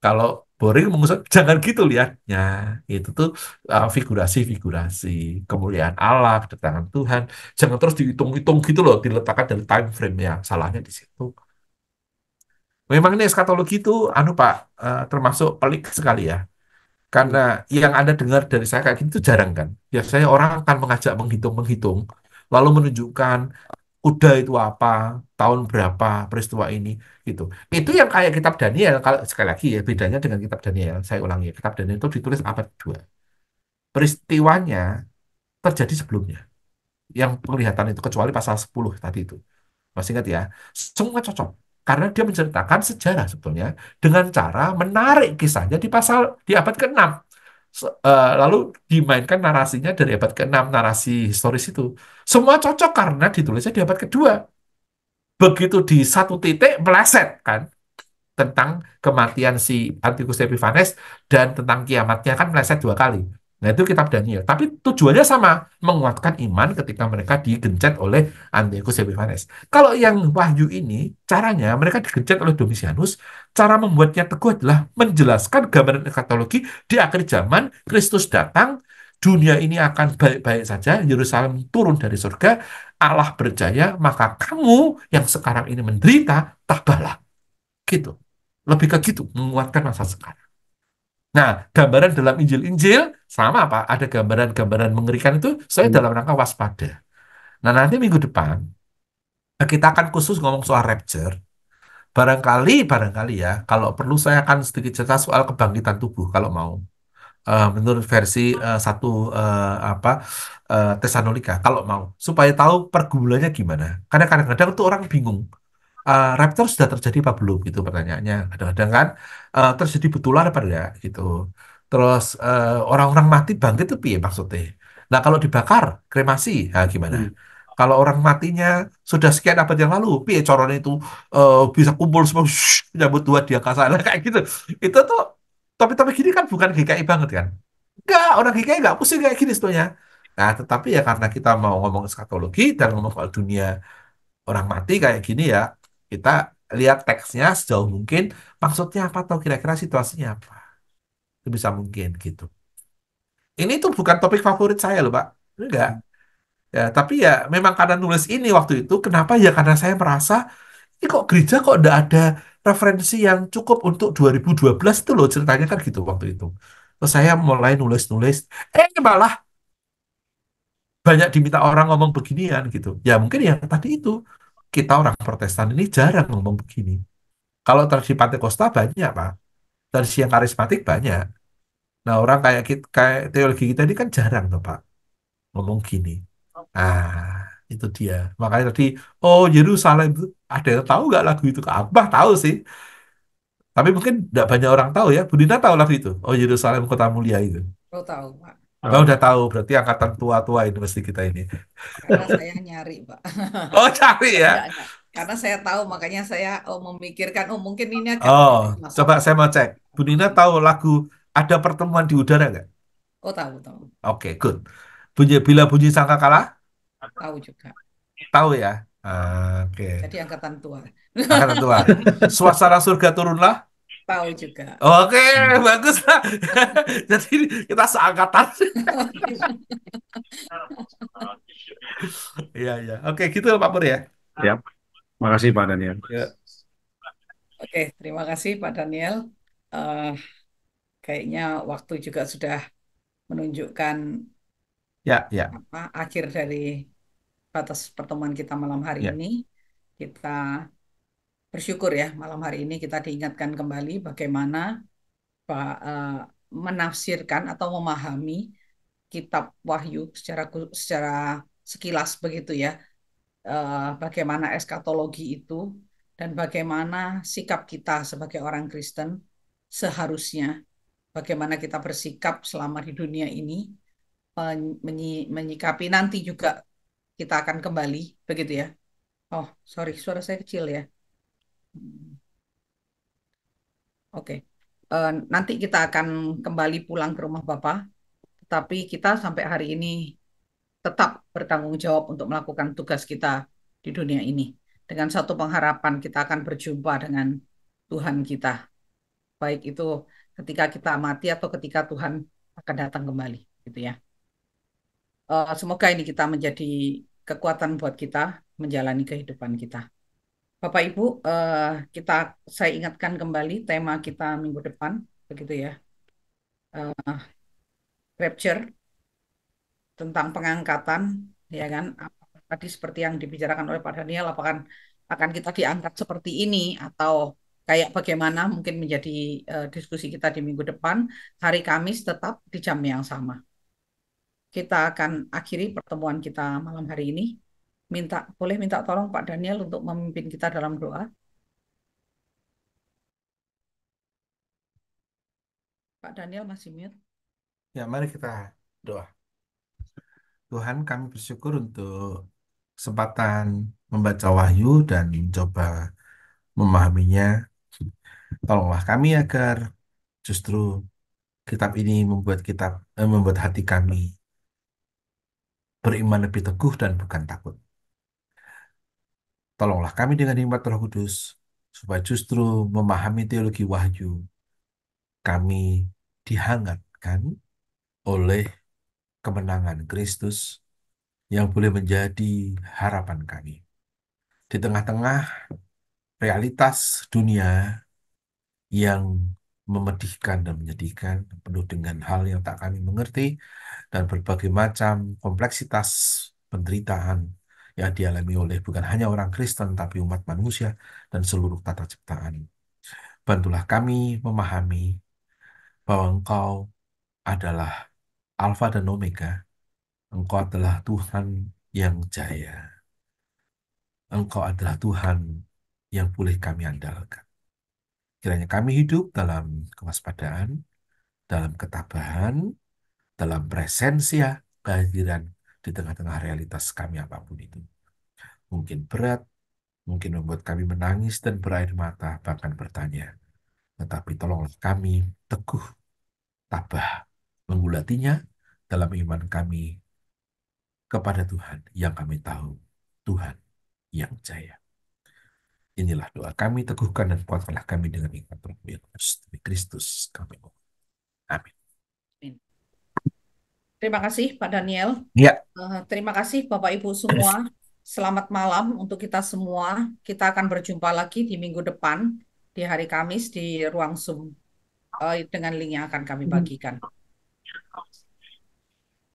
Kalau boring mengusut, jangan gitu lihatnya. Itu tuh figurasi-figurasi kemuliaan Allah, kedatangan Tuhan. Jangan terus dihitung-hitung gitu loh, diletakkan dari time frame ya. Salahnya di situ. Memang ini eskatologi itu, Pak, termasuk pelik sekali ya. Karena yang Anda dengar dari saya kayak gitu jarang kan. Biasanya orang akan mengajak menghitung-menghitung, lalu menunjukkan kuda itu apa, tahun berapa peristiwa ini, gitu. Itu yang kayak kitab Daniel, kalau sekali lagi ya, bedanya dengan kitab Daniel, saya ulangi, ya, kitab Daniel itu ditulis abad 2. Peristiwanya terjadi sebelumnya. Yang penglihatan itu, kecuali pasal 10 tadi itu. Masih ingat ya? Semua cocok. Karena dia menceritakan sejarah sebetulnya dengan cara menarik kisahnya di abad ke-6. Lalu dimainkan narasinya dari abad ke-6, narasi historis itu. Semua cocok karena ditulisnya di abad kedua. Begitu di satu titik meleset kan tentang kematian si Antiochus Epiphanes dan tentang kiamatnya kan meleset 2 kali. Nah itu kitab Daniel. Tapi tujuannya sama, menguatkan iman ketika mereka digencet oleh Antiochus Epiphanes. Kalau yang Wahyu ini, caranya mereka digencet oleh Domitianus, cara membuatnya teguh adalah menjelaskan gambaran eskatologi di akhir zaman, Kristus datang, dunia ini akan baik-baik saja, Yerusalem turun dari surga, Allah berjaya, maka kamu yang sekarang ini menderita, tabahlah. Gitu. Lebih ke gitu, menguatkan masa sekarang. Nah, gambaran dalam Injil-Injil, sama Pak, ada gambaran-gambaran mengerikan itu, saya Hmm. dalam rangka waspada. Nah, nanti minggu depan, kita akan khusus ngomong soal rapture. Barangkali ya, kalau perlu saya akan sedikit cerita soal kebangkitan tubuh, kalau mau. Menurut versi satu apa Tesalonika kalau mau supaya tahu pergumulannya gimana karena kadang-kadang tuh orang bingung raptor sudah terjadi apa belum gitu pertanyaannya kadang-kadang kan terjadi betulan apa enggak gitu terus orang-orang mati bangkit itu piye maksudnya nah kalau dibakar kremasi nah gimana Hmm. kalau orang matinya sudah sekian abad yang lalu piye corona itu bisa kumpul semua nyambut dua di angkasa nah, kayak gitu itu tuh topik-topik gini kan bukan GKI banget kan enggak orang GKI enggak pusing kayak gini sebetulnya nah tetapi ya karena kita mau ngomong eskatologi dan ngomong soal dunia orang mati kayak gini ya, kita lihat teksnya sejauh mungkin, maksudnya apa atau kira-kira situasinya apa. Itu bisa mungkin gitu. Ini tuh bukan topik favorit saya loh, Pak. Enggak. Ya, tapi ya memang karena nulis ini waktu itu, kenapa ya? Karena saya merasa, ini kok gereja kok enggak ada referensi yang cukup untuk 2012 itu loh, ceritanya kan gitu waktu itu. Terus saya mulai nulis-nulis, malah banyak diminta orang ngomong beginian gitu. Ya mungkin ya tadi itu, kita orang Protestan ini jarang ngomong begini. Kalau tradisi Pantekosta banyak, Pak. Tradisi yang karismatik banyak. Nah, orang kayak teologi kita ini kan jarang tuh, Pak. Ngomong gini. Ah, itu dia. Makanya tadi, oh Yerusalem itu, ada yang tahu nggak lagu itu? Abah tahu sih. Tapi mungkin nggak banyak orang tahu ya. Bu Dina tahu lagu itu. Oh Yerusalem kota mulia itu. Lo tahu, Pak. Oh, Oh. udah tahu. Berarti angkatan tua-tua ini mesti kita ini. Karena saya nyari, Pak. Oh, cari ya. Enggak. Karena saya tahu, makanya saya memikirkan, oh mungkin ini akan Oh, masuk coba saya akal. mau cek. Bu Dina tahu lagu Ada Pertemuan di Udara nggak? Oh, tahu. Oke, good. Bila bunyi sangkakala, Tahu juga. tahu ya. Ah, oke. Jadi angkatan tua. Angkatan tua. Suasana surga turunlah. tahu juga. Oke, bagus lah. Jadi kita seangkatan. Iya, iya. Oke, gitu Pak Pur ya. Ya, makasih Pak Daniel. Ya, Oke, terima kasih Pak Daniel. Eh, Kayaknya waktu juga sudah menunjukkan ya, ya, akhir dari batas pertemuan kita malam hari ya. ini. Kita bersyukur ya malam hari ini kita diingatkan kembali bagaimana eh, menafsirkan atau memahami kitab Wahyu secara sekilas begitu ya. Bagaimana eskatologi itu dan bagaimana sikap kita sebagai orang Kristen seharusnya, bagaimana kita bersikap selama di dunia ini, menyikapi nanti juga kita akan kembali begitu ya. Oh, sorry, suara saya kecil ya. Hmm, Oke. Nanti kita akan kembali pulang ke rumah Bapak, tapi kita sampai hari ini tetap bertanggung jawab untuk melakukan tugas kita di dunia ini. Dengan satu pengharapan kita akan berjumpa dengan Tuhan kita. Baik itu ketika kita mati atau ketika Tuhan akan datang kembali. Gitu ya. Semoga ini kita menjadi kekuatan buat kita menjalani kehidupan kita. Bapak Ibu, kita saya ingatkan kembali tema kita minggu depan, begitu ya. Eh, Rapture, tentang pengangkatan, ya kan? Tadi seperti yang dibicarakan oleh Pak Daniel, apakah akan kita diangkat seperti ini atau kayak bagaimana mungkin menjadi diskusi kita di minggu depan, hari Kamis tetap di jam yang sama. Kita akan akhiri pertemuan kita malam hari ini. Boleh minta tolong Pak Daniel untuk memimpin kita dalam doa. Pak Daniel masih mute. Ya, mari kita doa. Tuhan, kami bersyukur untuk kesempatan membaca Wahyu dan mencoba memahaminya. Tolonglah kami agar justru kitab ini membuat hati kami beriman lebih teguh dan bukan takut. Tolonglah kami dengan hikmat Roh Kudus supaya justru memahami teologi Wahyu kami dihangatkan oleh kemenangan Kristus yang boleh menjadi harapan kami. Di tengah-tengah realitas dunia yang memedihkan dan menyedihkan, penuh dengan hal yang tak kami mengerti, dan berbagai macam kompleksitas penderitaan yang dialami oleh bukan hanya orang Kristen, tapi umat manusia dan seluruh tata ciptaan. Bantulah kami memahami bahwa Engkau adalah Alfa dan Omega. Engkau adalah Tuhan yang jaya. Engkau adalah Tuhan yang boleh kami andalkan. Kiranya kami hidup dalam kewaspadaan, dalam ketabahan, dalam presensia, kehadiran di tengah-tengah realitas kami apapun itu. Mungkin berat, mungkin membuat kami menangis dan berair mata, bahkan bertanya. Tetapi tolonglah kami teguh, tabah, menggulatinya dalam iman kami kepada Tuhan yang kami tahu, Tuhan yang jaya. Inilah doa kami, teguhkan dan kuatkanlah kami dengan iman Roh Kudus. Demi Kristus kami mohon. Amin. Terima kasih Pak Daniel. Ya, Terima kasih Bapak Ibu semua. Selamat malam untuk kita semua. Kita akan berjumpa lagi di minggu depan, di hari Kamis, di ruang Zoom dengan link yang akan kami bagikan.